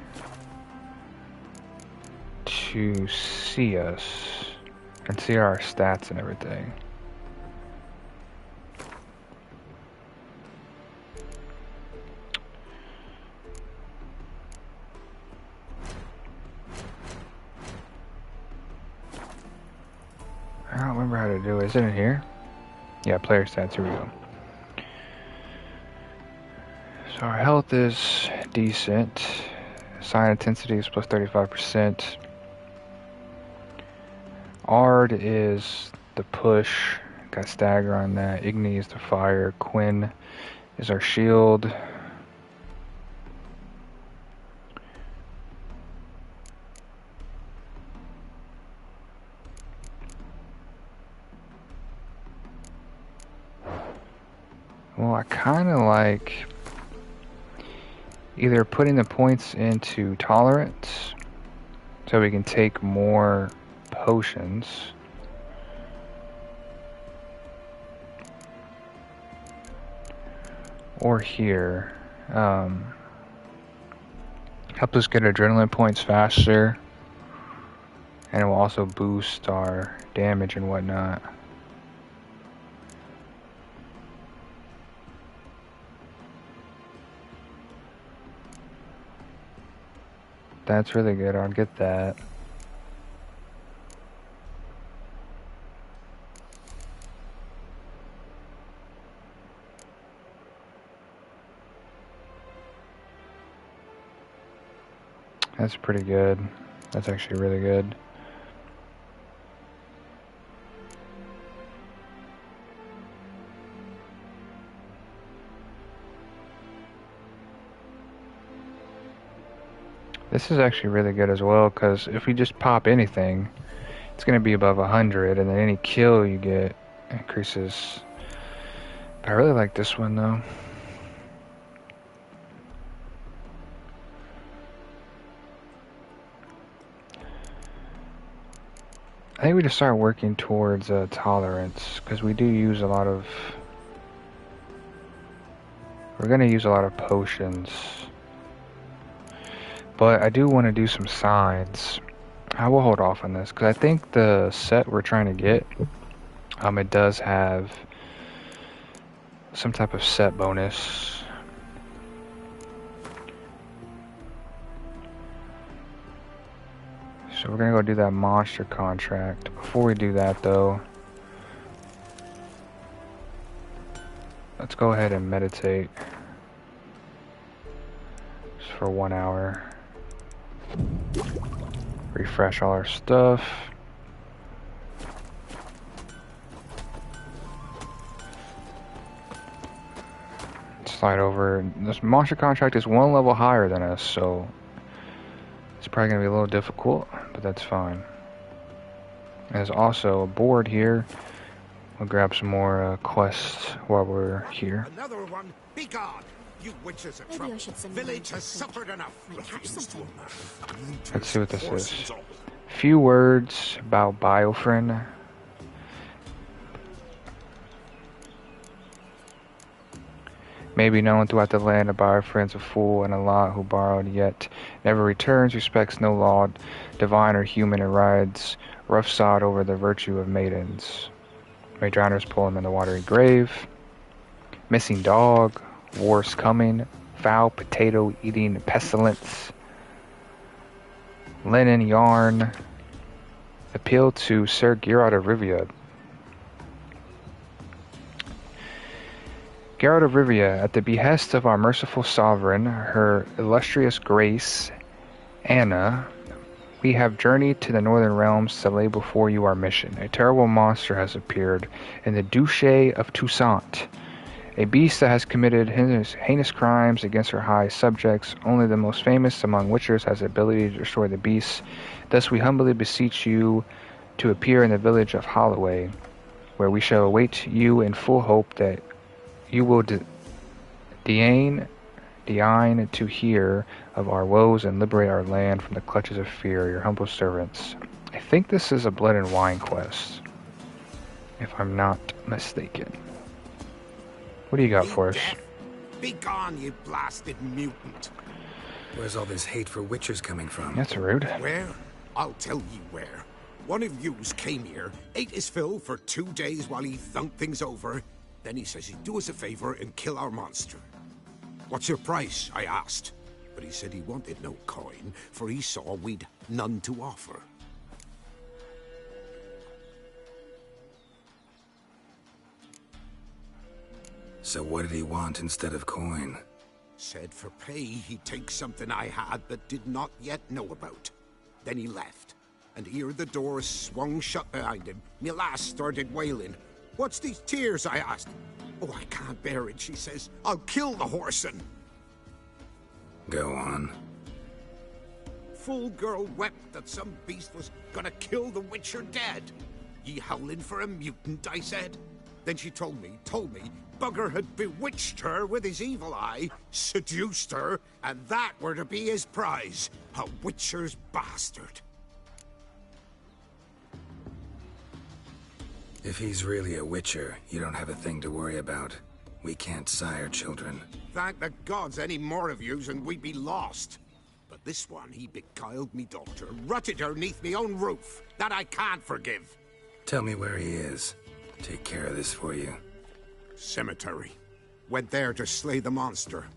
to see us and see our stats and everything. I don't remember how to do it. Is it in here? Yeah, player stats. Here we go. So our health is decent. Sign intensity is plus 35%. Ard is the push. Got stagger on that. Igni is the fire. Quinn is our shield. Well, I kind of like either putting the points into tolerance so we can take more potions, or here help us get adrenaline points faster, and it will also boost our damage and whatnot. That's really good. I'll get that. That's pretty good. That's actually really good. This is actually really good as well, because if we just pop anything, it's going to be above 100, and then any kill you get increases. I really like this one though. think we just start working towards tolerance, because we do use a lot of... We're going to use a lot of potions. But I do want to do some signs. I will hold off on this, because I think the set we're trying to get, it does have some type of set bonus. So we're gonna go do that monster contract. Before we do that though, let's go ahead and meditate just for 1 hour. Refresh all our stuff. Slide over. This monster contract is 1 level higher than us, so it's probably going to be a little difficult, but that's fine. There's also a board here. We'll grab some more quests while we're here. Another one. Be gone. You witches are trouble. Village has suffered enough. Let's see what this is. Few words about Biofrin. Maybe known throughout the land, a Biofrin's a fool and a lot who borrowed yet never returns, respects no law, divine or human, and rides roughshod over the virtue of maidens. May drowners pull him in the watery grave. Missing dog, war's coming, foul potato eating pestilence. Linen yarn. Appeal to Sir Geralt of Rivia. Geralt of Rivia, at the behest of our merciful sovereign, her illustrious grace, Anna, we have journeyed to the northern realms to lay before you our mission. A terrible monster has appeared in the Duché of Toussaint, a beast that has committed heinous crimes against her high subjects. Only the most famous among witchers has the ability to destroy the beast. Thus we humbly beseech you to appear in the village of Holloway, where we shall await you in full hope that you will deign to hear of our woes and liberate our land from the clutches of fear, your humble servants. I think this is a blood and wine quest, if I'm not mistaken. What do you got for us? Be gone, you blasted mutant. Where's all this hate for witchers coming from? That's rude. Where? I'll tell you where. One of yous came here, ate his fill for 2 days while he thunked things over. Then he says he'd do us a favor and kill our monster. What's your price? I asked. But he said he wanted no coin, for he saw we'd none to offer. So what did he want instead of coin? Said for pay he'd take something I had but did not yet know about. Then he left, and ere the door swung shut behind him, me lass started wailing. What's these tears? I asked. Oh, I can't bear it, she says. I'll kill the whoreson. Go on. Full girl wept that some beast was gonna kill the Witcher dead. Ye howling for a mutant, I said. Then she told me, Bugger had bewitched her with his evil eye, seduced her, and that were to be his prize, a Witcher's bastard. If he's really a witcher, you don't have a thing to worry about. We can't sire children. Thank the gods any more of yous and we'd be lost. But this one, he beguiled me daughter, rutted her neath me own roof. That I can't forgive. Tell me where he is. Take care of this for you. Cemetery. Went there to slay the monster.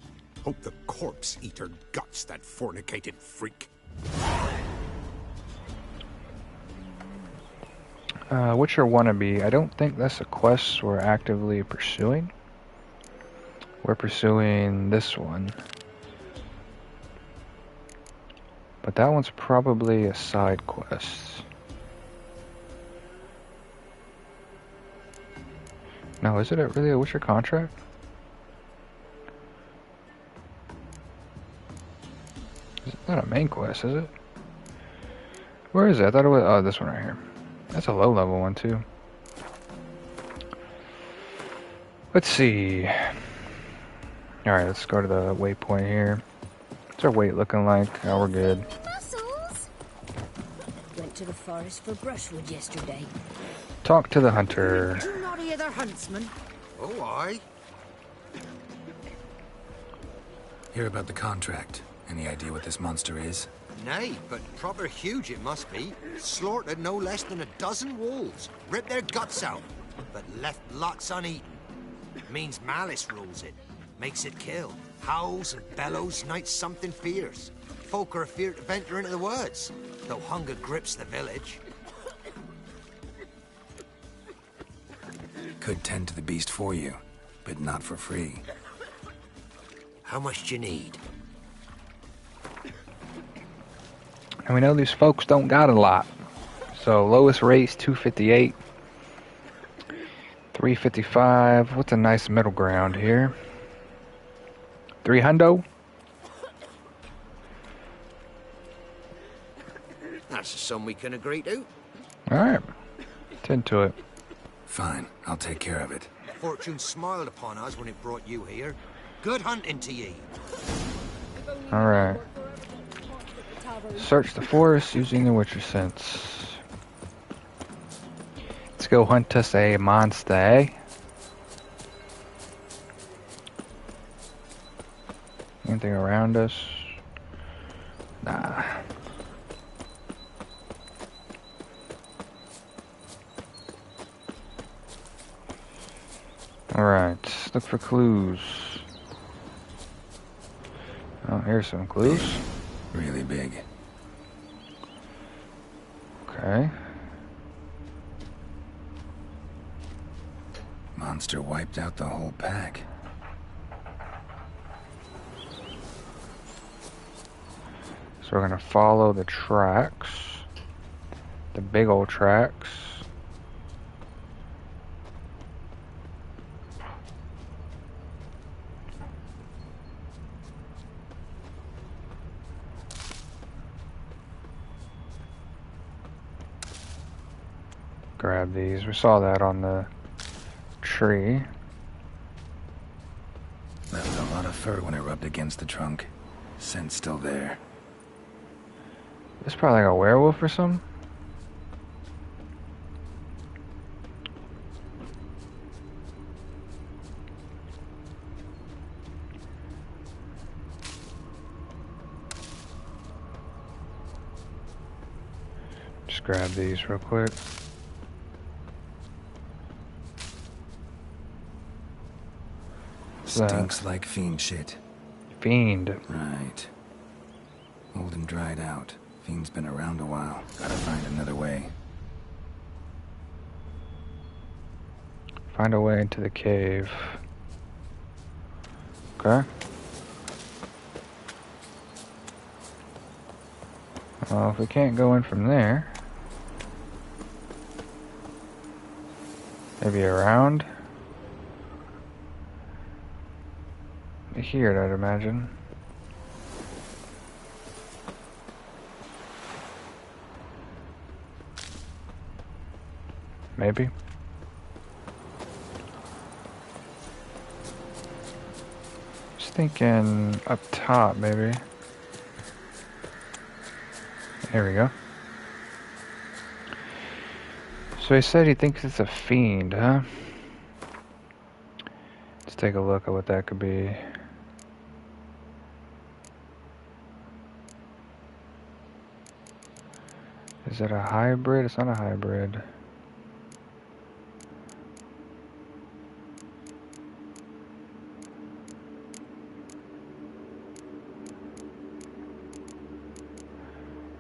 Hope the corpse eat her guts, that fornicated freak. Witcher wannabe. I don't think that's a quest we're actively pursuing. We're pursuing this one. But that one's probably a side quest. No, is it really a Witcher contract? It's not a main quest, is it? Where is it? I thought it was... Oh, this one right here. That's a low level one too. Let's see. Alright, let's go to the waypoint here. What's our weight looking like? Oh, we're good. to the forest for brushwood yesterday. Talk to the hunter. Did you not hear the huntsman? Oh, aye. Hear about the contract. Any idea what this monster is? Nay, but proper huge it must be. Slaughtered no less than a dozen wolves. Ripped their guts out, but left lots uneaten. Means malice rules it. Makes it kill. Howls and bellows, nights something fierce. Folk are afeard to venture into the woods, though hunger grips the village. Could tend to the beast for you, but not for free. How much do you need? And we know these folks don't got a lot. So lowest rate's 258. 355. What's a nice middle ground here? 300. That's a sum we can agree to. Alright. Tend to it. Fine, I'll take care of it. Fortune smiled upon us when it brought you here. Good hunting to ye. Alright. Search the forest using the Witcher sense. Let's go hunt us a monster, eh? Anything around us? Nah. Alright, look for clues. Oh, here's some clues. Really big. Okay. Monster wiped out the whole pack. So we're gonna follow the tracks. The big old tracks. Grab these. We saw that on the tree. Left a lot of fur when it rubbed against the trunk. Scent still there. This is probably like a werewolf or something. Just grab these real quick. Stinks like fiend shit. Fiend. Right. Old and dried out. Fiend's been around a while. Gotta find another way. Find a way into the cave. Okay. Well, if we can't go in from there, maybe around here, I'd imagine. Maybe. Just thinking up top, maybe. There we go. So he said he thinks it's a fiend, huh? Let's take a look at what that could be. Is it a hybrid? It's not a hybrid.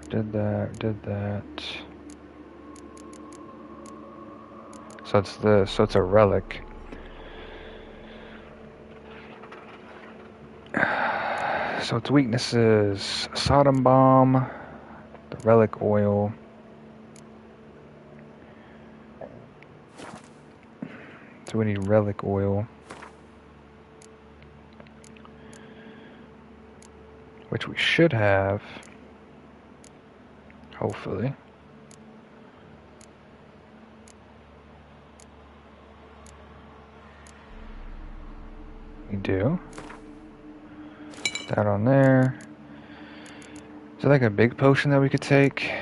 Did that. So it's a relic. So its weaknesses: Sodom bomb, the relic oil. So we need relic oil, which we should have. Hopefully. We do. That on there. Is there like a big potion that we could take?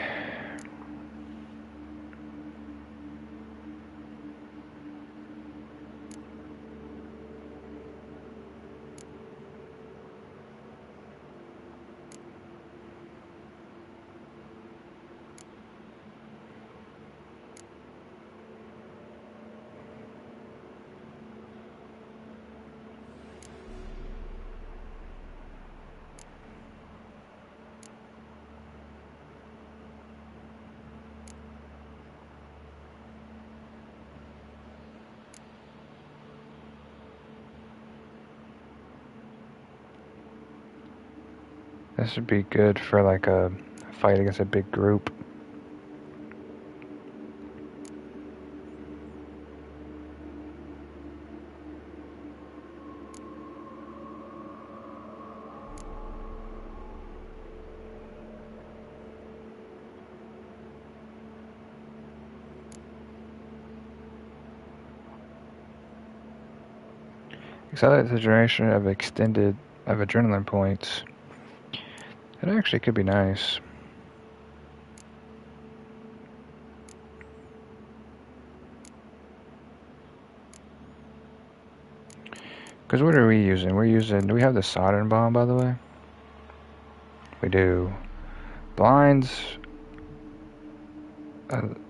This would be good for like a fight against a big group. Accelerate the generation of adrenaline points. It actually could be nice. Because what are we using? Do we have the soldering bomb, by the way? We do. Blinds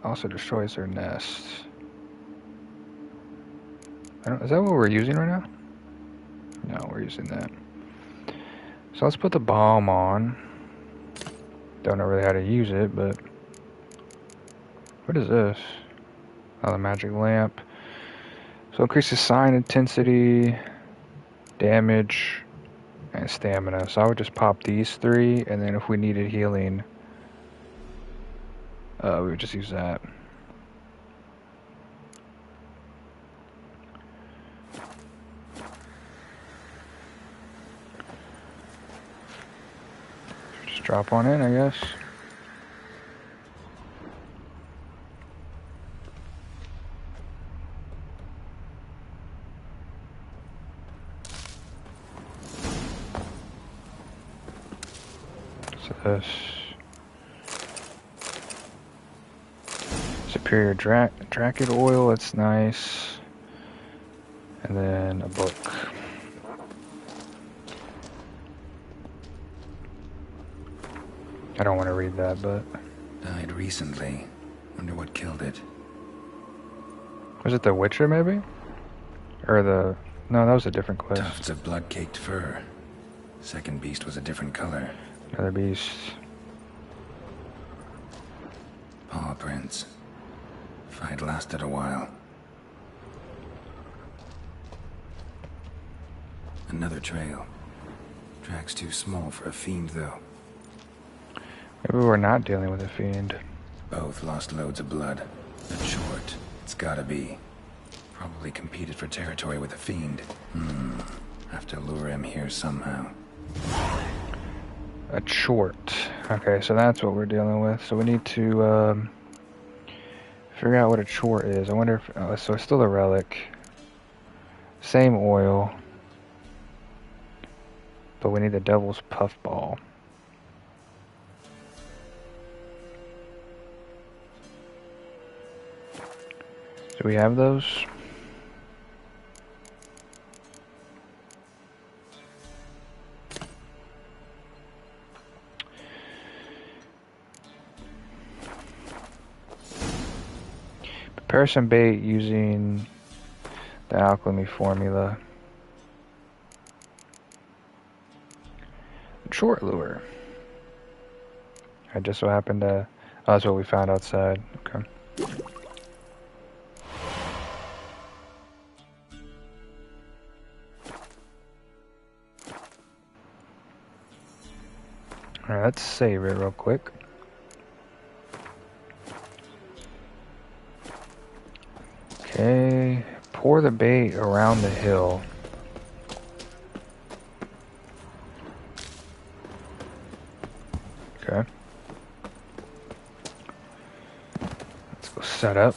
also destroys their nest. Is that what we're using right now? No, we're using that. So let's put the bomb on. Don't know really how to use it, but... What is this? Oh, the magic lamp. So increases sign intensity, damage, and stamina. So I would just pop these three, and then if we needed healing, we would just use that. Just drop on in, I guess. This superior dracket oil, it's nice, and then a book. I don't want to read that, but died recently. Wonder what killed it. Was it the Witcher, maybe? Or the... No, that was a different quest. Tufts of blood-caked fur. Second beast was a different color. Another beast. Paw prints. Fight lasted a while. Another trail. Track's too small for a fiend, though. Maybe we're not dealing with a fiend. Both lost loads of blood. But short. It's gotta be. Probably competed for territory with a fiend. Have to lure him here somehow. A chort. Okay, so that's what we're dealing with. So we need to figure out what a chort is. I wonder if... Oh, so it's still a relic. Same oil. But we need the devil's puffball. Do we have those? Prepare some bait using the alchemy formula. Short lure. I just so happened to... Oh, that's what we found outside. Okay. Alright, let's save it real quick. Okay, pour the bait around the hill. Okay. Let's go set up.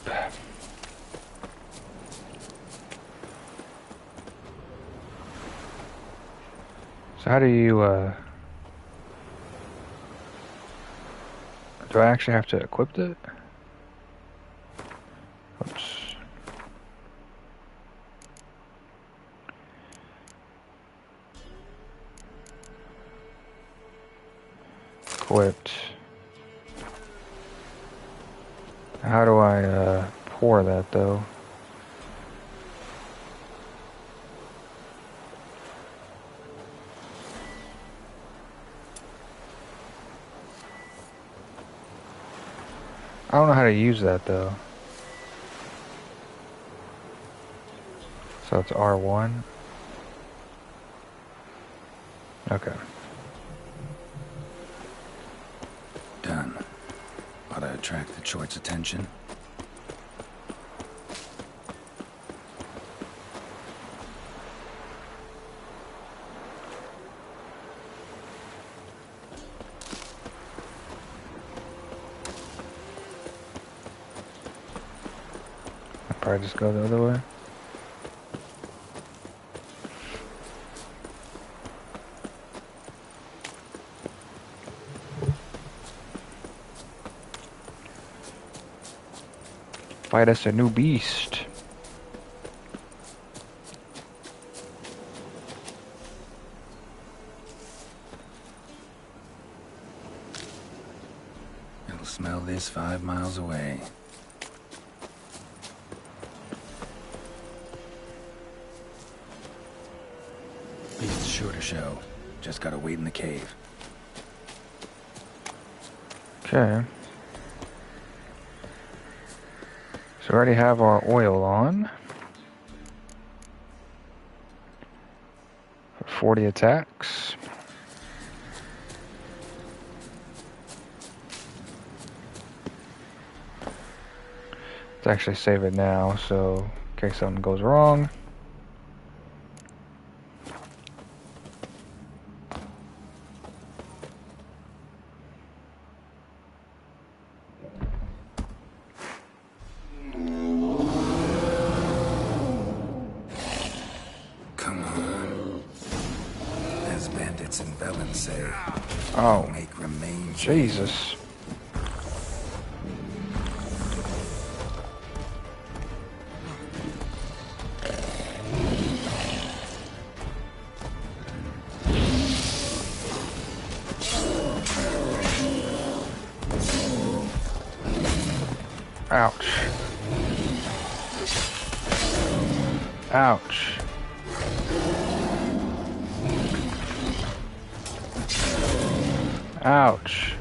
So how do you, do I actually have to equip it? Oops. Equipped. How do I pour that though? I don't know how to use that though. So it's R1. Okay. attract the choice attention. I'll probably just go the other way. Fight us a new beast. You'll smell this 5 miles away. Beast's sure to show. Just gotta wait in the cave. Okay. So we already have our oil on. For 40 attacks. Let's actually save it now, so in case something goes wrong. Oh, Jesus. Ouch. Ouch. Ouch.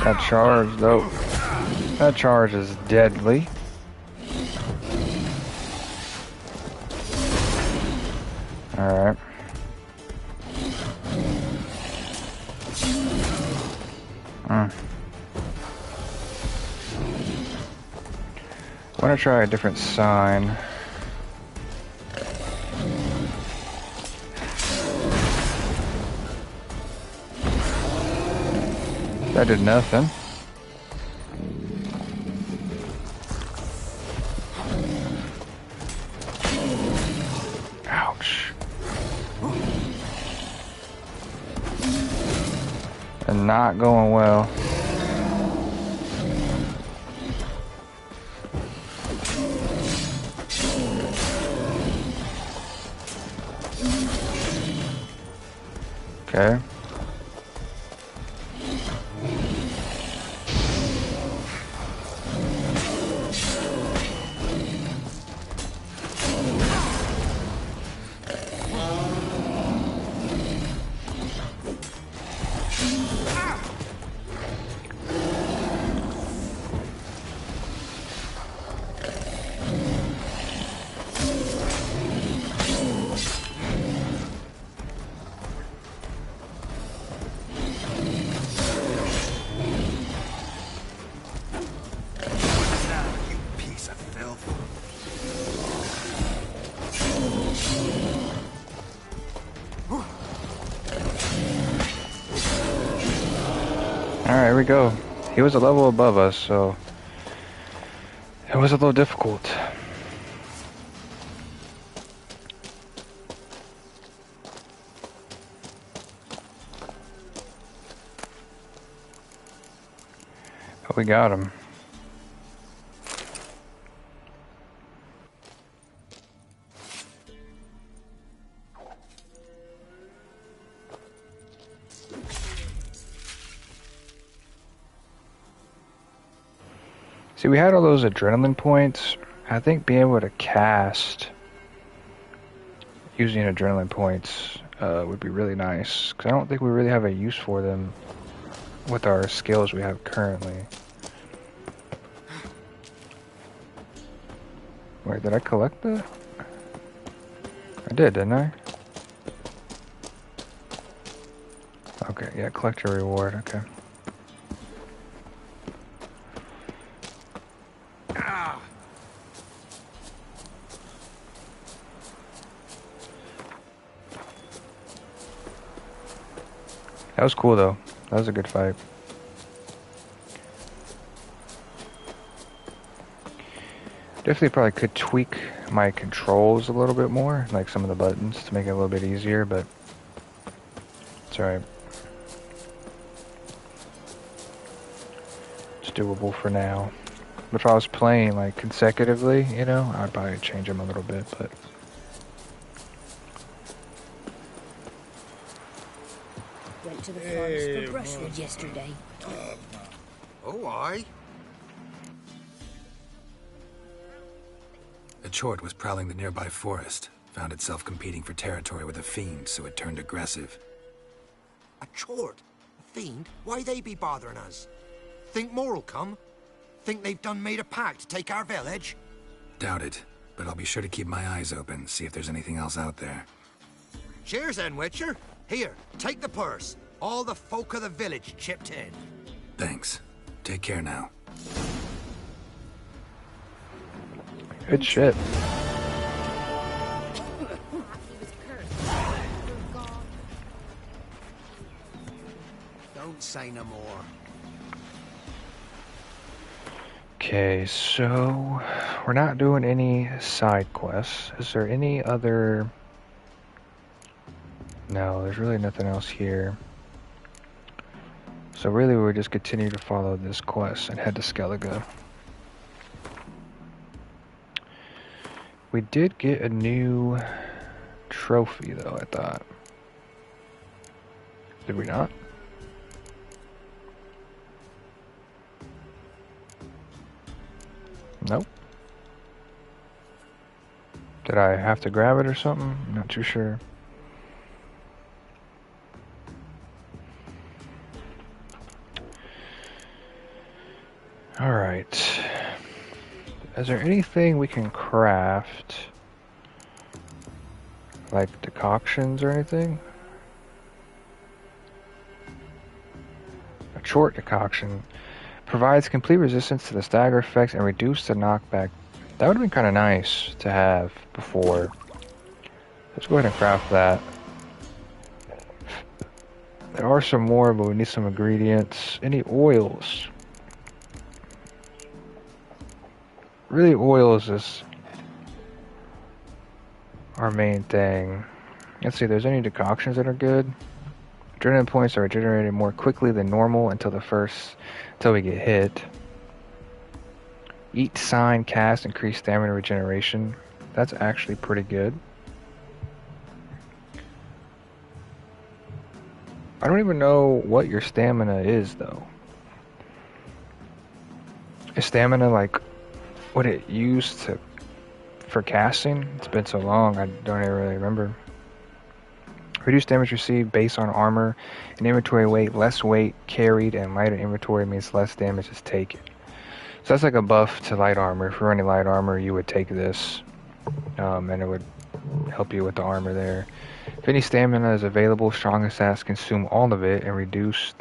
That charge, though. That charge is deadly. Alright. I want to try a different sign. That did nothing. Ouch. And not going well. Okay. Alright, here we go. He was a level above us, so it was a little difficult. But we got him. See, we had all those adrenaline points. I think being able to cast using adrenaline points would be really nice, because I don't think we really have a use for them with our skills we have currently. Wait, did I collect that? I did, didn't I? Okay, yeah, collect your reward, okay. That was cool though. That was a good fight. Definitely probably could tweak my controls a little bit more, like some of the buttons to make it a little bit easier, but it's alright. It's doable for now. But if I was playing like consecutively, you know, I'd probably change them a little bit, but Went to the forest for brushwood yesterday. Oh, aye. A chort was prowling the nearby forest, found itself competing for territory with a fiend, so it turned aggressive. A chort? A fiend? Why they be bothering us? Think more'll come? Think they've done made a pact to take our village? Doubt it, but I'll be sure to keep my eyes open, see if there's anything else out there. Cheers then, Witcher. Here, take the purse. All the folk of the village chipped in. Thanks. Take care now. good shit. Don't say no more. Okay, so we're not doing any side quests. Is there any other... No, there's really nothing else here. So really we'll just continue to follow this quest and head to Skellige. We did get a new trophy though, I thought. Did we not? Nope. Did I have to grab it or something? I'm not too sure. Alright. Is there anything we can craft? Like decoctions or anything? A short decoction provides complete resistance to the stagger effects and reduce the knockback. That would have been kind of nice to have before. Let's go ahead and craft that. There are some more, but we need some ingredients. Any oils? Really, oils is our main thing. Let's see if there's any decoctions that are good. Adrenaline points are regenerated more quickly than normal until we get hit. Eat, sign, cast, increase stamina regeneration. That's actually pretty good. I don't even know what your stamina is though. Is stamina like what it used for casting? It's been so long, I don't even really remember. Reduce damage received based on armor and inventory weight. Less weight carried and lighter inventory means less damage is taken. So that's like a buff to light armor. If you're running light armor, you would take this, and it would help you with the armor there. If any stamina is available, strongest assassins consume all of it and reduce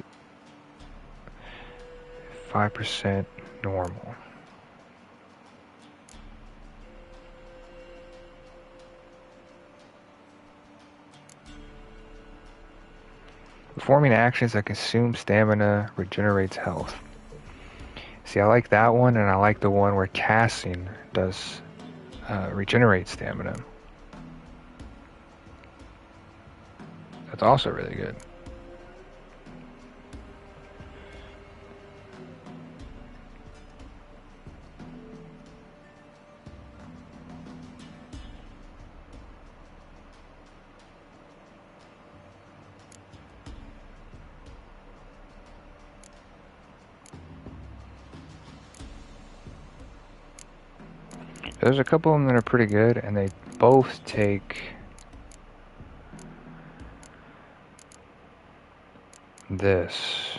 5% normal. Performing actions that consume stamina regenerates health. See, I like that one, and I like the one where casting does regenerate stamina. That's also really good. There's a couple of them that are pretty good, and they both take this.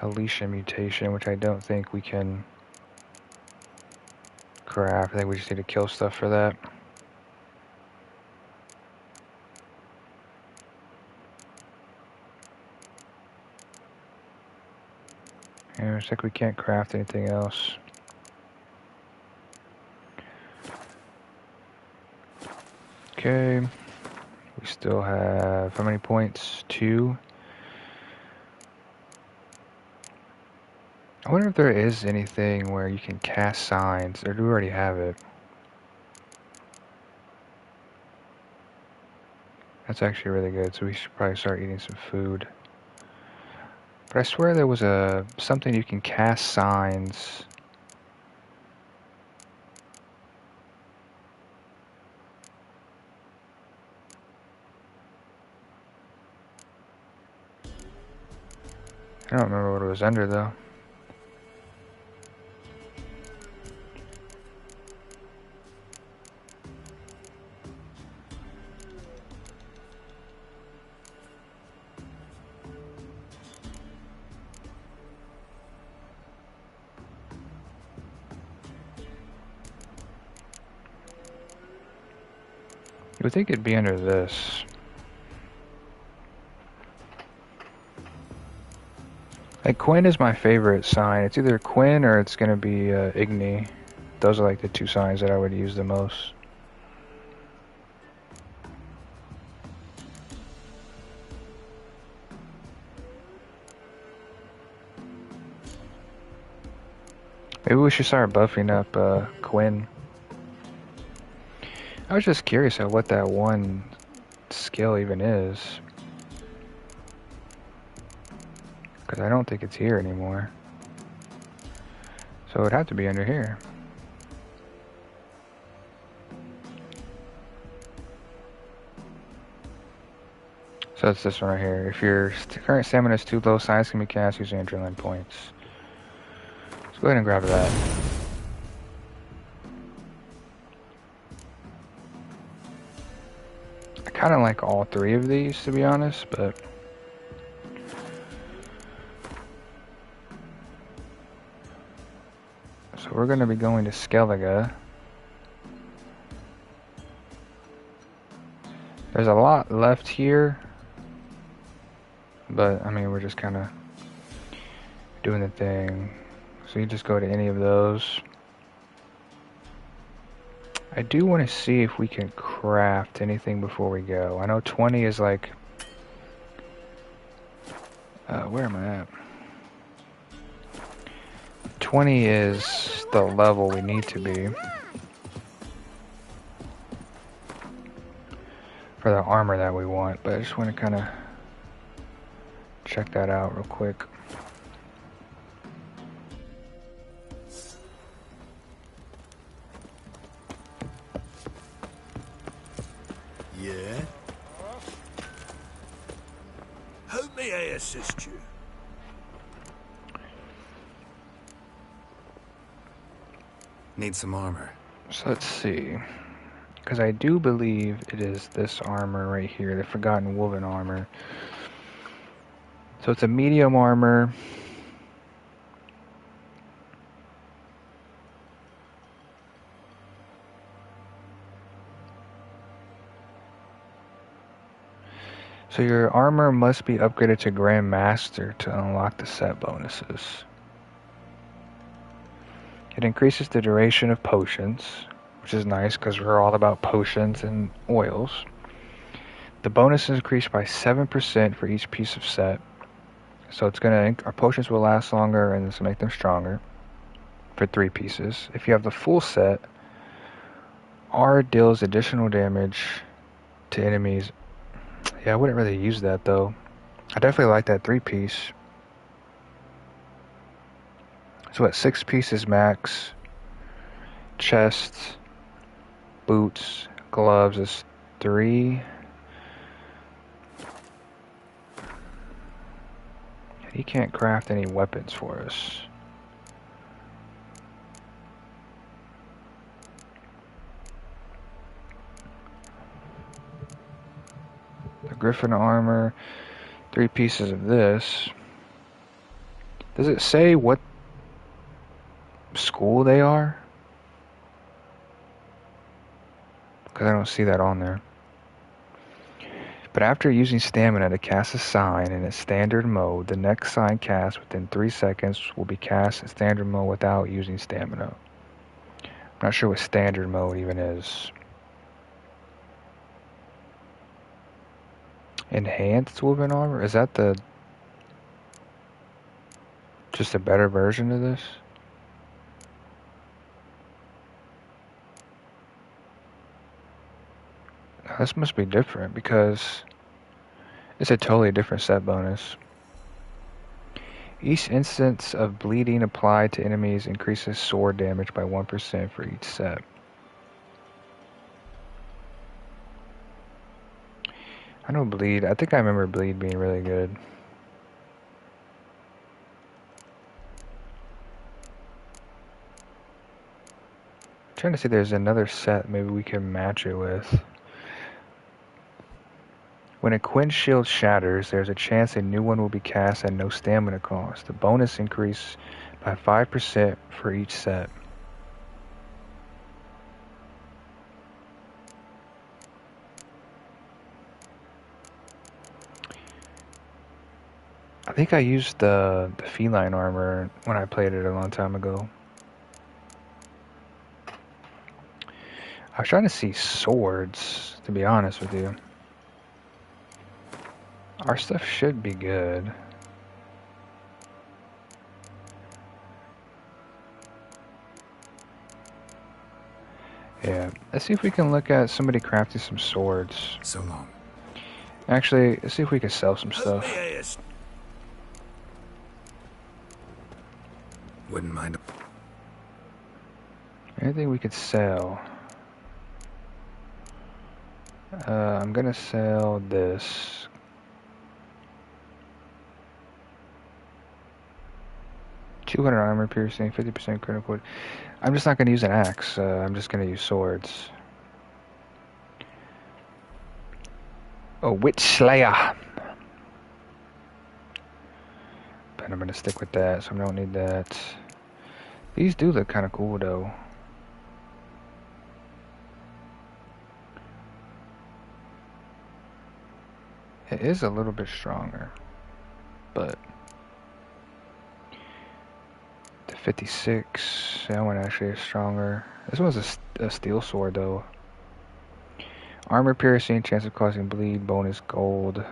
Alicia mutation, which I don't think we can craft. I think we just need to kill stuff for that. And looks like we can't craft anything else. Okay. We still have how many points? 2. I wonder if there is anything where you can cast signs, or do we already have it? That's actually really good, so we should probably start eating some food. But I swear there was something you can cast signs. I don't remember what it was under though. You would think it'd be under this. Like, Quinn is my favorite sign. It's either Quinn or it's gonna be Igni. Those are like the 2 signs that I would use the most. Maybe we should start buffing up Quinn. I was just curious at what that one skill even is. Because I don't think it's here anymore. So it would have to be under here. So it's this one right here. If your current stamina is too low, signs can be cast using adrenaline points. Let's go ahead and grab that. I kind of like all 3 of these, to be honest, but... So we're going to be going to Skellige. There's a lot left here. But, I mean, we're just kind of doing the thing. So you just go to any of those. I do want to see if we can craft anything before we go. I know 20 is like... where am I at? 20 is the level we need to be. For the armor that we want. But I just want to kind of... check that out real quick. Yeah? How may I assist you? Need some armor. So let's see. Because I do believe it is this armor right here, the Forgotten Woven armor. So it's a medium armor. So your armor must be upgraded to Grand Master to unlock the set bonuses. It increases the duration of potions, which is nice because we're all about potions and oils. The bonus is increased by 7% for each piece of set. So it's gonna, our potions will last longer and this will make them stronger for 3 pieces. If you have the full set, R deals additional damage to enemies. Yeah, I wouldn't really use that though. I definitely like that 3-piece. So at 6 pieces max, chest, boots, gloves is 3. He can't craft any weapons for us. The Griffin armor. 3 pieces of this. Does it say what school they are? Because I don't see that on there. But after using stamina to cast a sign in its standard mode, the next sign cast within 3 seconds will be cast in standard mode without using stamina. I'm not sure what standard mode even is. Enhanced woven armor? Is that the... just a better version of this? This must be different because it's a totally different set bonus. Each instance of bleeding applied to enemies increases sword damage by 1% for each set. I know bleed. I think I remember bleed being really good. I'm trying to see if there's another set maybe we can match it with. When a Quinn shield shatters, there's a chance a new one will be cast at no stamina cost. The bonus increase by 5% for each set. I think I used the feline armor when I played it a long time ago. I was trying to see swords, to be honest with you. Our stuff should be good. Yeah, let's see if we can look at somebody crafting some swords. So long. Actually, let's see if we can sell some stuff. Wouldn't mind. Anything we could sell. I'm gonna sell this. $200 armor piercing, 50% critical. I'm just not gonna use an axe. I'm just gonna use swords. Oh, Witch Slayer. But I'm gonna stick with that, so I don't need that. These do look kind of cool though. It is a little bit stronger, but the 56, that one actually is stronger. This one's a steel sword though. Armor piercing, chance of causing bleed, bonus gold.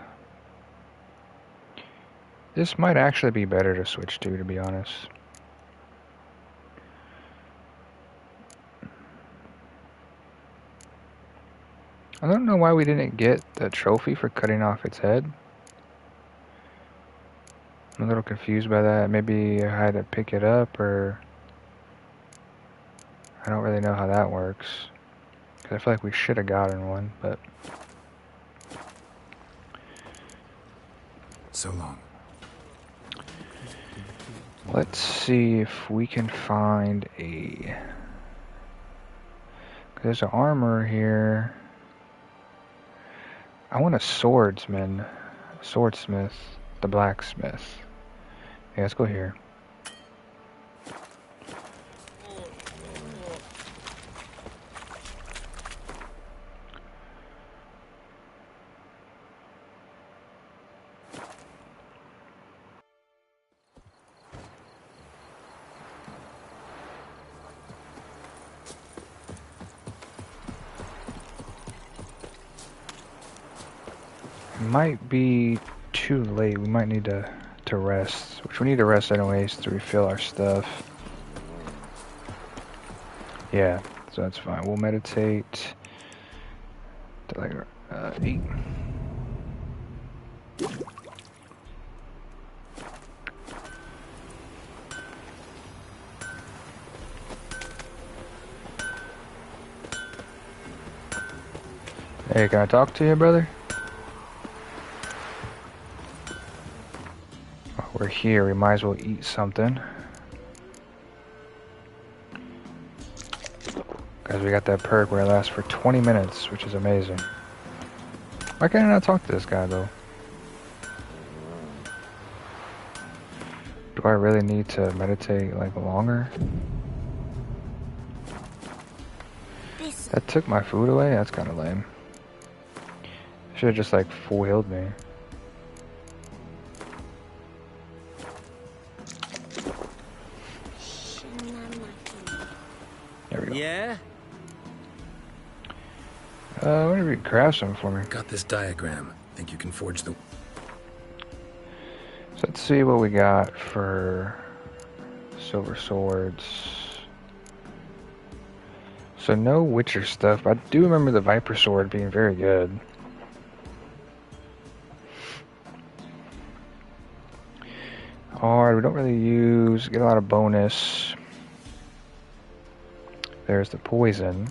This might actually be better to switch to be honest. I don't know why we didn't get the trophy for cutting off its head. I'm a little confused by that. Maybe I had to pick it up, or I don't really know how that works. Because I feel like we should have gotten one, but... So long. Let's see if we can find a... There's an armor here. I want a swordsman. Swordsmith. The blacksmith. Yeah, let's go here. Might be too late. We might need to rest, which we need to rest anyways to refill our stuff. Yeah, so that's fine. We'll meditate to like 8. Hey, can I talk to you, brother? We're here, we might as well eat something. Because we got that perk where it lasts for 20 minutes, which is amazing. Why can't I not talk to this guy, though? Do I really need to meditate like longer? That took my food away? That's kind of lame. Should have just like full healed me. There we go. Yeah? I wonder if you could craft some for me. Got this diagram. Think you can forge the... So let's see what we got for silver swords. So no Witcher stuff, but I do remember the Viper sword being very good. Alright, we don't really get a lot of bonus. There's the poison.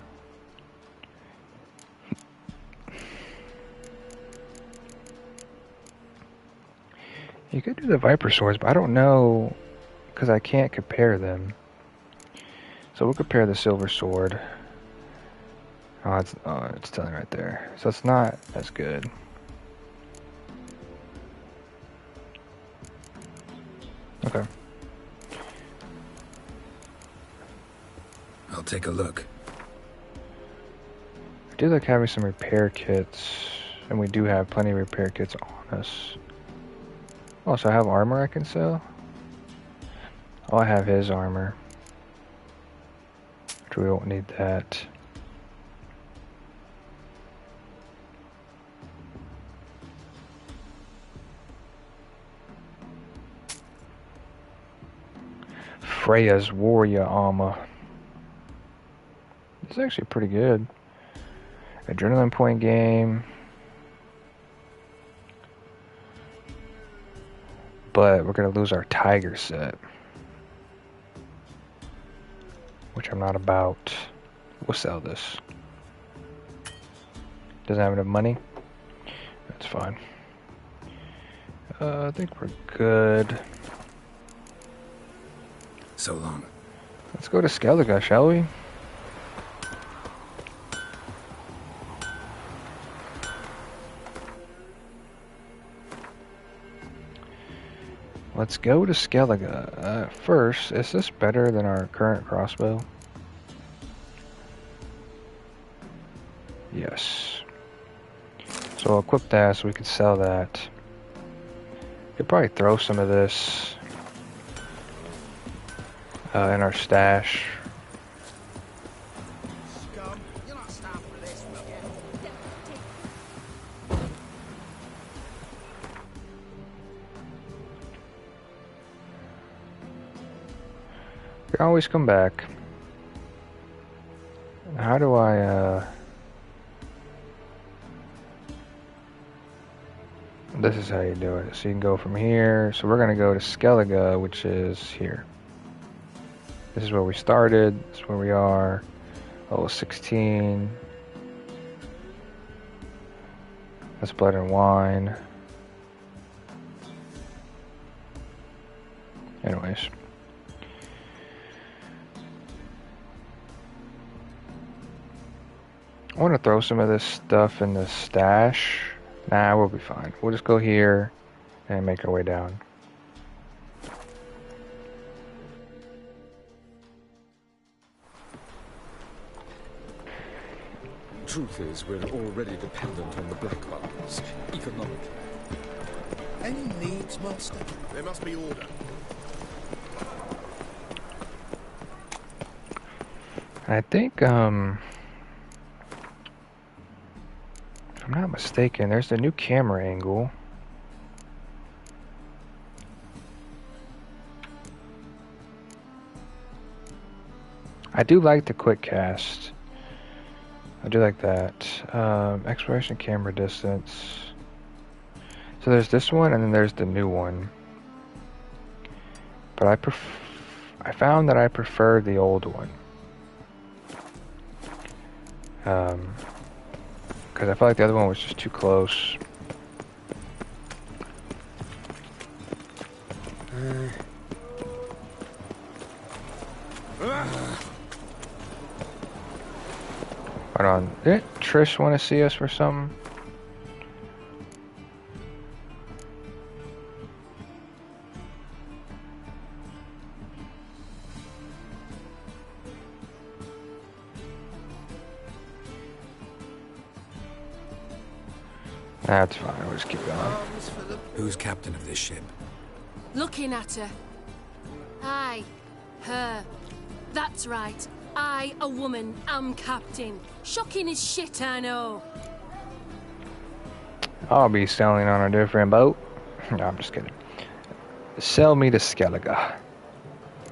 You could do the Viper swords, but I don't know, because I can't compare them. So we'll compare the silver sword. Oh, it's telling right there. So it's not as good. Okay. I'll take a look. I do like having some repair kits, and we do have plenty of repair kits on us. Oh, so I have armor I can sell? Oh, I have his armor. Which we won't need that. Freya's warrior armor. It's actually pretty good. Adrenaline point game. But we're going to lose our tiger set. Which I'm not about. We'll sell this. Doesn't have enough money? That's fine. I think we're good. So long. Let's go to Skellige, shall we? Let's go to Skellige. First, is this better than our current crossbow? Yes. So I'll equip that so we can sell that. Could probably throw some of this in our stash. You can always come back. How do I, This is how you do it. So you can go from here. So we're going to go to Skellige, which is here. This is where we started. This is where we are. Level 16. That's blood and wine. Anyways. I want to throw some of this stuff in the stash. Nah, we'll be fine. We'll just go here and make our way down. Truth is, we're already dependent on the black markets, economically. Any needs, Master? There must be order. I think, if I'm not mistaken, there's the new camera angle. I do like the quick cast. I do like that. Exploration camera distance. So there's this one, and then there's the new one. But I found that I prefer the old one. Because I felt like the other one was just too close. Hold on. Didn't Trish want to see us for something? That's fine. We'll just keep going. Who's captain of this ship? Looking at her. Aye, her. That's right. I, a woman, am captain. Shocking as shit, I know. I'll be sailing on a different boat. No, I'm just kidding. Sell me to Skellige.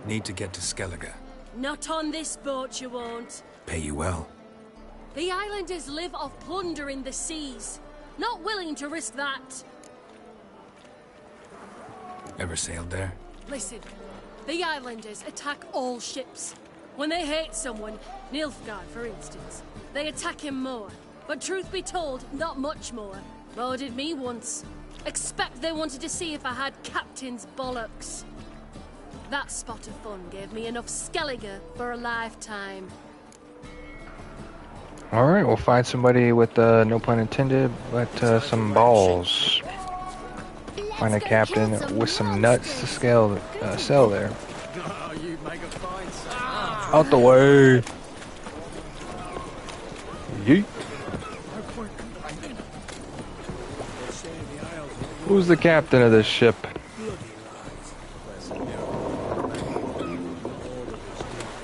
Need to get to Skellige. Not on this boat, you won't. Pay you well. The islanders live off plunder in the seas. Not willing to risk that. Ever sailed there? Listen, the islanders attack all ships. When they hate someone, Nilfgaard for instance, they attack him more. But truth be told, not much more. Boarded me once. Expect they wanted to see if I had captain's bollocks. That spot of fun gave me enough Skellige for a lifetime. Alright, we'll find somebody with, no pun intended, but some balls. Find a captain with some nuts to sell there. Out the way! Yeet! Who's the captain of this ship?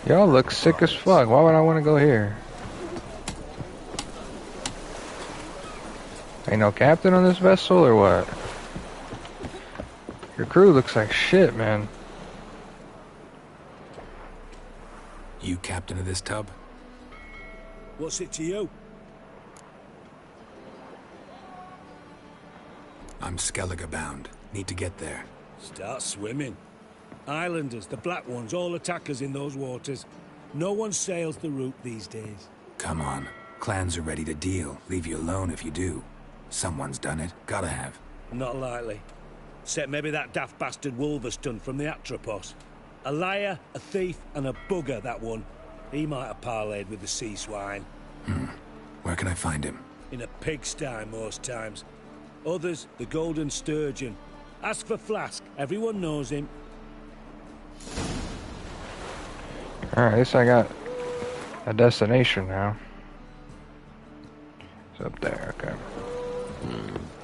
Y'all look sick as fuck. Why would I want to go here? Ain't no captain on this vessel or what? Your crew looks like shit, man. You captain of this tub? What's it to you? I'm Skellige bound. Need to get there. Start swimming. Islanders, the black ones, all attackers in those waters. No one sails the route these days. Come on. Clans are ready to deal. Leave you alone if you do. Someone's done it. Gotta have. Not likely. Except maybe that daft bastard Wolverston from the Atropos. A liar, a thief, and a bugger, that one. He might have parlayed with the sea swine. Where can I find him? In a pigsty most times. Others, the Golden Sturgeon. Ask for Flask. Everyone knows him. Alright, at least I got a destination now. It's up there, okay.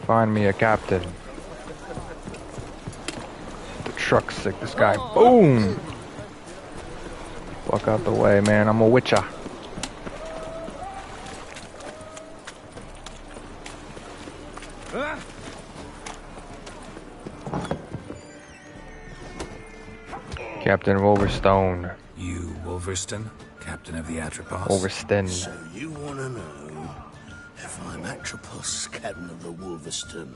Find me a captain. The truck's sick, this guy. Boom! Fuck out the way, man. I'm a witcher. Captain Wolverstone. You, Wolverston? Captain of the Atropos? Wolverston. So you want to know if I'm Atropos, captain of the Wolverston?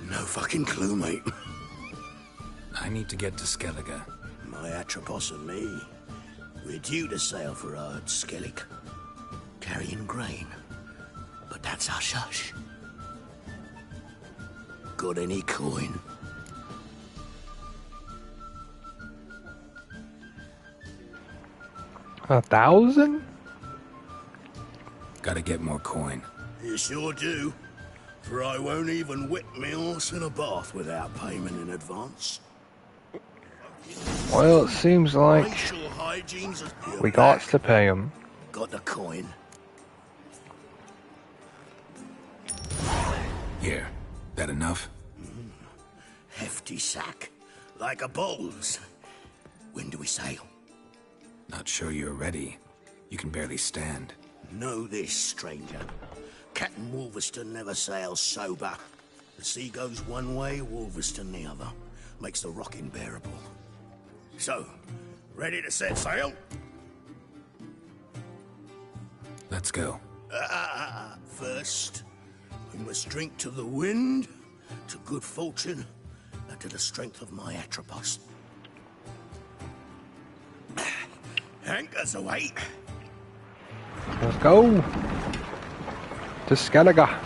No fucking clue, mate. I need to get to Skellige. My Atropos and me, we're due to sail for Ard Skellig, carrying grain. But that's hush-hush. Got any coin? $1,000? Gotta get more coin. You sure do. For I won't even whip me horse in a bath without payment in advance. Well, it seems like we got to pay him. Got the coin. Here. That enough? Hefty sack. Like a bowls. When do we sail? Not sure you're ready. You can barely stand. Know this, stranger. Captain Wolverston never sails sober. The sea goes one way, Wolverston the other. Makes the rocking bearable. So, ready to set sail? Let's go. First, we must drink to the wind, to good fortune, and to the strength of my Atropos. Anchors away. Let's go. To Skellige.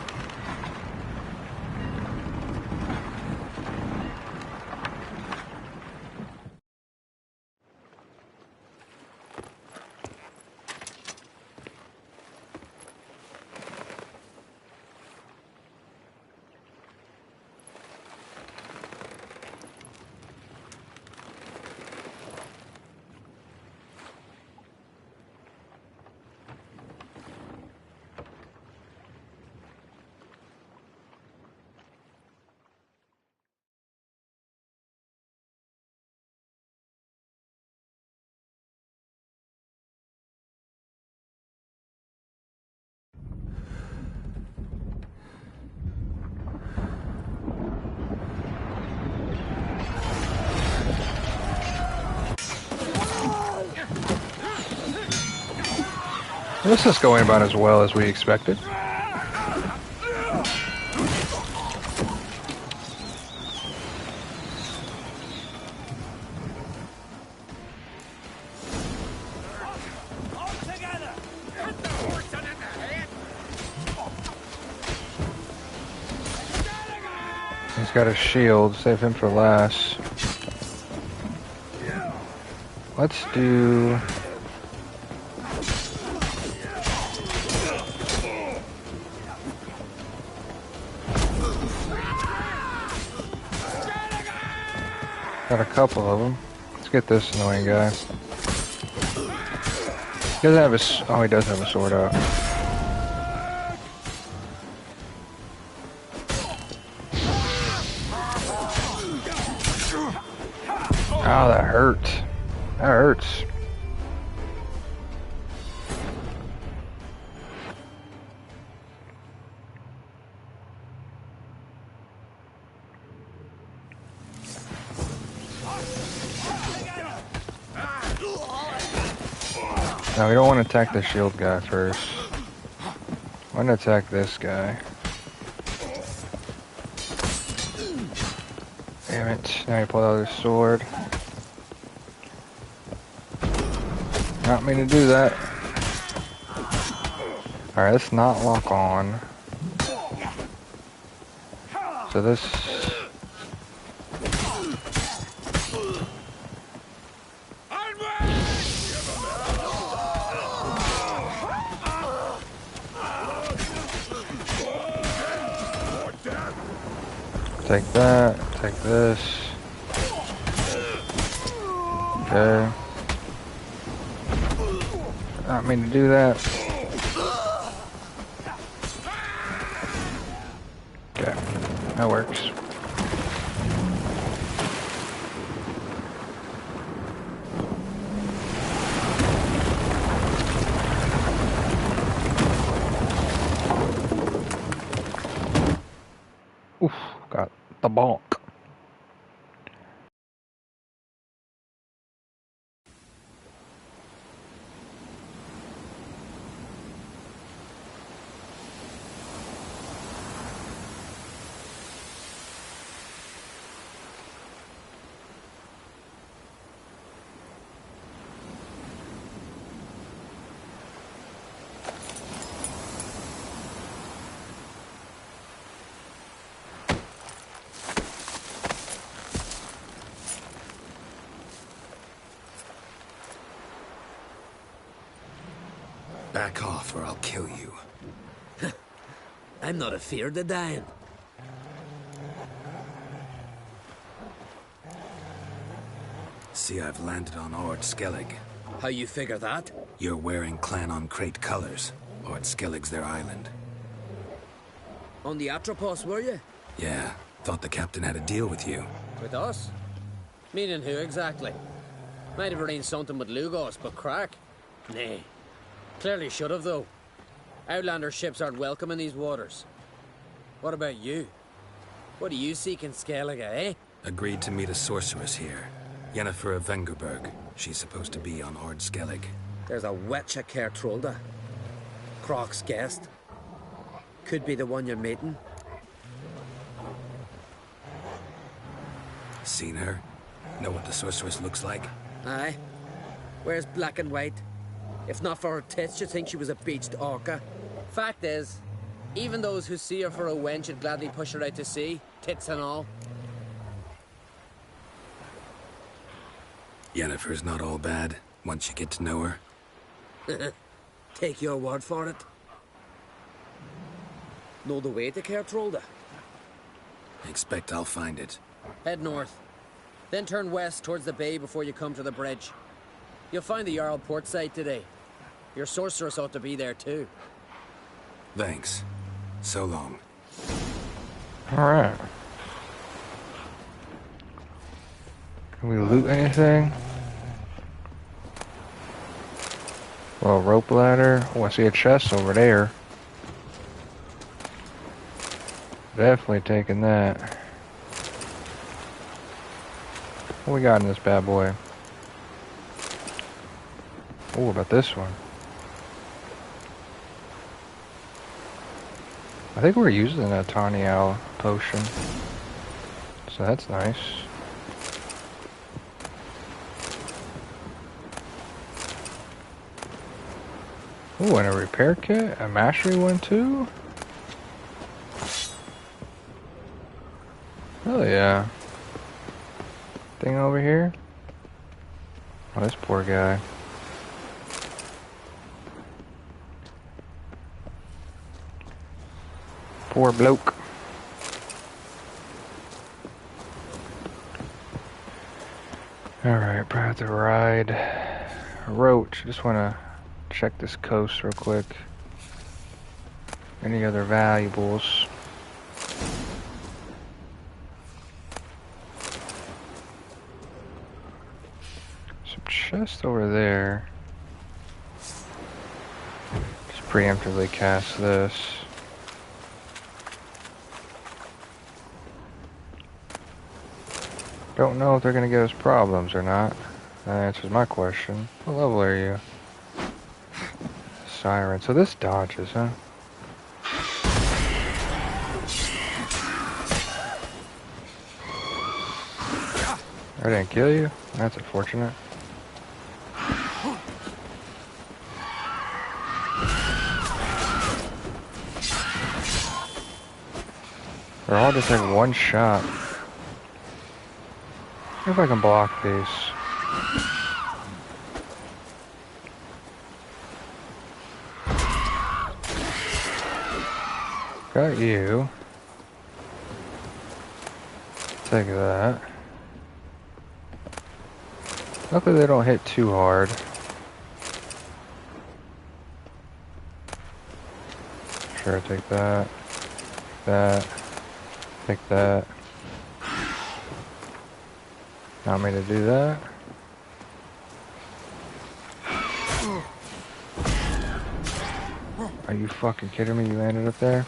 This is going about as well as we expected. He's got a shield. Save him for last. Let's do... Got a couple of them. Let's get this annoying guy. He doesn't have his... Oh, he does have a sword out. Oh, that hurts. That hurts. Now we don't want to attack the shield guy first. I want to attack this guy. Damn it. Now he pulled out his sword. Not mean to do that. Alright, let's not lock on. So this... Take that, take this. Okay. Not mean to do that. Okay, that works. Oof, got the bonk. Back off or I'll kill you. I'm not afeard of dying. See, I've landed on Ord Skellig. How you figure that? You're wearing Clan on Crate colors. Ord Skellig's their island. On the Atropos, were you? Yeah, thought the captain had a deal with you. With us? Meaning who exactly? Might have arranged something with Lugos, but crack? Nay. Clearly should have, though. Outlander ships aren't welcome in these waters. What about you? What do you seek in Skellige, eh? Agreed to meet a sorceress here. Yennefer of Vengerberg. She's supposed to be on Ord Skellig. There's a witch Trolda. Croc's guest. Could be the one you're meeting. Seen her? Know what the sorceress looks like? Aye. Wears black and white. If not for her tits, you'd think she was a beached orca. Fact is, even those who see her for a wench would gladly push her out to sea, tits and all. Yennefer's not all bad, once you get to know her. Take your word for it. Know the way to Trolda? Expect I'll find it. Head north. Then turn west towards the bay before you come to the bridge. You'll find the Jarl port side today. Your sorceress ought to be there too. Thanks. So long. Alright. Can we loot anything? Well, rope ladder. Oh, I see a chest over there. Definitely taking that. What we got in this bad boy? Oh, about this one. I think we're using a Tawny Owl potion. So that's nice. Ooh, and a repair kit? A mastery one too? Oh yeah. Thing over here? Oh, this poor guy. Poor bloke. Alright, probably have to ride a roach. Just wanna check this coast real quick. Any other valuables? Some chest over there. Just preemptively cast this. Don't know if they're gonna give us problems or not. That answers my question. What level are you? Siren. So this dodges, huh? I didn't kill you? That's unfortunate. They're all just like one shot. If I can block these. Got you. Take that. Luckily they don't hit too hard. Sure, take that. That. Take that. Not me to do that. Are you fucking kidding me? You landed up there?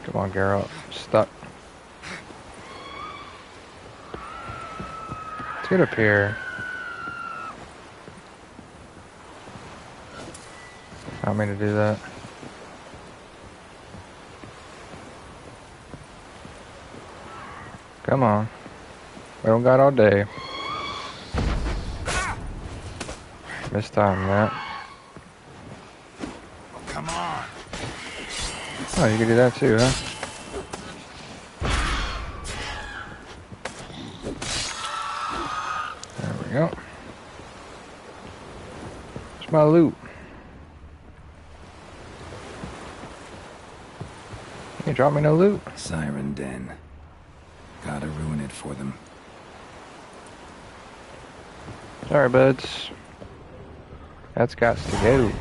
Come on, Geralt. Stuck. Let's get up here. Not me to do that. Come on. We don't got all day. Missed time that. Come on. Oh, you can do that too, huh? There we go. It's my loot. You drop me no loot? Siren Den. Gotta ruin it for them. Sorry, buds. That's got to go.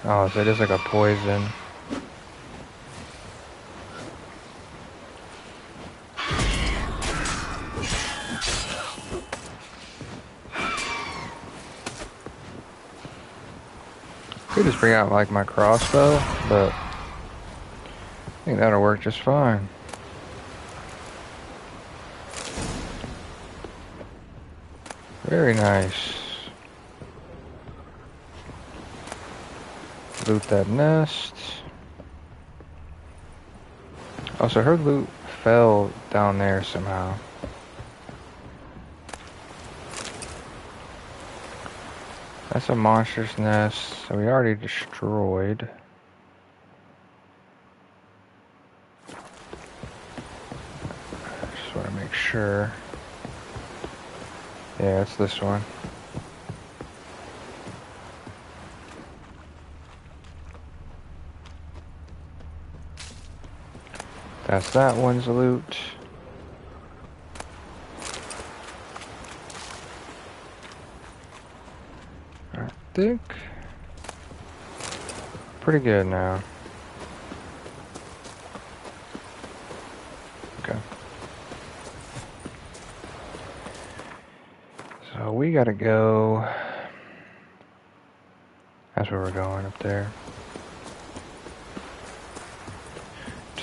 Oh, so it is like a poison. Could just bring out like my crossbow, but I think that'll work just fine. Very nice. Loot that nest. Oh, so her loot fell down there somehow. That's a monster's nest, so we already destroyed. Just want to make sure. Yeah, it's this one. That's that one's loot. I think pretty good now. Okay. So we gotta go. That's where we're going, up there.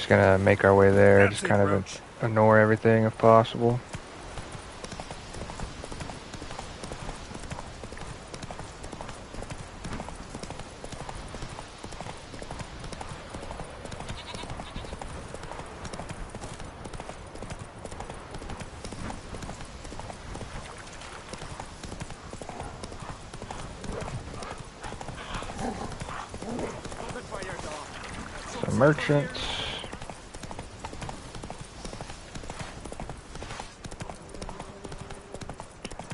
Just gonna make our way there, just kind of ignore everything if possible. Some merchants.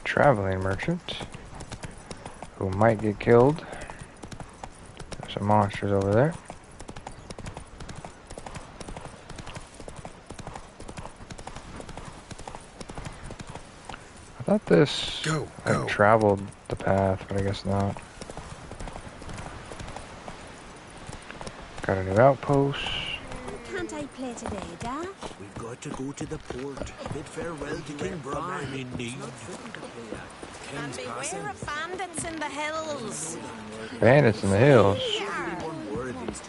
Traveling merchant who might get killed. There's some monsters over there. I thought this had traveled the path, but I guess not. Got a new outpost. Can't I play today, Dad? We've got to go to the port. Bid farewell to King Brian in need. And beware of bandits in the hills. Bandits in the hills.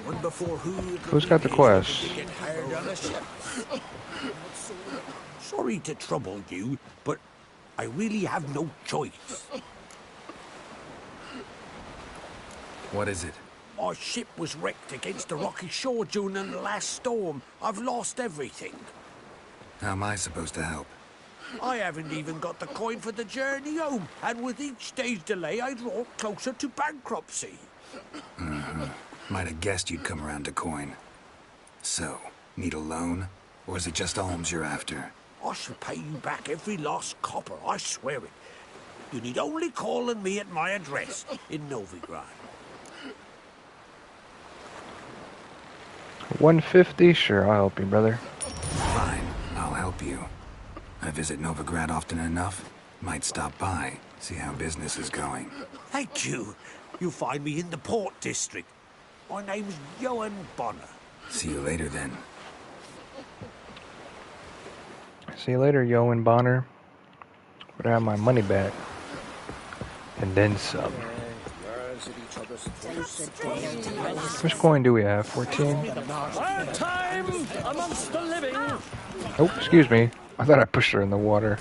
One before Who's got the quest? Sorry to trouble you, but I really have no choice. What is it? Our ship was wrecked against the rocky shore during the last storm. I've lost everything. How am I supposed to help? I haven't even got the coin for the journey home, and with each day's delay, I draw closer to bankruptcy. Might have guessed you'd come around to coin. So, need a loan? Or is it just alms you're after? I shall pay you back every last copper, I swear it. You need only call on me at my address in Novigrad. 150? Sure, I'll help you, brother. Fine, I'll help you. I visit Novigrad often enough. Might stop by, see how business is going. Thank you. You'll find me in the Port District. My name's Johan Bonner. See you later, then. See you later, Johan Bonner. But I have my money back. And then some. How much coin do we have? 14? Time amongst the living. Oh, excuse me. I thought I pushed her in the water.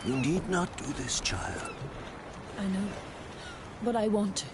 You need not do this, child. I know, but I want to.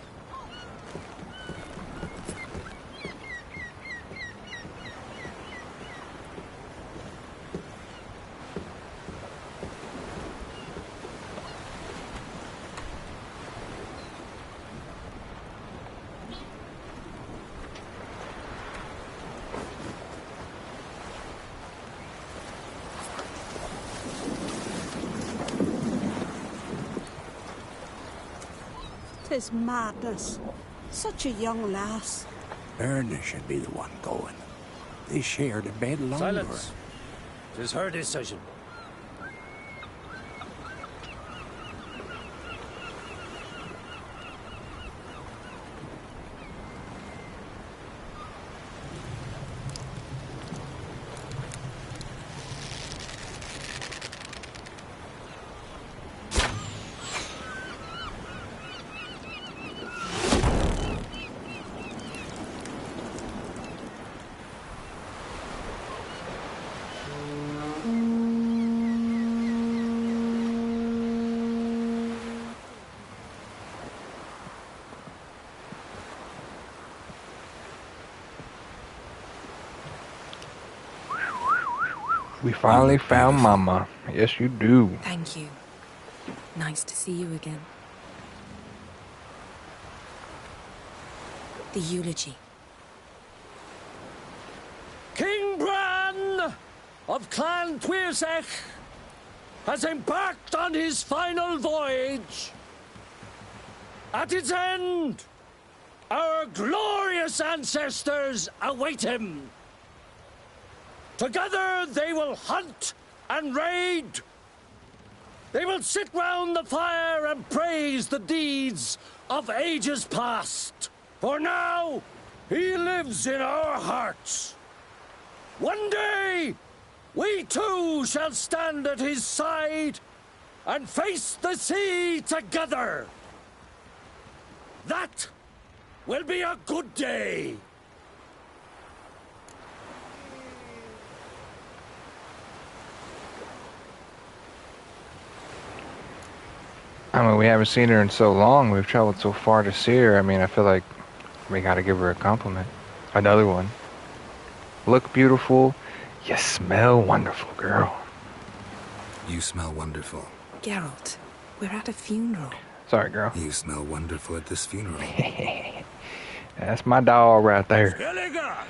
Tis madness. Such a young lass. Erna should be the one going. They shared a bed longer. Silence. It is her decision. We finally found Mama. Yes, you do. Thank you. Nice to see you again. The eulogy. of Clan Twirsech has embarked on his final voyage. At its end, our glorious ancestors await him. Together they will hunt and raid. They will sit round the fire and praise the deeds of ages past. For now, he lives in our hearts. One day, we too shall stand at his side and face the sea together. That will be a good day. I mean, we haven't seen her in so long. We've traveled so far to see her. I mean, I feel like we gotta give her a compliment. Another one. Look beautiful. You smell wonderful, girl. You smell wonderful. Geralt, we're at a funeral. Sorry, girl. You smell wonderful at this funeral. That's my dog right there. Skellige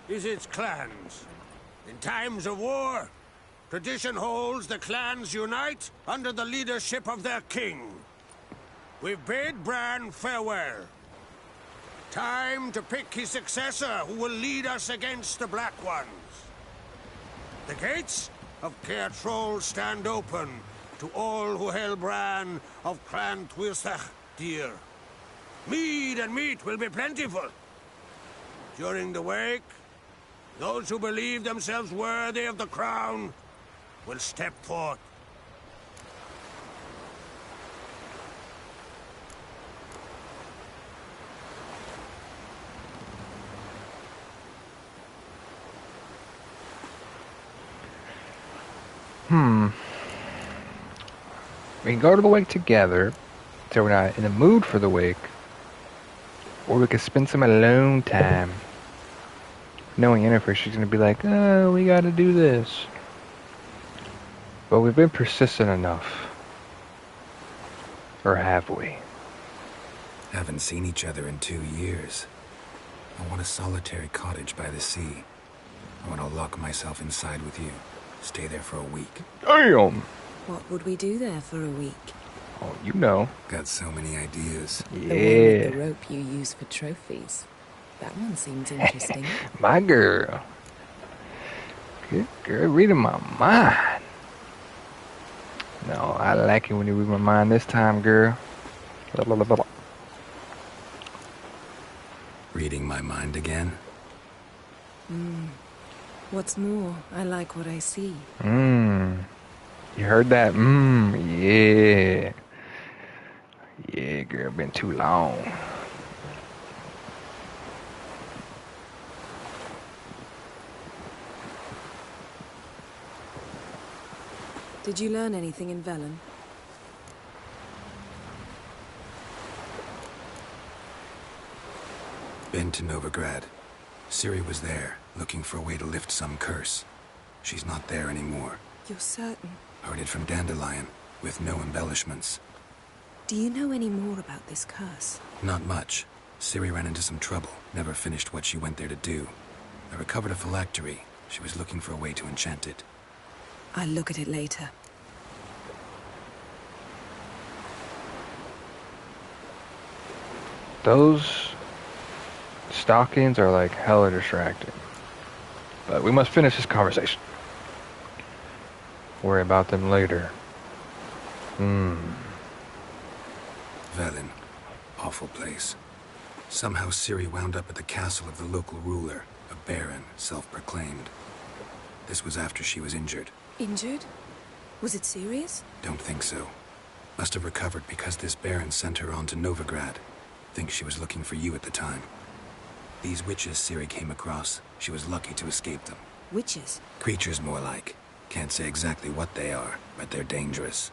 is its clans. In times of war, tradition holds the clans unite under the leadership of their king. We've bid Bran farewell. Time to pick his successor who will lead us against the Black Ones. The gates of Caer Troll stand open to all who held Bran of Clan Twirsech dear. Mead and meat will be plentiful. During the wake, those who believe themselves worthy of the crown will step forth. We can go to the wake together, so we're not in the mood for the wake. Or we could spend some alone time. Knowing Yennefer, she's gonna be like, oh, we gotta do this. But we've been persistent enough. Or have we? Haven't seen each other in 2 years. I want a solitary cottage by the sea. I want to lock myself inside with you. Stay there for a week. Damn! What would we do there for a week? Oh, you know. Got so many ideas. The one with the rope you use for trophies. That one seems interesting. My girl. Good girl, reading my mind. No, I like it when you read my mind this time, girl. Reading my mind again? What's more, I like what I see. You heard that? Yeah. Yeah, girl, been too long. Did you learn anything in Velen? Been to Novigrad. Ciri was there, looking for a way to lift some curse. She's not there anymore. You're certain? Heard it from Dandelion, with no embellishments. Do you know any more about this curse? Not much. Ciri ran into some trouble, never finished what she went there to do. I recovered a phylactery. She was looking for a way to enchant it. I'll look at it later. Those stockings are like hella distracting. But we must finish this conversation. Worry about them later. Velen. Awful place. Somehow Ciri wound up at the castle of the local ruler, a baron, self-proclaimed. This was after she was injured. Injured? Was it serious? Don't think so. Must have recovered because this baron sent her on to Novigrad. Think she was looking for you at the time. These witches Ciri came across, she was lucky to escape them. Witches? Creatures more like. Can't say exactly what they are, but they're dangerous.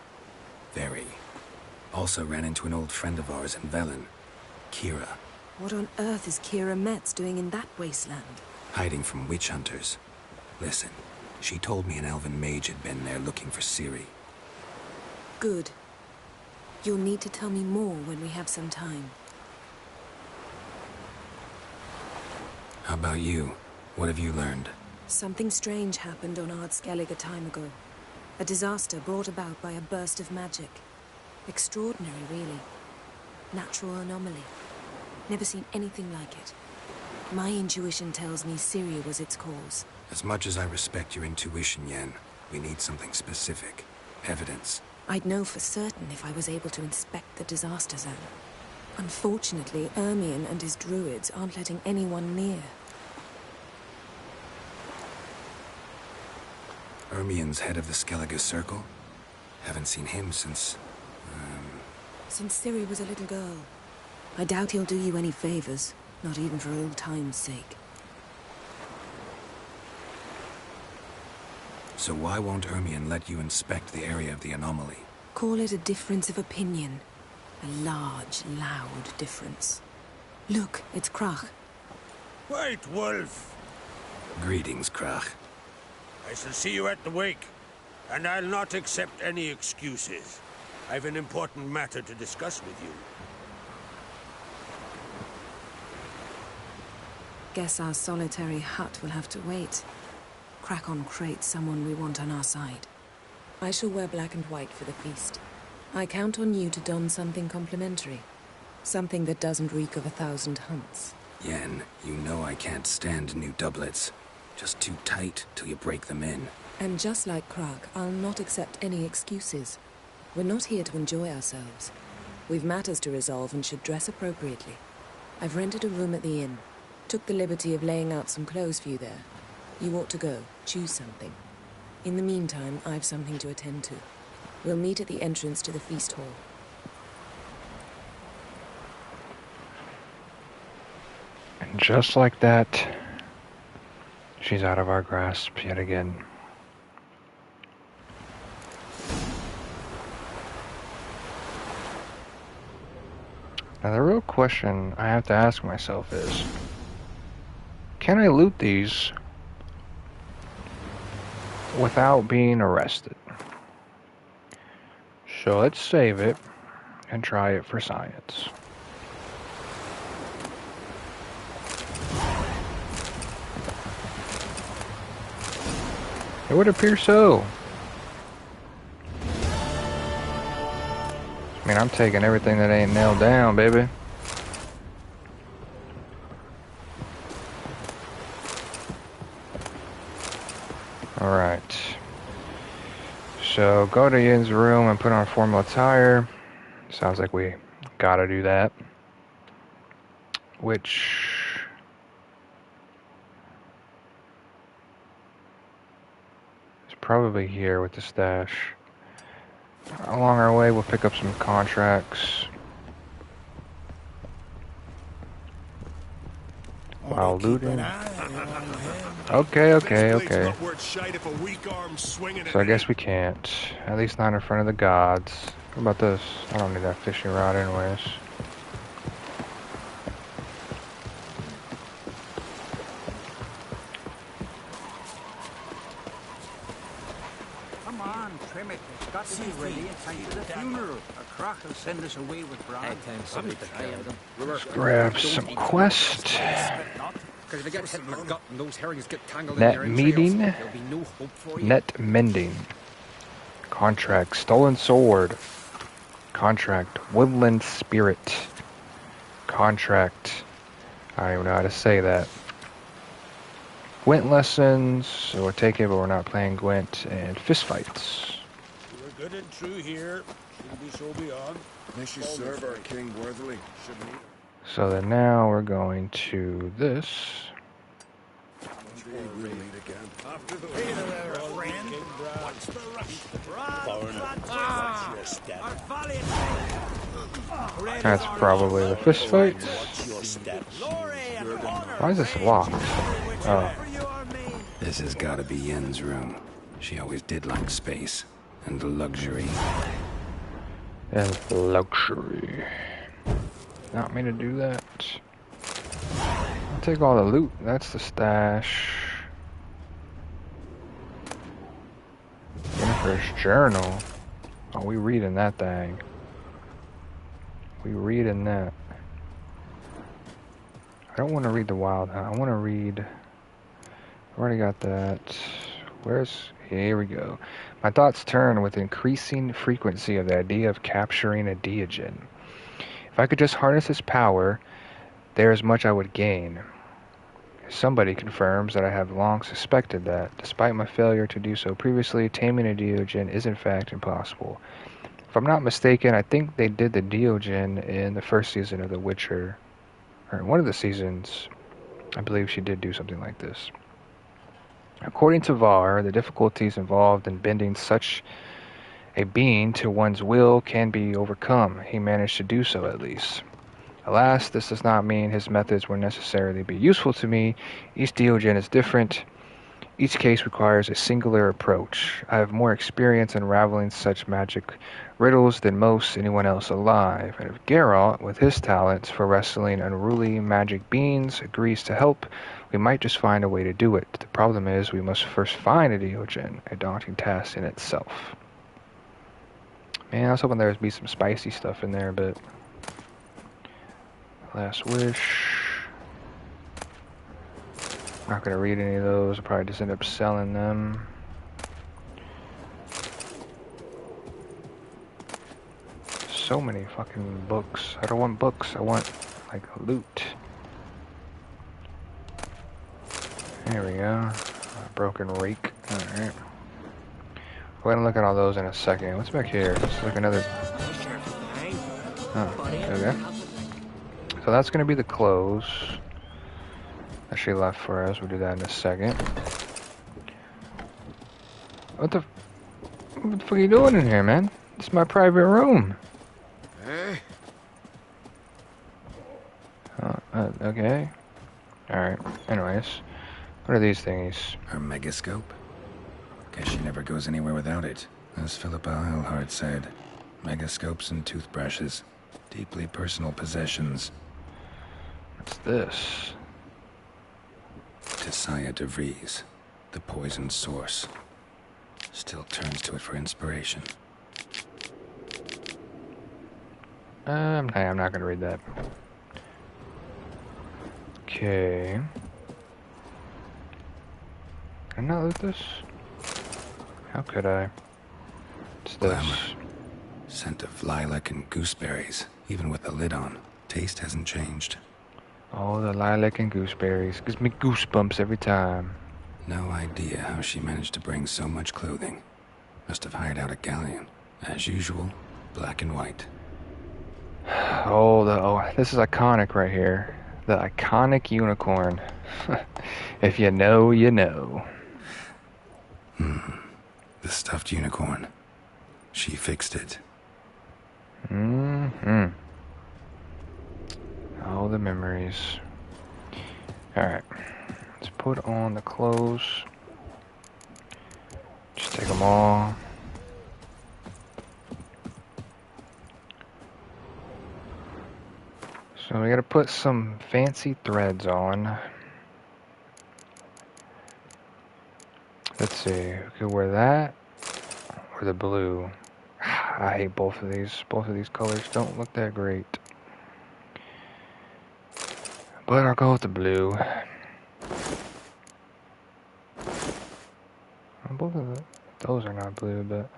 Very. Also ran into an old friend of ours in Velen, Kira. What on earth is Kira Metz doing in that wasteland? Hiding from witch hunters. Listen, she told me an elven mage had been there looking for Ciri. Good. You'll need to tell me more when we have some time. How about you? What have you learned? Something strange happened on Ardskellig a time ago. A disaster brought about by a burst of magic. Extraordinary, really. Natural anomaly. Never seen anything like it. My intuition tells me Syria was its cause. As much as I respect your intuition, Yen, we need something specific. Evidence. I'd know for certain if I was able to inspect the disaster zone. Unfortunately, Ermion and his druids aren't letting anyone near. Ermion's head of the Skellige Circle? Haven't seen him since... Since Ciri was a little girl. I doubt he'll do you any favors, not even for old time's sake. So why won't Ermion let you inspect the area of the anomaly? Call it a difference of opinion. A large, loud difference. Look, it's Krach. Wait, Wolf. Greetings, Krach. I shall see you at the wake, and I'll not accept any excuses. I've an important matter to discuss with you. Guess our solitary hut will have to wait. Crack on Crate's someone we want on our side. I shall wear black and white for the feast. I count on you to don something complimentary. Something that doesn't reek of 1,000 hunts. Yen, you know I can't stand new doublets. Just too tight till you break them in. And just like Krag, I'll not accept any excuses. We're not here to enjoy ourselves. We've matters to resolve and should dress appropriately. I've rented a room at the inn. Took the liberty of laying out some clothes for you there. You ought to go. Choose something. In the meantime, I've something to attend to. We'll meet at the entrance to the feast hall. And just like that, she's out of our grasp yet again. Now the real question I have to ask myself is, can I loot these without being arrested? So let's save it and try it for science. It would appear so. I mean, I'm taking everything that ain't nailed down, baby. Alright. So, go to Yin's room and put on formal attire. Sounds like we gotta do that. Which... is probably here with the stash. Along our way, we'll pick up some contracts. While looting. Okay. So I guess we can't. At least not in front of the gods. What about this? I don't need that fishing rod anyways. Come on, trim it. It's got to be ready in time for the funeral. A crock will send us away with Brad. Let's grab some quest. Net meeting. Net mending. Contract. Stolen sword. Contract. Woodland spirit. Contract. I don't even know how to say that. Gwent lessons. So we'll take it, but we're not playing Gwent. And fist fights. We're good and true here. Shouldn't be so beyond. May she serve our king worthily. So then now we're going to this. We'll meet again. After the friend. What's the rush? That's probably the fist fight. Why is this locked? Oh. This has got to be Yen's room. She always did like space and luxury. And luxury. Not me to do that. I'll take all the loot. That's the stash. Jennifer's journal. Oh, we reading that thing. We reading that. I don't want to read the Wild Hunt. I want to read Already got that. Here we go. My thoughts turn with increasing frequency of the idea of capturing a Deogen. If I could just harness its power, there is much I would gain. Somebody confirms that I have long suspected that, despite my failure to do so previously, taming a Deogen is in fact impossible. If I'm not mistaken, I think they did the Deogen in the first season of The Witcher, or in one of the seasons. I believe she did do something like this. According to Var, the difficulties involved in bending such a being to one's will can be overcome. He managed to do so, at least. Alas, this does not mean his methods will necessarily be useful to me. Each Deogen is different. Each case requires a singular approach. I have more experience unraveling such magic riddles than most anyone else alive, and if Geralt, with his talents for wrestling unruly magic beings, agrees to help, we might just find a way to do it. The problem is we must first find a Deogen, a daunting task in itself. Man, I was hoping there would be some spicy stuff in there, but... Last wish. Not gonna read any of those. I'll probably just end up selling them. So many fucking books. I don't want books. I want, like, loot. There we go. A broken rake. Alright. Go ahead and look at all those in a second. What's back here? Let's look another... Oh, okay. So that's going to be the clothes that she left for us. We'll do that in a second. What the fuck are you doing in here, man? It's my private room. Okay. Alright. Anyways. What are these thingies? Her megascope? Guess she never goes anywhere without it. As Philippa Eilhart said, megascopes and toothbrushes. Deeply personal possessions. What's this? Tisaya de Vries, the poisoned source. Still turns to it for inspiration. I'm not gonna read that. Okay. Can I not loot this? How could I? What's this? Glamour. Scent of lilac and gooseberries, even with the lid on. Taste hasn't changed. Oh, the lilac and gooseberries. Gives me goosebumps every time. No idea how she managed to bring so much clothing. Must have hired out a galleon. As usual, black and white. Oh, this is iconic right here. The iconic unicorn. If you know, you know. The stuffed unicorn. She fixed it. Mm-hmm. All the memories. Alright. Let's put on the clothes. Just take them all. So we gotta put some fancy threads on. Let's see. We could wear that or the blue. I hate both of these. Both of these colors don't look that great. But I'll go with the blue. Both of those are not blue, but...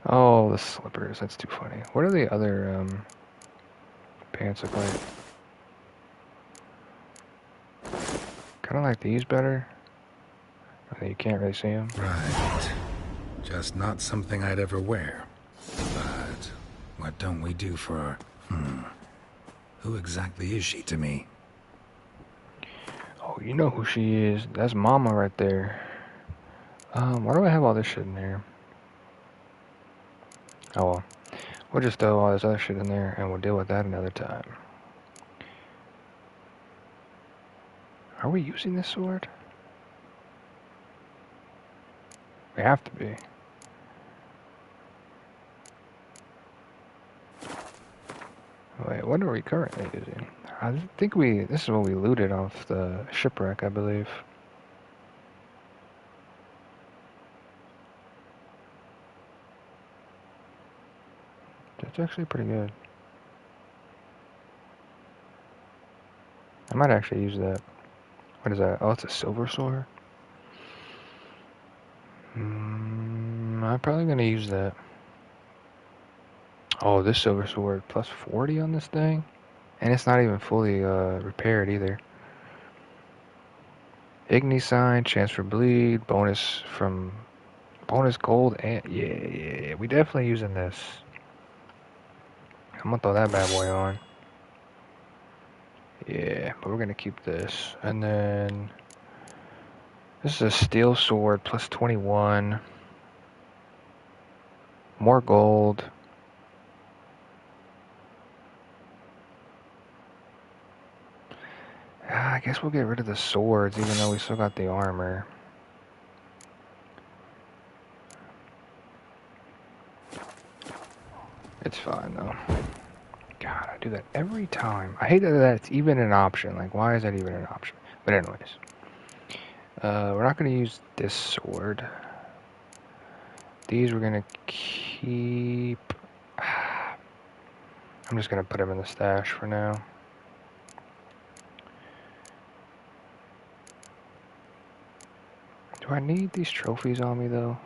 Oh, the slippers. That's too funny. What are the other pants look like? Kind of like these better. You can't really see them. Right. Just not something I'd ever wear. But what don't we do for her? Who exactly is she to me? Oh, you know who she is. That's Mama right there. Why do I have all this shit in there? Oh well. We'll just throw all this other shit in there and we'll deal with that another time. Are we using this sword? We have to be. Wait, what are we currently using? I think this is what we looted off the shipwreck, I believe. That's actually pretty good. might actually use that. What is that? Oh, it's a silver sword? I'm probably going to use that. Oh, this silver sword, plus 40 on this thing? And it's not even fully repaired either. Igni sign, chance for bleed, bonus gold, and yeah, we definitely using this. I'm gonna throw that bad boy on. Yeah, but we're gonna keep this. And then this is a steel sword, plus 21. More gold. I guess we'll get rid of the swords, even though we still got the armor. It's fine, though. God, I do that every time. I hate that that's even an option. Like, why is that even an option? But anyways. We're not going to use this sword. These we're going to keep... I'm just going to put them in the stash for now. Do I need these trophies on me, though?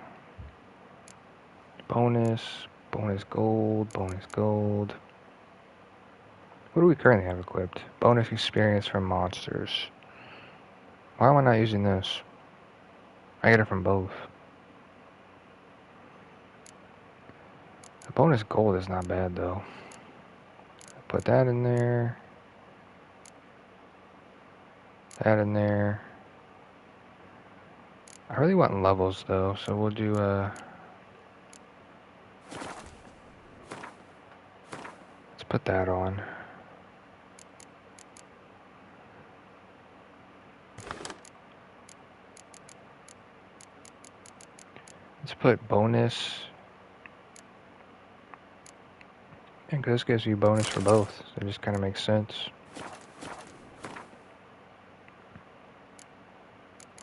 Bonus gold, bonus gold. What do we currently have equipped? Bonus experience from monsters. Why am I not using this? I get it from both. The bonus gold is not bad, though. Put that in there. That in there. I really want levels, though, so we'll do, let's put that on. Let's put bonus. And this gives you bonus for both, so it just kind of makes sense.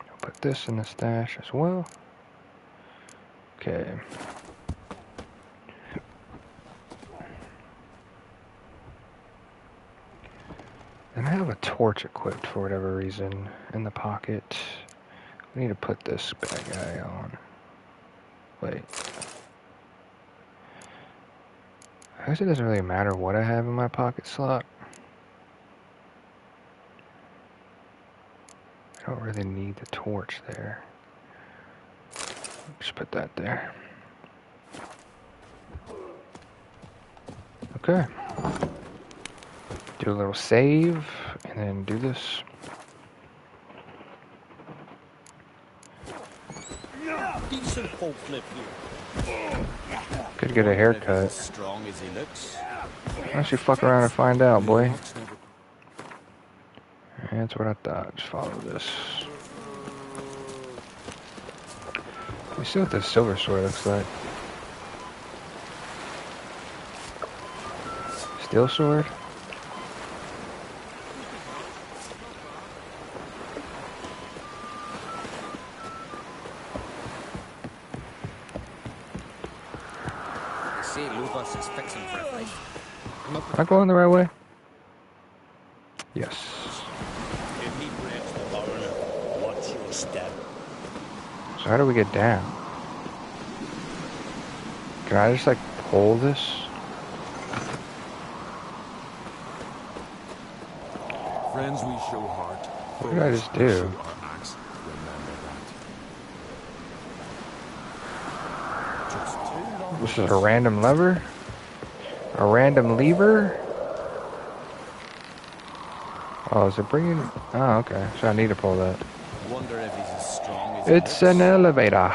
I'll put this in the stash as well. Okay. And I have a torch equipped for whatever reason in the pocket. We need to put this bad guy on. Wait. I guess it doesn't really matter what I have in my pocket slot. I don't really need the torch there. Just put that there. Okay. Do a little save, and then do this. Decent forklift here. Could get a haircut. As strong as he looks. Why don't you fuck around and find out, boy? That's what I thought. Just follow this. Let me see what this silver sword looks like. Steel sword? Am I going the right way? Yes. If he breaks the foreigner, watch your step. So how do we get down? Can I just like pull this? Friends we show heart. What did I just do? This is a random lever? A random lever? Oh, is it bringing... Oh, okay. So I need to pull that. Wonder if he's as strong as It's an elevator.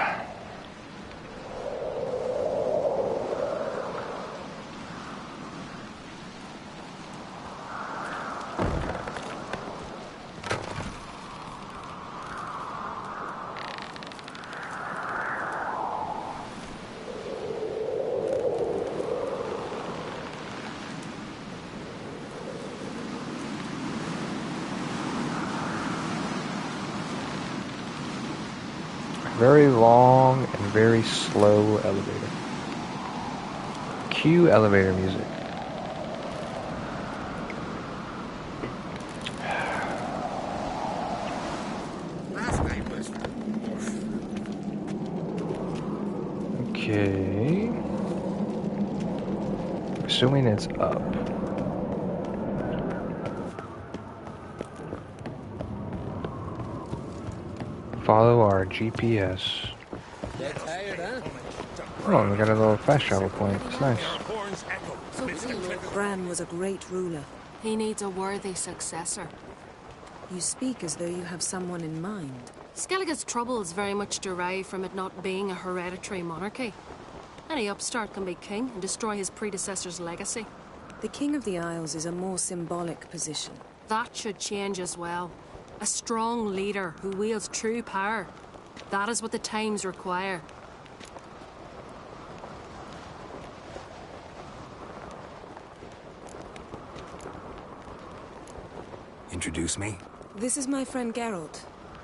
Very long and very slow elevator. Cue elevator music. Okay. Assuming it's up. Follow our GPS. Get tired, huh? Oh, we got a little fast travel point. It's nice. Bran was a great ruler. He needs a worthy successor. You speak as though you have someone in mind. Skellige's troubles very much derive from it not being a hereditary monarchy. Any upstart can be king and destroy his predecessor's legacy. The King of the Isles is a more symbolic position. That should change as well. A strong leader who wields true power. That is what the times require. Introduce me? This is my friend Geralt,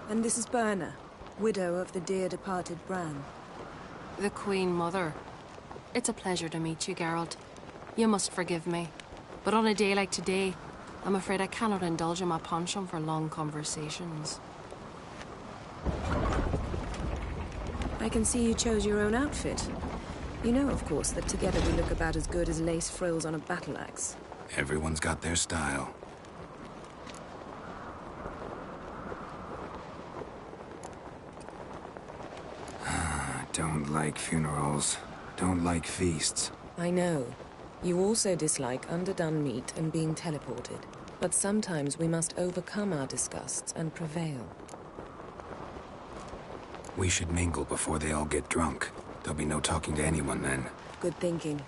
and this is Berna, widow of the dear departed Bran. The Queen Mother. It's a pleasure to meet you, Geralt. You must forgive me, but on a day like today, I'm afraid I cannot indulge in my penchant for long conversations. I can see you chose your own outfit. You know, of course, that together we look about as good as lace frills on a battle axe. Everyone's got their style. Don't like funerals. Don't like feasts. I know. You also dislike underdone meat and being teleported. But sometimes we must overcome our disgusts and prevail. We should mingle before they all get drunk. There'll be no talking to anyone then. Good thinking.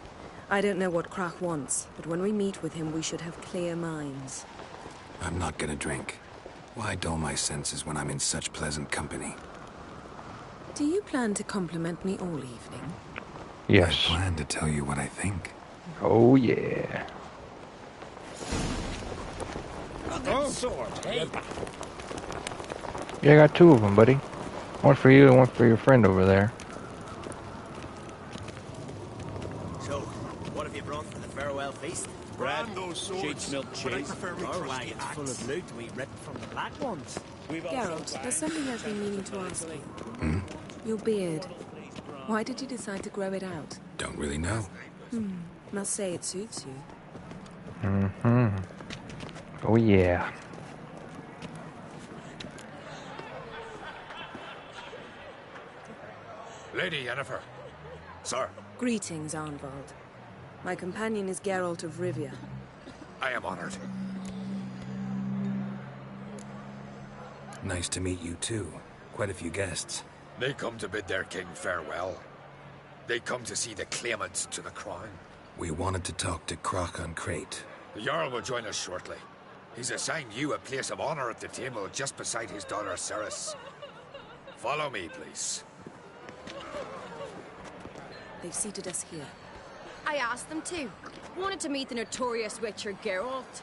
I don't know what Krach wants, but when we meet with him, we should have clear minds. I'm not gonna drink. Why dull my senses when I'm in such pleasant company? Do you plan to compliment me all evening? Yes. I plan to tell you what I think. Oh, yeah. Sword, hey. Yeah, I got two of them, buddy. One for you and one for your friend over there. So, what have you brought for the farewell feast? Bread, sheep's milk cheese. Our wagon's full of loot we ripped from the black ones. Geralt, there's something I've been meaning to ask you. Your beard. Why did you decide to grow it out? Don't really know. Must say it suits you. Mm-hmm. Oh, yeah. Lady Yennefer. Sir. Greetings, Arnvald. My companion is Geralt of Rivia. I am honored. Nice to meet you too. Quite a few guests. They come to bid their king farewell. They come to see the claimants to the crown. We wanted to talk to Krach on Crate. The Jarl will join us shortly. He's assigned you a place of honor at the table just beside his daughter Ceres. Follow me, please. They've seated us here. I asked them to. Wanted to meet the notorious Witcher Geralt.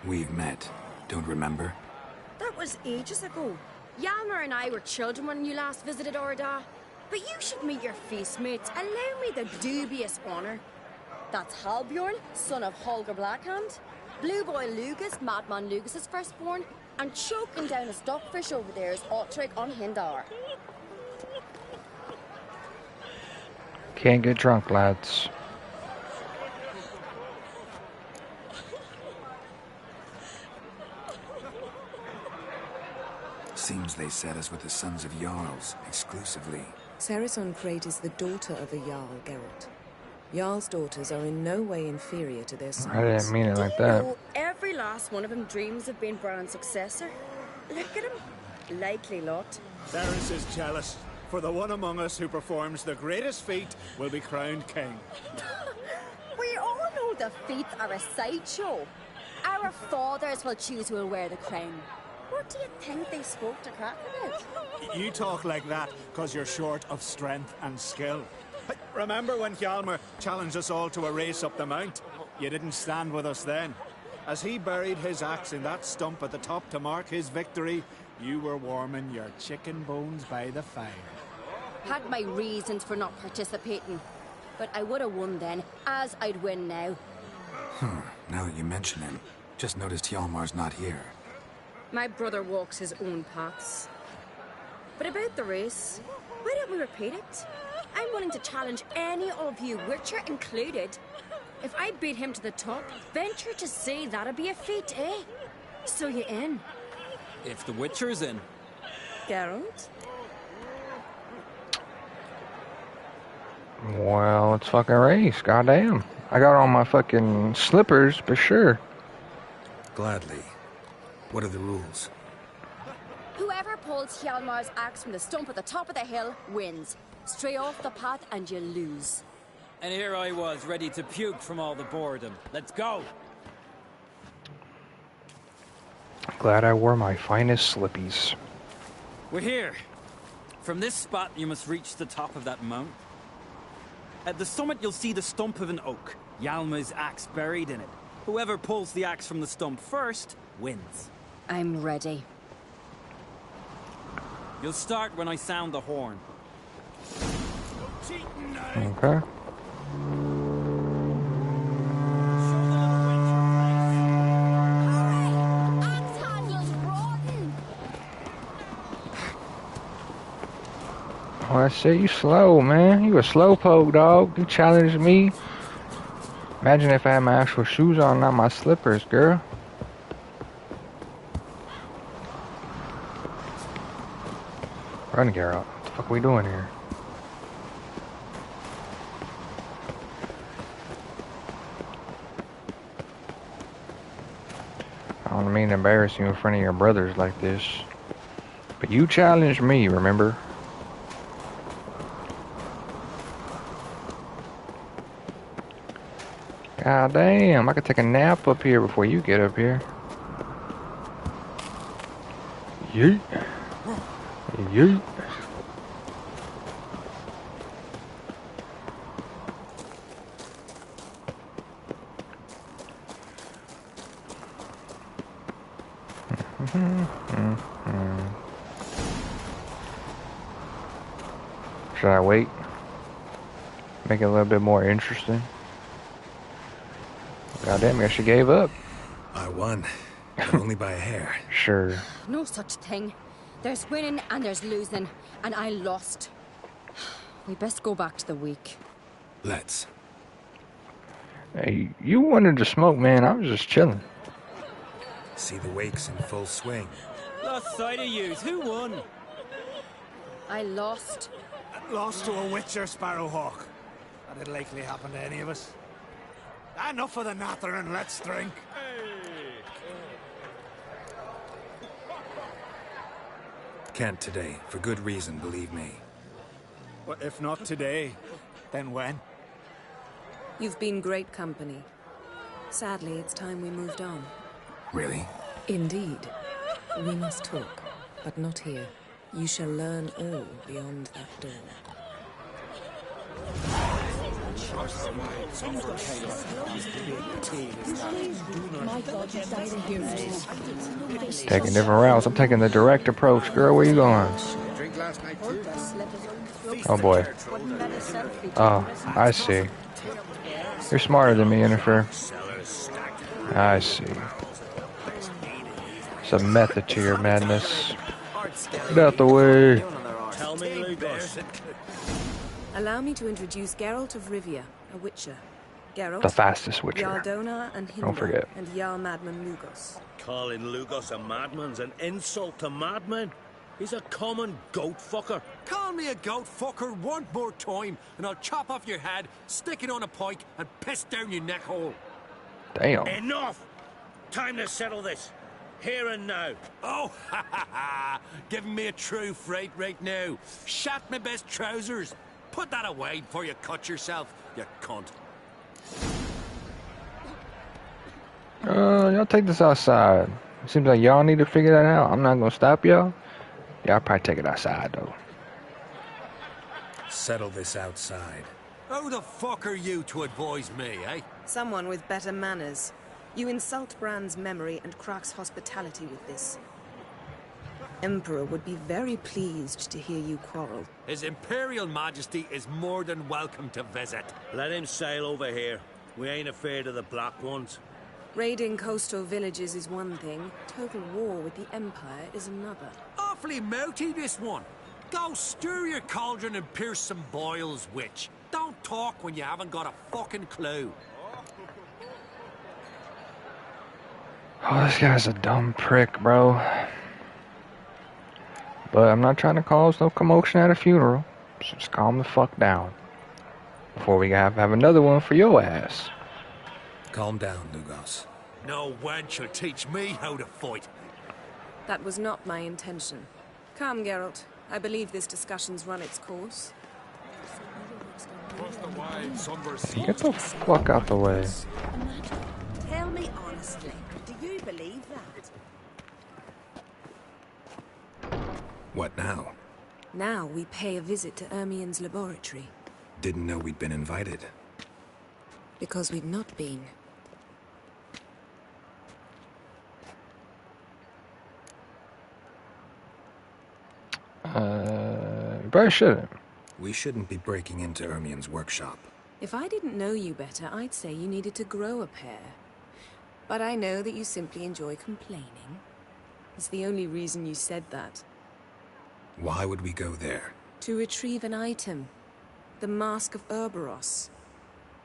We've met. Don't remember? That was ages ago. Yalmer and I were children when you last visited Orda. But you should meet your feast mates. Allow me the dubious honor. That's Halbjorn, son of Holger Blackhand. Blue Boy Lugas, Madman Lugas' firstborn. And choking down a stockfish over there is Otrek on Hindar. Can't get drunk, lads. Seems they set us with the sons of Jarls, exclusively. Ceres on Crate is the daughter of a Jarl, Geralt. Jarl's daughters are in no way inferior to their sons. I didn't mean it like that. No, every last one of them dreams of being Bran's successor. Look at him. Likely lot. Ceres is jealous, for the one among us who performs the greatest feat will be crowned king. We all know the feats are a sideshow. Our fathers will choose who will wear the crown. What do you think they spoke to Krach about? You talk like that because you're short of strength and skill. Remember when Hjalmar challenged us all to a race up the mount? You didn't stand with us then. As he buried his axe in that stump at the top to mark his victory, you were warming your chicken bones by the fire. Had my reasons for not participating. But I would have won then, as I'd win now. Now that you mention him, just noticed Hjalmar's not here. My brother walks his own paths. But about the race, why don't we repeat it? I'm willing to challenge any of you, Witcher included. If I beat him to the top, venture to say that'd be a feat, eh? So you in? If the Witcher's in. Geralt? Well, it's fucking race. Goddamn. I got on my fucking slippers, but sure. Gladly. What are the rules? Whoever pulls Hjalmar's axe from the stump at the top of the hill wins. Stray off the path and you lose. And here I was, ready to puke from all the boredom. Let's go! Glad I wore my finest slippies. We're here. From this spot, you must reach the top of that mountain. At the summit, you'll see the stump of an oak. Hjalmar's axe buried in it. Whoever pulls the axe from the stump first, wins. I'm ready. You'll start when I sound the horn. Okay. Oh, I say you slow, man. You a slowpoke, dog. You challenged me. Imagine if I had my actual shoes on, not my slippers, girl. Run, Geralt. What the fuck are we doing here? I don't mean to embarrass you in front of your brothers like this. But you challenged me, remember? God damn, I could take a nap up here before you get up here. Yeet. Yeet. Should I wait? Make it a little bit more interesting. Goddamn, I she gave up. I won, but only by a hair. Sure. No such thing. There's winning and there's losing, and I lost. We best go back to the week. Let's. Hey, you wanted to smoke, man. I was just chilling. See the wakes in full swing. Lost sight of yous. Who won? I lost. Lost to a Witcher, Sparrowhawk. That'd likely happen to any of us. Enough of the natter and let's drink. Can't today, for good reason, believe me. Well, if not today, then when? You've been great company. Sadly, it's time we moved on. Really? Indeed. We must talk, but not here. You shall learn all beyond that door. Taking different routes. I'm taking the direct approach. Girl, where you going? Oh boy. Oh, I see. You're smarter than me, Yennefer. I see. There's a method to your madness. Get out the way. Tell me, Lugos. Allow me to introduce Geralt of Rivia, a Witcher. Geralt, The fastest Witcher. Jarl Dona and Don't Hindar, forget. and Jarl Madman Lugos. Calling Lugos a madman's an insult to madmen. He's a common goat fucker. Call me a goat fucker one more time, and I'll chop off your head, stick it on a pike, and piss down your neck hole. Damn. Enough! Time to settle this. Here and now. Oh, ha ha ha! Giving me a true fright right now. Shat my best trousers. Put that away before you cut yourself, you cunt. Y'all take this outside. Seems like y'all need to figure that out. I'm not gonna stop y'all. Y'all probably take it outside though. Settle this outside. Who the fuck are you to advise me, eh? Someone with better manners. You insult Bran's memory and Krak's hospitality with this. Emperor would be very pleased to hear you quarrel. His Imperial Majesty is more than welcome to visit. Let him sail over here. We ain't afraid of the Black Ones. Raiding coastal villages is one thing. Total war with the Empire is another. Awfully mouty, this one. Go stir your cauldron and pierce some boils, witch. Don't talk when you haven't got a fucking clue. Oh, this guy's a dumb prick, bro. But I'm not trying to cause no commotion at a funeral. So just calm the fuck down. Before we have another one for your ass. Calm down, Lugos. No wench will teach me how to fight. That was not my intention. Come, Geralt. I believe this discussion's run its course. Get the fuck out the way. Tell me honestly, do you believe that? What now? Now we pay a visit to Ermien's laboratory. Didn't know we'd been invited. Because we've not been. You probably shouldn't. We shouldn't be breaking into Ermien's workshop. If I didn't know you better, I'd say you needed to grow a pair. But I know that you simply enjoy complaining. It's the only reason you said that. Why would we go there? To retrieve an item. The Mask of Urboros.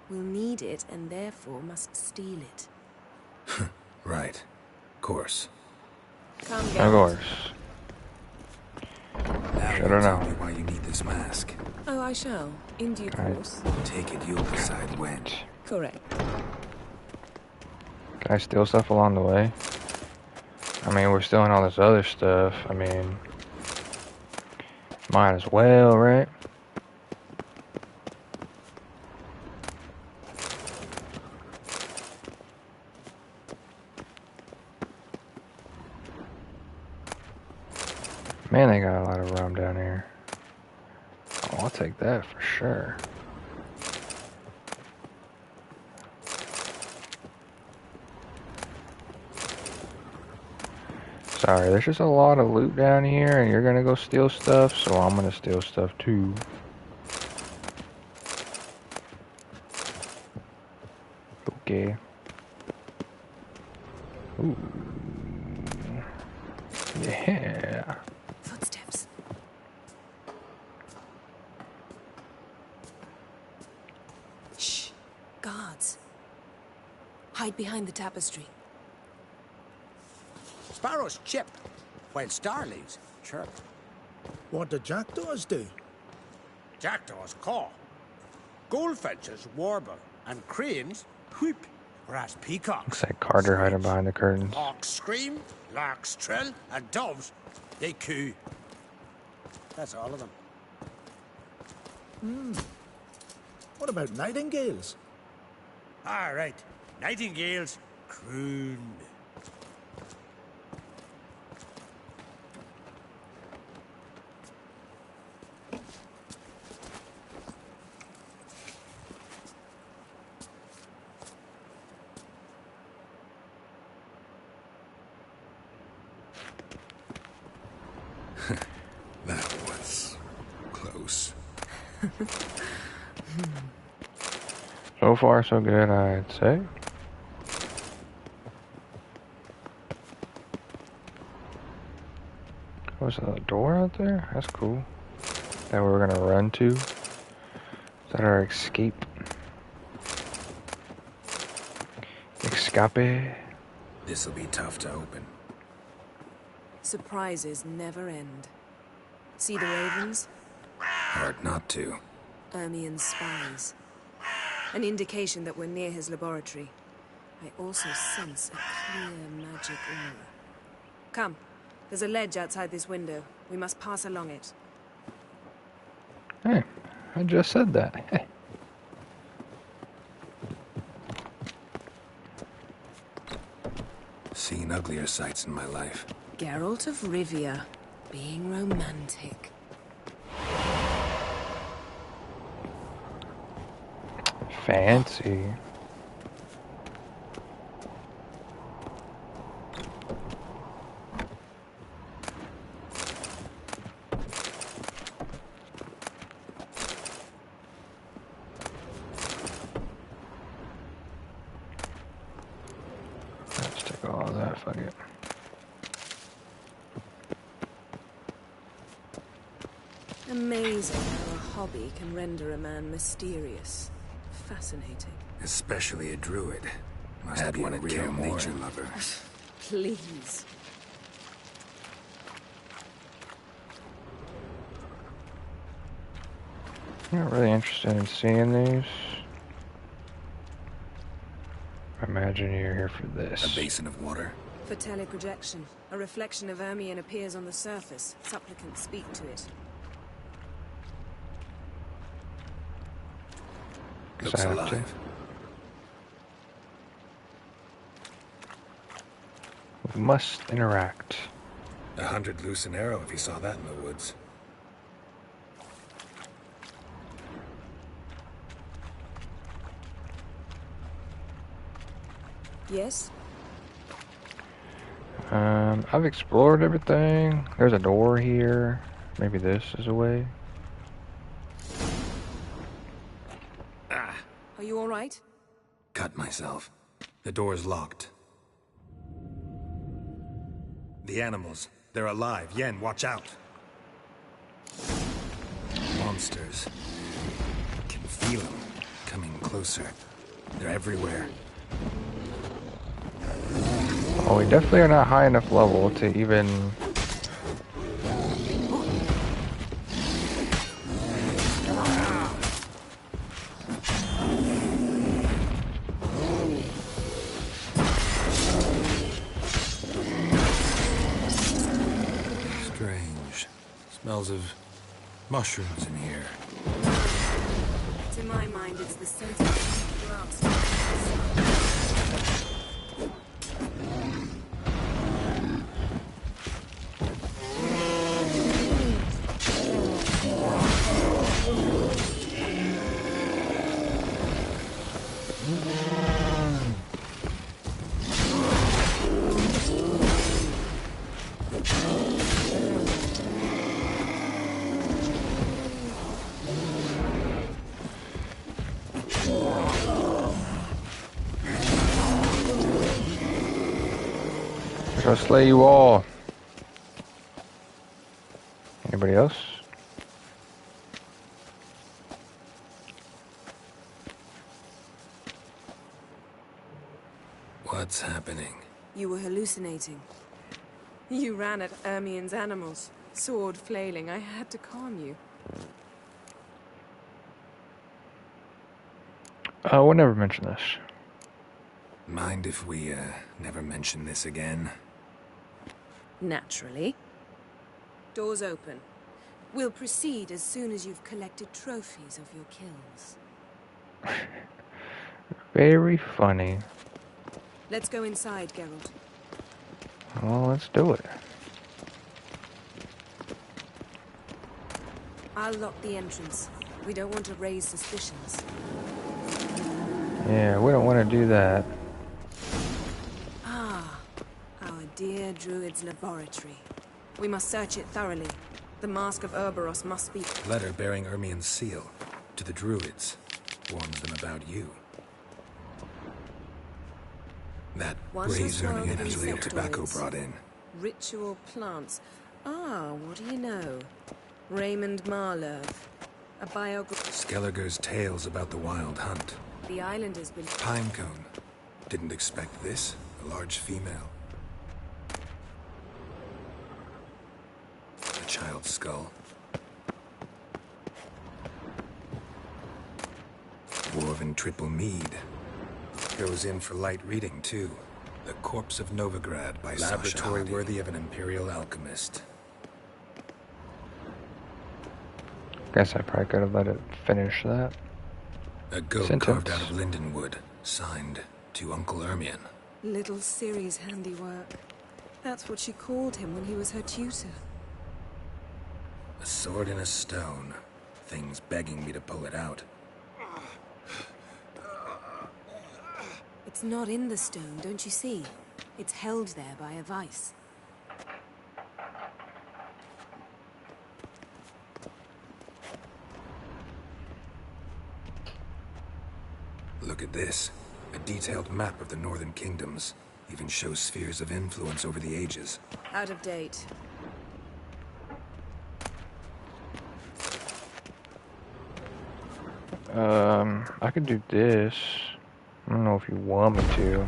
We'll need it and therefore must steal it. Right. Course. Come, Of Geralt. course. Should've known. Tell me why you need this mask. Oh, I shall. In due course. Take it you'll decide when. Correct. Can I steal stuff along the way? I mean, we're stealing all this other stuff. I mean, might as well, right? Man, they got a lot of rum down here. Oh, I'll take that for sure. Sorry, there's just a lot of loot down here, and you're gonna go steal stuff, so I'm gonna steal stuff too. Okay. Ooh. Yeah. Footsteps. Shh. Guards. Hide behind the tapestry. Sparrows chip, while starlings chirp. What do jackdaws do? Jackdaws caw. Goldfinches warble, and cranes whoop, whereas peacocks Looks like Carter hiding behind the curtains. hawks scream, larks trill, and doves, they coo. That's all of them. What about nightingales? All right, nightingales croon. That was close. So far, so good, I'd say. Was there a door out there? That's cool. That we're gonna run to. Is that our escape? Escape? This'll be tough to open. Surprises never end. See the ravens? Hard not to. Ermien's spies. An indication that we're near his laboratory. I also sense a clear magic aura. Come, there's a ledge outside this window. We must pass along it. Hey, I just said that. Hey. Seen uglier sights in my life. Geralt of Rivia, being romantic. Fancy. Let's take all of that, fuck it. Amazing how a hobby can render a man mysterious. Fascinating. Especially a druid. Must be a real nature lover. Please. I'm not really interested in seeing these. I imagine you're here for this. A basin of water. For teleprojection, a reflection of Ermion appears on the surface. Supplicants speak to it. Looks alive. We must interact. 100 loose an arrow if you saw that in the woods. Yes? I've explored everything. There's a door here. Maybe this is a way. Are you alright? Cut myself. The door's locked. The animals. They're alive. Yen, watch out. Monsters. I can feel them coming closer. They're everywhere. Oh, we definitely are not high enough level to even... Strange. Smells of mushrooms in here. To my mind, it's the scent of grass. I'll slay you all. Anybody else? What's happening? You were hallucinating. You ran at Ermion's animals, sword flailing. I had to calm you. We'll never mention this. Mind if we, never mention this again? Naturally. Doors open. We'll proceed as soon as you've collected trophies of your kills. Very funny. Let's go inside, Geralt. Well, let's do it. I'll lock the entrance. We don't want to raise suspicions. Yeah, we don't want to do that. Ah, our dear Druid's laboratory. We must search it thoroughly. The Mask of Urboros must be... Letter bearing Ermion's seal to the Druids. Warns them about you. That brazen energy tobacco brought in. Ritual plants. Ah, what do you know? Raymond Marlowe. A biography... Skelliger's tales about the wild hunt. The islanders been... Pinecone. Didn't expect this. A large female. A child's skull. Dwarven triple mead. Goes in for light reading, too. The Corpse of Novigrad by Laboratory worthy of an Imperial alchemist. Guess I probably could have let it finish that. A goat carved out of lindenwood, signed to Uncle Ermion. Little Ciri's handiwork. That's what she called him when he was her tutor. A sword in a stone. Things begging me to pull it out. It's not in the stone, don't you see? It's held there by a vice. Look at this. A detailed map of the Northern Kingdoms. Even shows spheres of influence over the ages. Out of date. I could do this. I don't know if you want me to.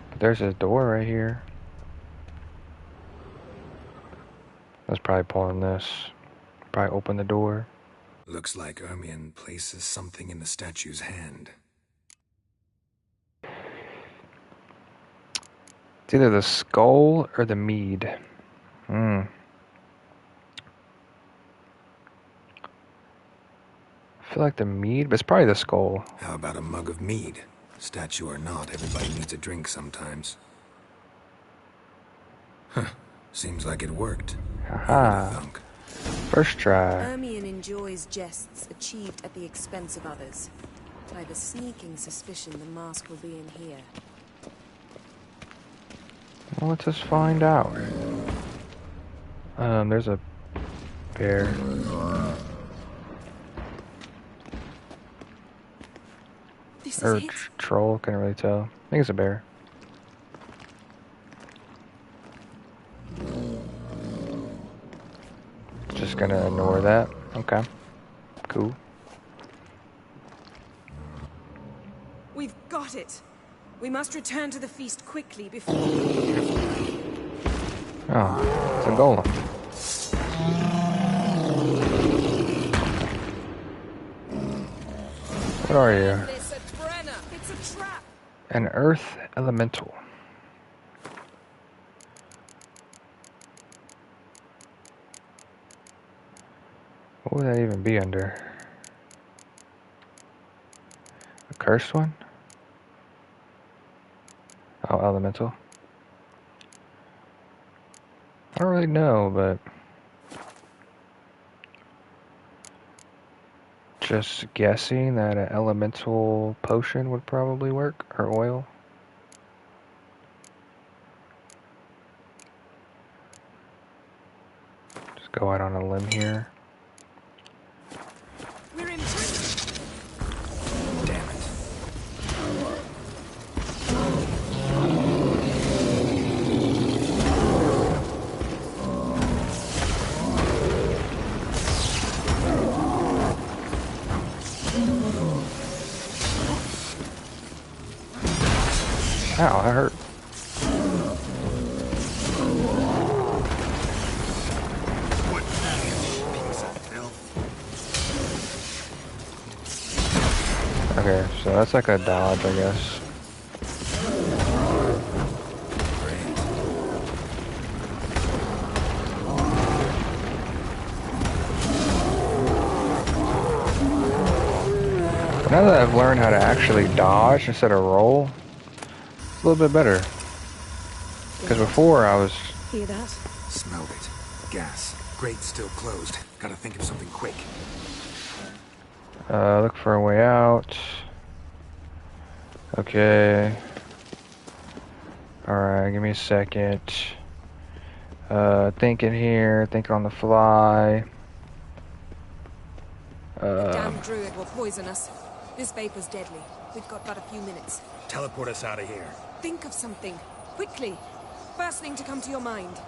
But there's a door right here. Let's probably pawn this. Probably open the door. Looks like Ermion places something in the statue's hand. It's either the skull or the mead. I feel like the mead, but it's probably the skull. How about a mug of mead? Statue or not, everybody needs a drink sometimes. Huh. Seems like it worked. Haha. First try. Ermion enjoys jests achieved at the expense of others. I have a sneaking suspicion the mask will be in here. Well, let's just find out. There's a bear. Or troll, can't really tell. I think it's a bear. Just gonna ignore that. Okay. Cool. We've got it. We must return to the feast quickly before... Oh, it's a golem. What are you? It's a trap. An earth elemental. What would that even be under? A cursed one? Oh, elemental. I don't really know, but just guessing that an elemental potion would probably work, or oil. Just go out on a limb here. Ow, that hurt. Okay, so that's like a dodge, I guess. But now that I've learned how to actually dodge instead of roll, a little bit better. Because before I was... Hear that? Smelled it. Gas. Grate still closed. Gotta think of something quick. Look for a way out. Okay. Alright, give me a second. Thinking here, thinking on the fly. The damn druid will poison us. This vapor's deadly. We've got but a few minutes. Teleport us out of here. Think of something. Quickly. First thing to come to your mind.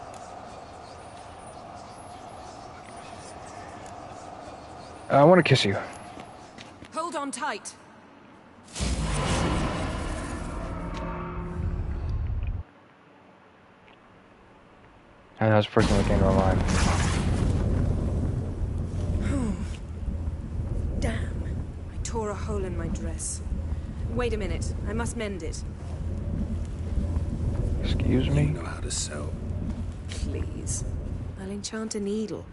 I want to kiss you. Hold on tight. And that was the first thing that came to my mind. Damn. I tore a hole in my dress. Wait a minute. I must mend it. Excuse me? You know how to sew. Please. I'll enchant a needle.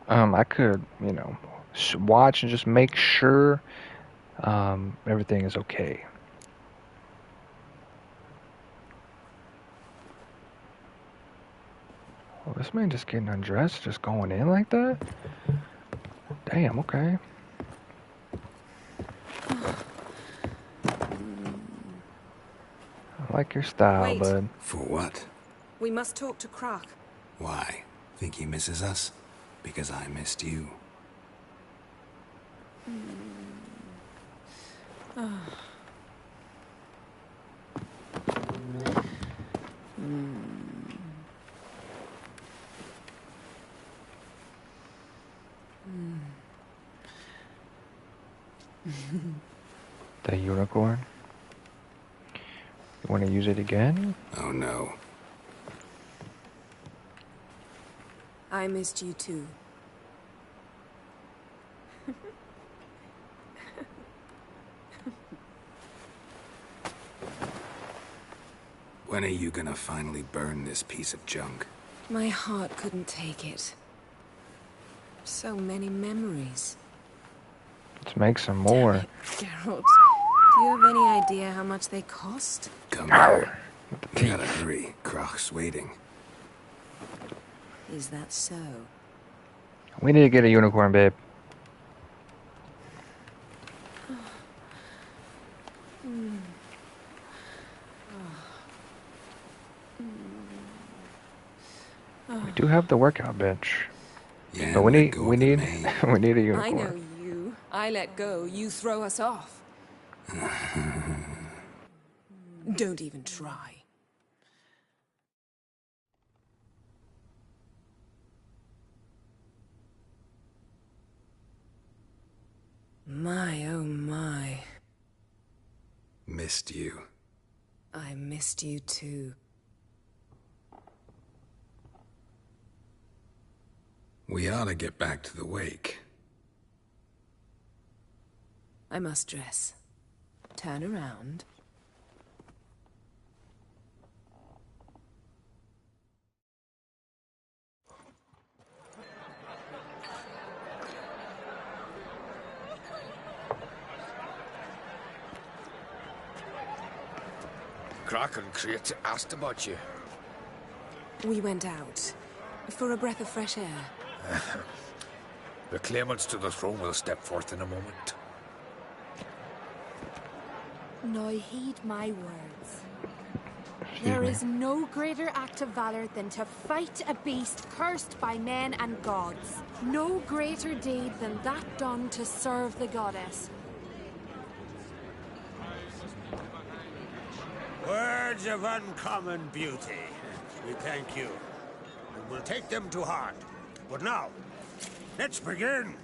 I could, you know, watch and just make sure everything is okay. Well, this man just getting undressed, just going in like that? Damn, okay. I like your style, Wait. bud. For what? We must talk to Croc. Why? Think he misses us? Because I missed you. The unicorn? You want to use it again? Oh no. I missed you too. When are you gonna finally burn this piece of junk? My heart couldn't take it. So many memories. Let's make some more. Geralt, do you have any idea how much they cost? Come here. We gotta hurry. Crach's waiting. Is that so? We need to get a unicorn, babe. We do have the workout bench. Yeah, but we need a I unicorn. know you. I let go, you throw us off. Don't even try. My, oh my. Missed you. I missed you too. We ought to get back to the wake. I must dress. Turn around. Crach and Crate asked about you. We went out. For a breath of fresh air. The claimants to the throne will step forth in a moment. Now heed my words. There is no greater act of valor than to fight a beast cursed by men and gods. No greater deed than that done to serve the goddess. Words of uncommon beauty. We thank you. And we'll take them to heart. But now, let's begin.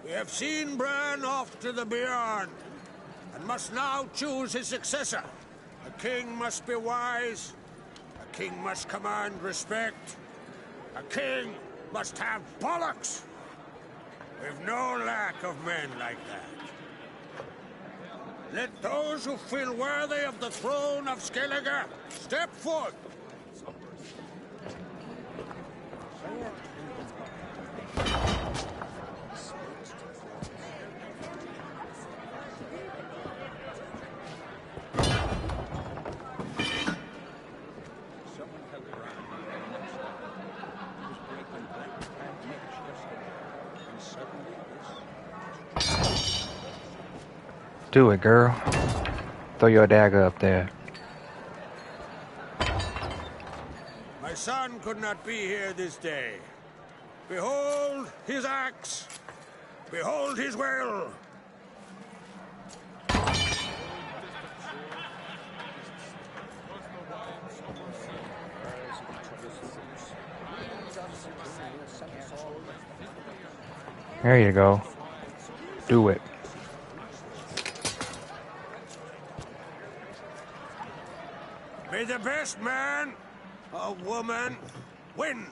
We have seen Bran off to the beyond, and must now choose his successor. A king must be wise. A king must command respect. A king must have bollocks. We've no lack of men like that. Let those who feel worthy of the throne of Skellige step forth. Do it, girl. Throw your dagger up there. My son could not be here this day. Behold his axe. Behold his will. There you go. Do it. May the best man or woman win.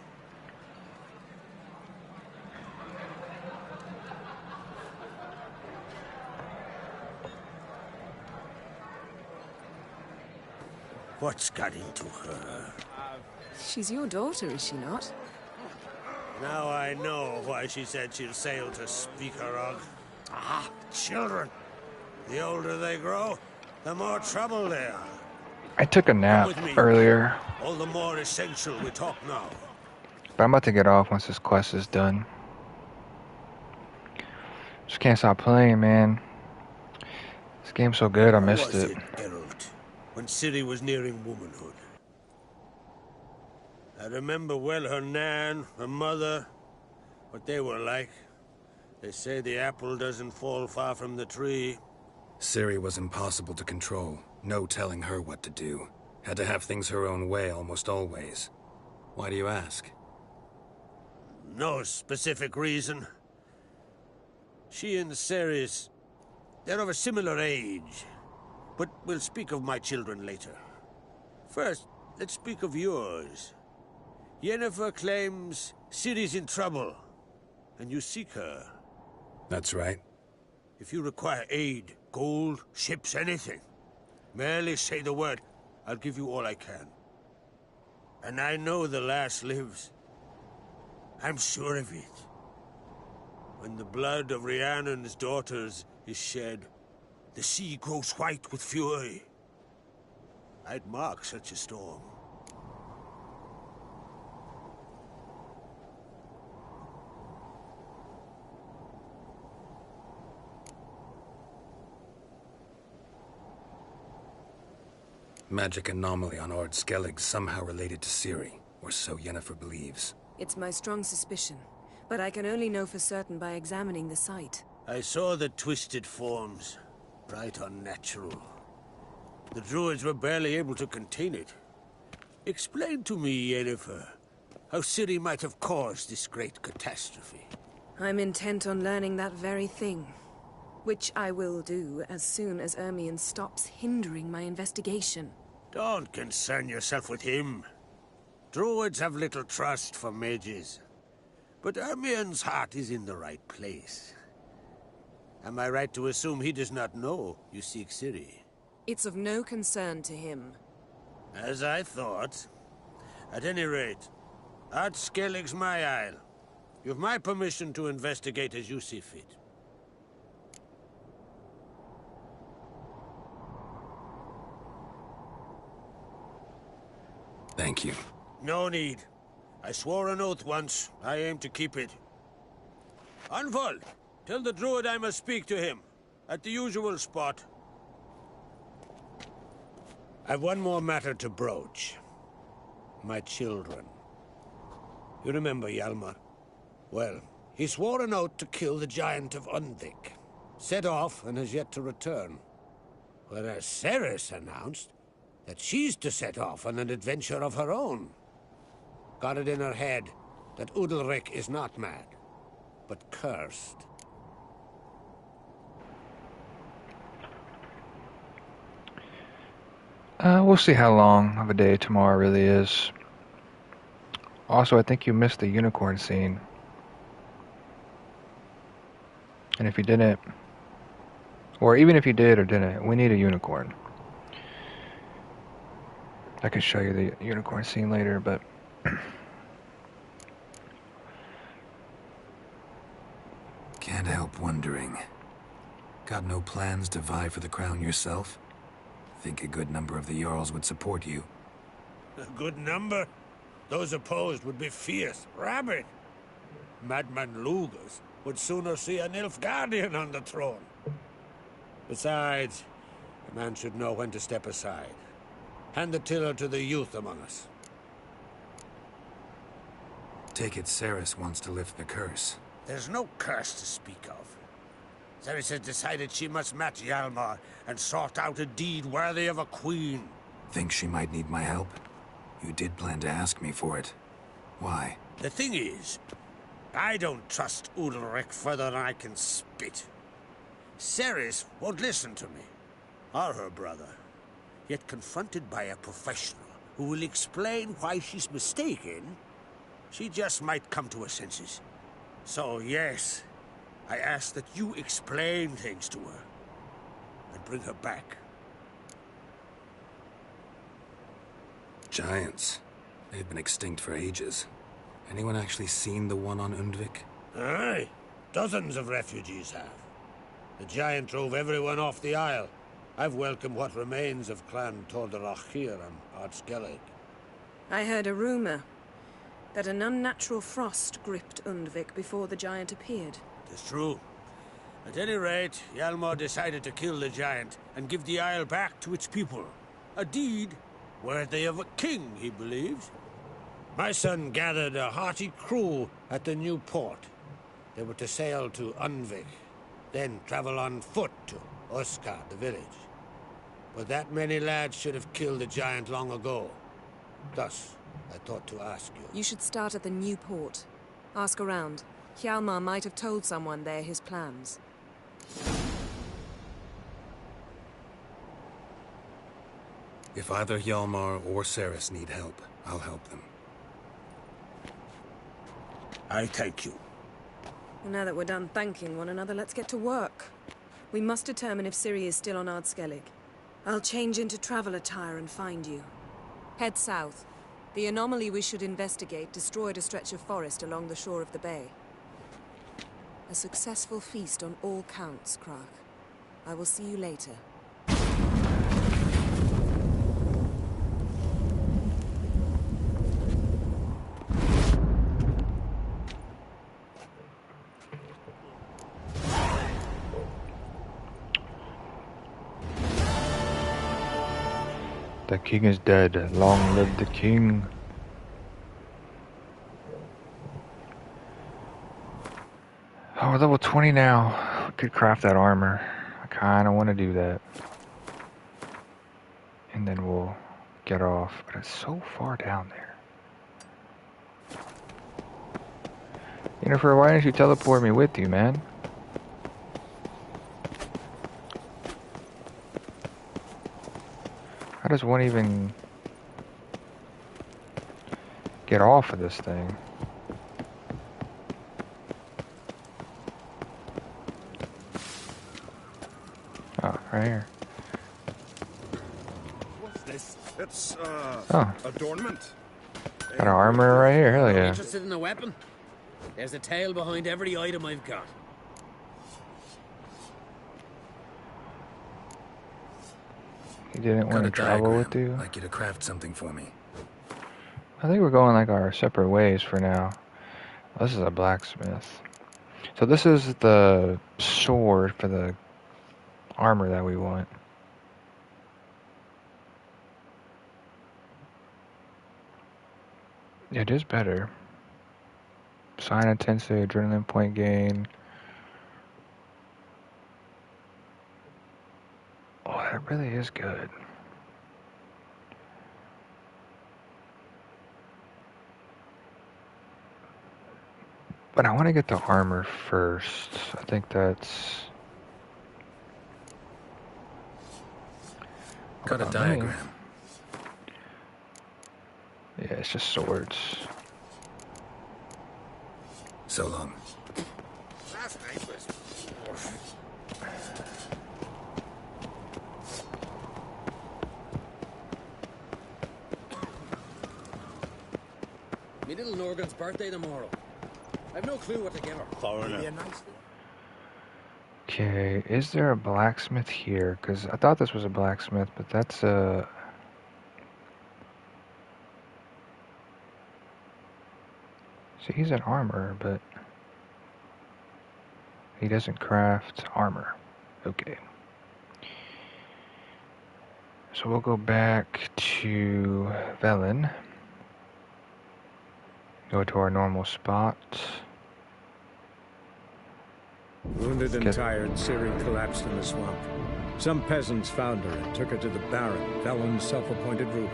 What's got into her? She's your daughter, is she not? Now I know why she said she'll sail to Speakerog. Ah, children. The older they grow, the more trouble they are. I took a nap Come with me. earlier, All the more essential we talk now. but I'm about to get off once this quest is done. Just can't stop playing, man. This game's so good, I missed was it. Geralt, when Ciri was nearing womanhood? I remember well her nan, her mother, what they were like. They say the apple doesn't fall far from the tree. Ciri was impossible to control. No telling her what to do. Had to have things her own way almost always. Why do you ask? No specific reason. She and Ceres They're of a similar age. But we'll speak of my children later. First, let's speak of yours. Yennefer claims Ciri's in trouble, and you seek her. That's right. If you require aid, gold, ships, anything, merely say the word. I'll give you all I can. And I know the lass lives. I'm sure of it. When the blood of Rhiannon's daughters is shed, the sea grows white with fury. I'd mark such a storm. Magic anomaly on Ord Skellig somehow related to Ciri, or so Yennefer believes. It's my strong suspicion, but I can only know for certain by examining the site. I saw the twisted forms, right unnatural. The druids were barely able to contain it. Explain to me, Yennefer, how Ciri might have caused this great catastrophe. I'm intent on learning that very thing, which I will do as soon as Ermion stops hindering my investigation. Don't concern yourself with him. Druids have little trust for mages. But Ermion's heart is in the right place. Am I right to assume he does not know you seek Ciri? It's of no concern to him. As I thought. At any rate, Ord Skellig's my isle. You've my permission to investigate as you see fit. Thank you. No need. I swore an oath once. I aim to keep it. Unfold! Tell the druid I must speak to him. At the usual spot. I've one more matter to broach. My children. You remember Hjalmar? Well, he swore an oath to kill the giant of Undvik. Set off and has yet to return. Whereas Ceres announced that she's to set off on an adventure of her own. Got it in her head that Udalric is not mad, but cursed. We'll see how long of a day tomorrow really is. Also, I think you missed the unicorn scene. And if you didn't, or even if you did or didn't, we need a unicorn. I can show you the unicorn scene later, but... Can't help wondering. Got no plans to vie for the crown yourself? Think a good number of the Jarls would support you. A good number? Those opposed would be fierce, rabid. Madman Lugas would sooner see a Nilfgaardian on the throne. Besides, a man should know when to step aside. Hand the tiller to the youth among us. Take it Ceres wants to lift the curse. There's no curse to speak of. Ceres has decided she must match Hjalmar and sort out a deed worthy of a queen. Think she might need my help? You did plan to ask me for it. Why? The thing is, I don't trust Udalric further than I can spit. Ceres won't listen to me, or her brother. Yet confronted by a professional who will explain why she's mistaken, she just might come to her senses. So yes, I ask that you explain things to her and bring her back. Giants. They've been extinct for ages. Anyone actually seen the one on Undvik? Aye. Dozens of refugees have. The giant drove everyone off the isle. I've welcomed what remains of Clan Tordarachir and Ord Skellig. I heard a rumor that an unnatural frost gripped Undvik before the giant appeared. It's true. At any rate, Hjalmar decided to kill the giant and give the isle back to its people. A deed worthy of a king, he believes. My son gathered a hearty crew at the new port. They were to sail to Undvik, then travel on foot to Oskar, the village. But that many lads should have killed the giant long ago. Thus, I thought to ask you. You should start at the new port. Ask around. Hjalmar might have told someone there his plans. If either Hjalmar or Ceres need help, I'll help them. I take you. And now that we're done thanking one another, let's get to work. We must determine if Ciri is still on Ardskellig. I'll change into travel attire and find you. Head south. The anomaly we should investigate destroyed a stretch of forest along the shore of the bay. A successful feast on all counts, Krach. I will see you later. The king is dead. Long live the king. Oh, we're level 20 now. We could craft that armor. I kind of want to do that. And then we'll get off. But it's so far down there. Yennefer, why didn't you teleport me with you, man? How does one even get off of this thing? Oh, right here. What's this? It's, Oh. adornment. Got an armor right here, hell yeah. Interested in a weapon? There's a tale behind every item I've got. He didn't want to travel with you? I'd like you to craft something for me. I think we're going like our separate ways for now. This is a blacksmith. So this is the sword for the armor that we want. Yeah, it is better. Sign intensity, adrenaline point gain. Oh, that really is good. But I want to get the armor first. I think that's... Got a diagram. Yeah, it's just swords. So long. That's nice. Me little Norgan's birthday tomorrow. I've no clue what to give her. Foreigner. Okay, is there a blacksmith here? Because I thought this was a blacksmith, but that's a... See, he's an armorer, but... he doesn't craft armor. Okay. So we'll go back to Velen. Go to our normal spot. Wounded and tired, Ciri collapsed in the swamp. Some peasants found her and took her to the Baron, Velen's self-appointed ruler.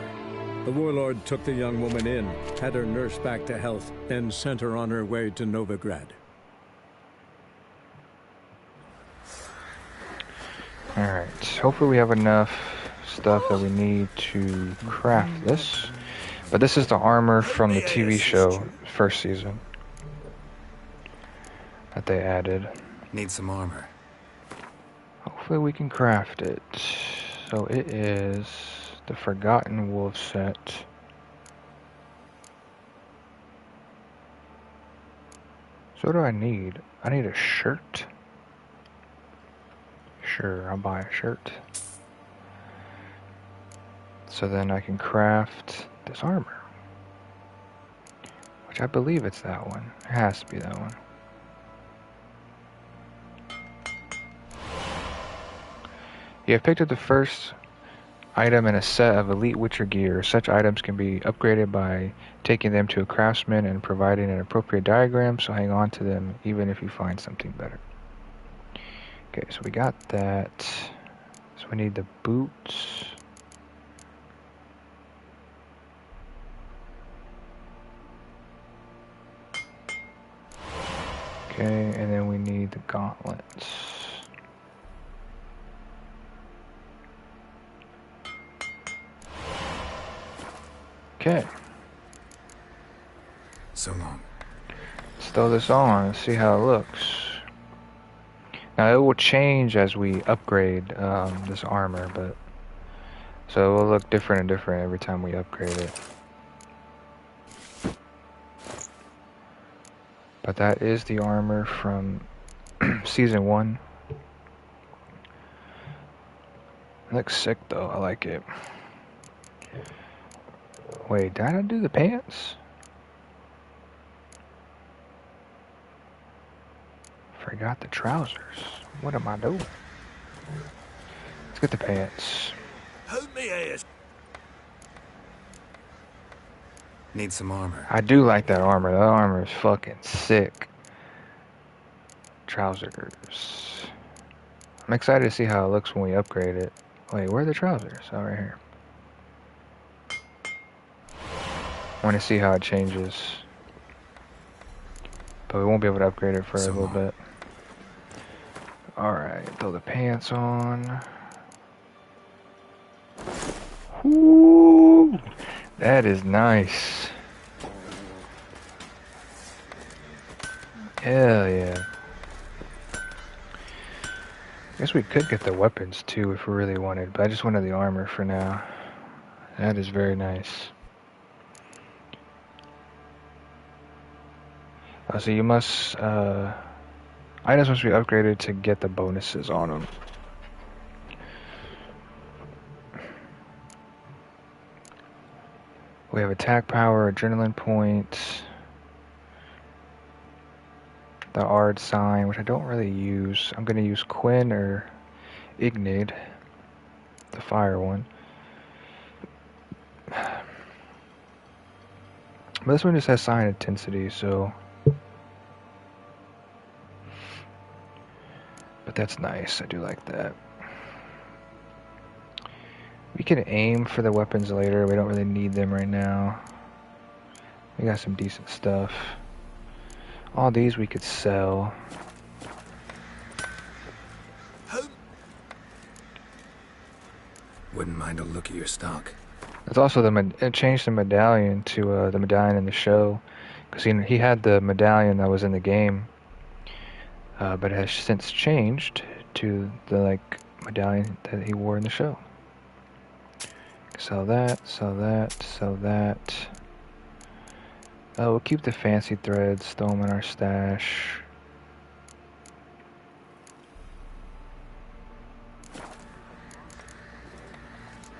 The warlord took the young woman in, had her nursed back to health, then sent her on her way to Novigrad. Alright, hopefully we have enough stuff that we need to craft this. But this is the armor from the TV show, first season, that they added. Need some armor. Hopefully we can craft it. So it is the Forgotten Wolf set. So what do I need? I need a shirt. Sure, I'll buy a shirt. So then I can craft this armor. Which I believe it's that one. It has to be that one. You have picked up the first item in a set of elite Witcher gear. Such items can be upgraded by taking them to a craftsman and providing an appropriate diagram, so hang on to them even if you find something better. Okay, so we got that. So we need the boots. Okay, and then we need the gauntlets. Okay. So long. Let's throw this on and see how it looks. Now it will change as we upgrade this armor, but so it will look different and different every time we upgrade it. But that is the armor from Season 1. It looks sick though, I like it. Wait, did I do the pants? Forgot the trousers. What am I doing? Let's get the pants. Hold me ass. Need some armor. I do like that armor. That armor is fucking sick. Trousers. I'm excited to see how it looks when we upgrade it. Wait, where are the trousers? Oh, right here. I want to see how it changes. But we won't be able to upgrade it for a little bit. Alright, throw the pants on. Woo! That is nice. Hell yeah. Guess we could get the weapons too if we really wanted, but I just wanted the armor for now. That is very nice. So you must, items must be upgraded to get the bonuses on them. We have attack power, adrenaline points, the Ard sign, which I don't really use. I'm going to use Quinn or Ignid, the fire one. But this one just has sign intensity, so... But that's nice, I do like that. We can aim for the weapons later, we don't really need them right now. We got some decent stuff. All these we could sell. Wouldn't mind a look at your stock. It's also it changed the medallion to the medallion in the show. Because he had the medallion that was in the game. But it has since changed to the medallion that he wore in the show. Sell that, sell that, sell that. We'll keep the fancy threads, throw them in our stash.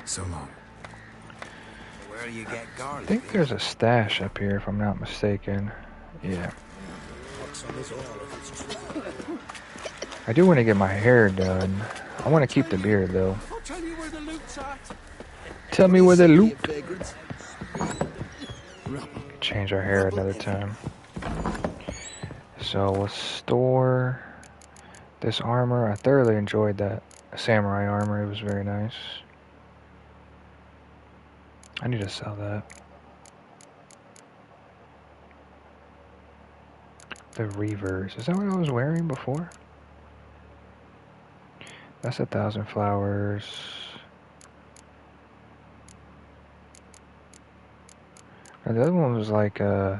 So long. Where you get garlic? I think there's a stash up here if I'm not mistaken. Yeah. I do want to get my hair done. I want to keep the beard though. Tell me where the loot. Change our hair another time. So we'll store this armor. I thoroughly enjoyed that samurai armor. It was very nice. I need to sell that. The Reavers. Is that what I was wearing before? That's 1,000 flowers. And the other one was like yeah,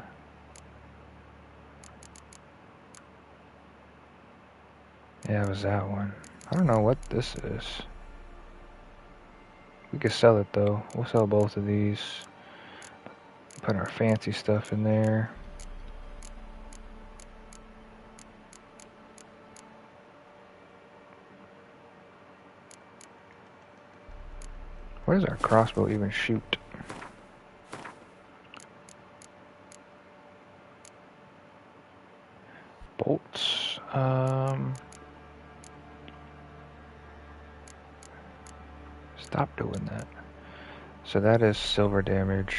it was that one. I don't know what this is. We could sell it though. We'll sell both of these. Put our fancy stuff in there. Where does our crossbow even shoot? Bolts. Stop doing that. So that is silver damage.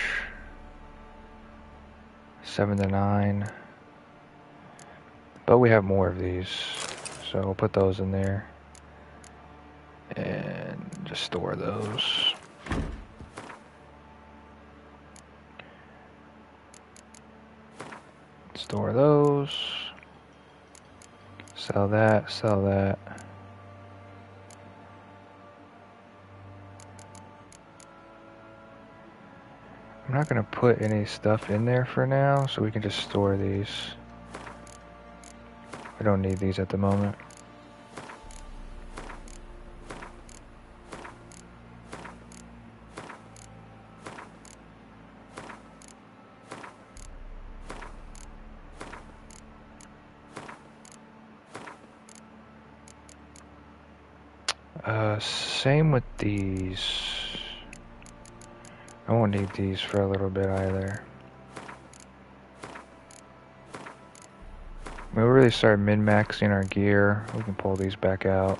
7 to 9. But we have more of these. So we'll put those in there. And just store those. Store those. Sell that, sell that. I'm not gonna put any stuff in there for now, so we can just store these. I don't need these at the moment. Same with these. I won't need these for a little bit either. When we really start min-maxing our gear, we can pull these back out.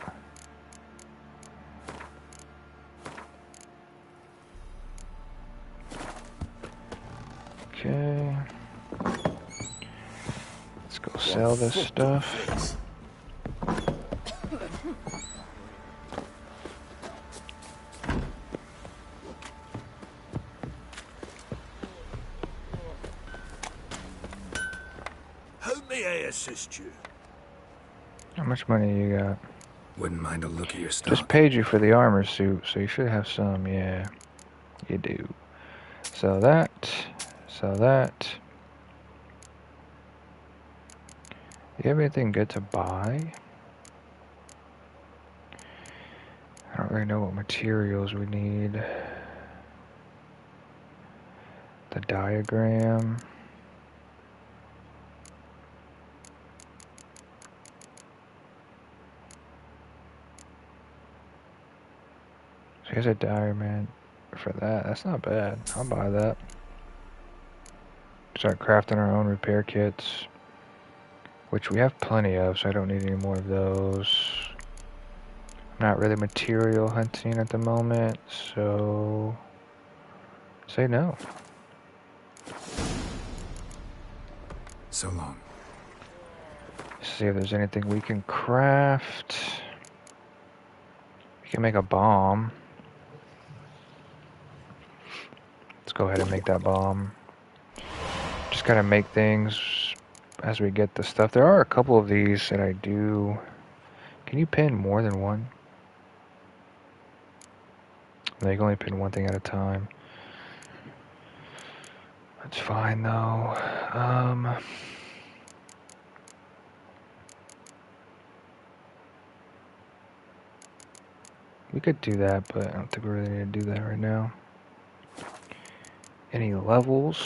Okay. Let's go sell this stuff. Assist you. How much money you got? Wouldn't mind a look at your stuff. Just paid you for the armor suit, so you should have some. Yeah, you do. Sell that. Sell that. Do you have anything good to buy? I don't really know what materials we need. The diagram. Here's a diamond for that. That's not bad. I'll buy that. Start crafting our own repair kits, which we have plenty of, so I don't need any more of those. I'm not really material hunting at the moment, so say no. So long. See if there's anything we can craft. We can make a bomb. Let's go ahead and make that bomb. Just gotta make things as we get the stuff. There are a couple of these that I do. Can you pin more than one? They can only pin one thing at a time. That's fine though. We could do that, but I don't think we really need to do that right now. Any levels?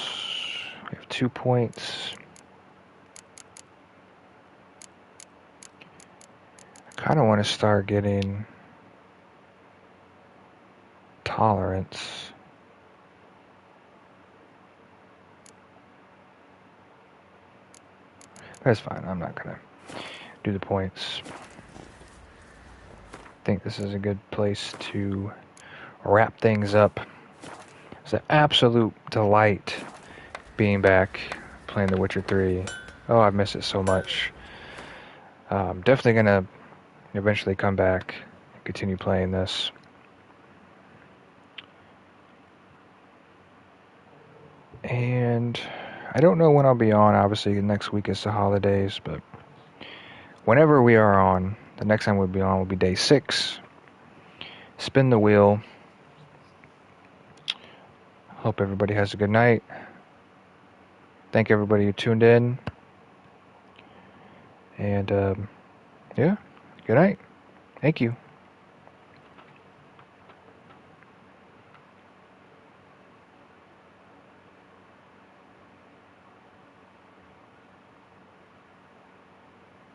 We have 2 points. I kind of want to start getting tolerance. That's fine. I'm not going to do the points. I think this is a good place to wrap things up. It's an absolute delight being back playing The Witcher 3. Oh, I miss it so much. I'm definitely going to eventually come back and continue playing this. And I don't know when I'll be on. Obviously, next week is the holidays, but whenever we are on, the next time we'll be on will be day 6. Spin the wheel. Hope everybody has a good night. Thank everybody who tuned in. And, yeah, good night. Thank you.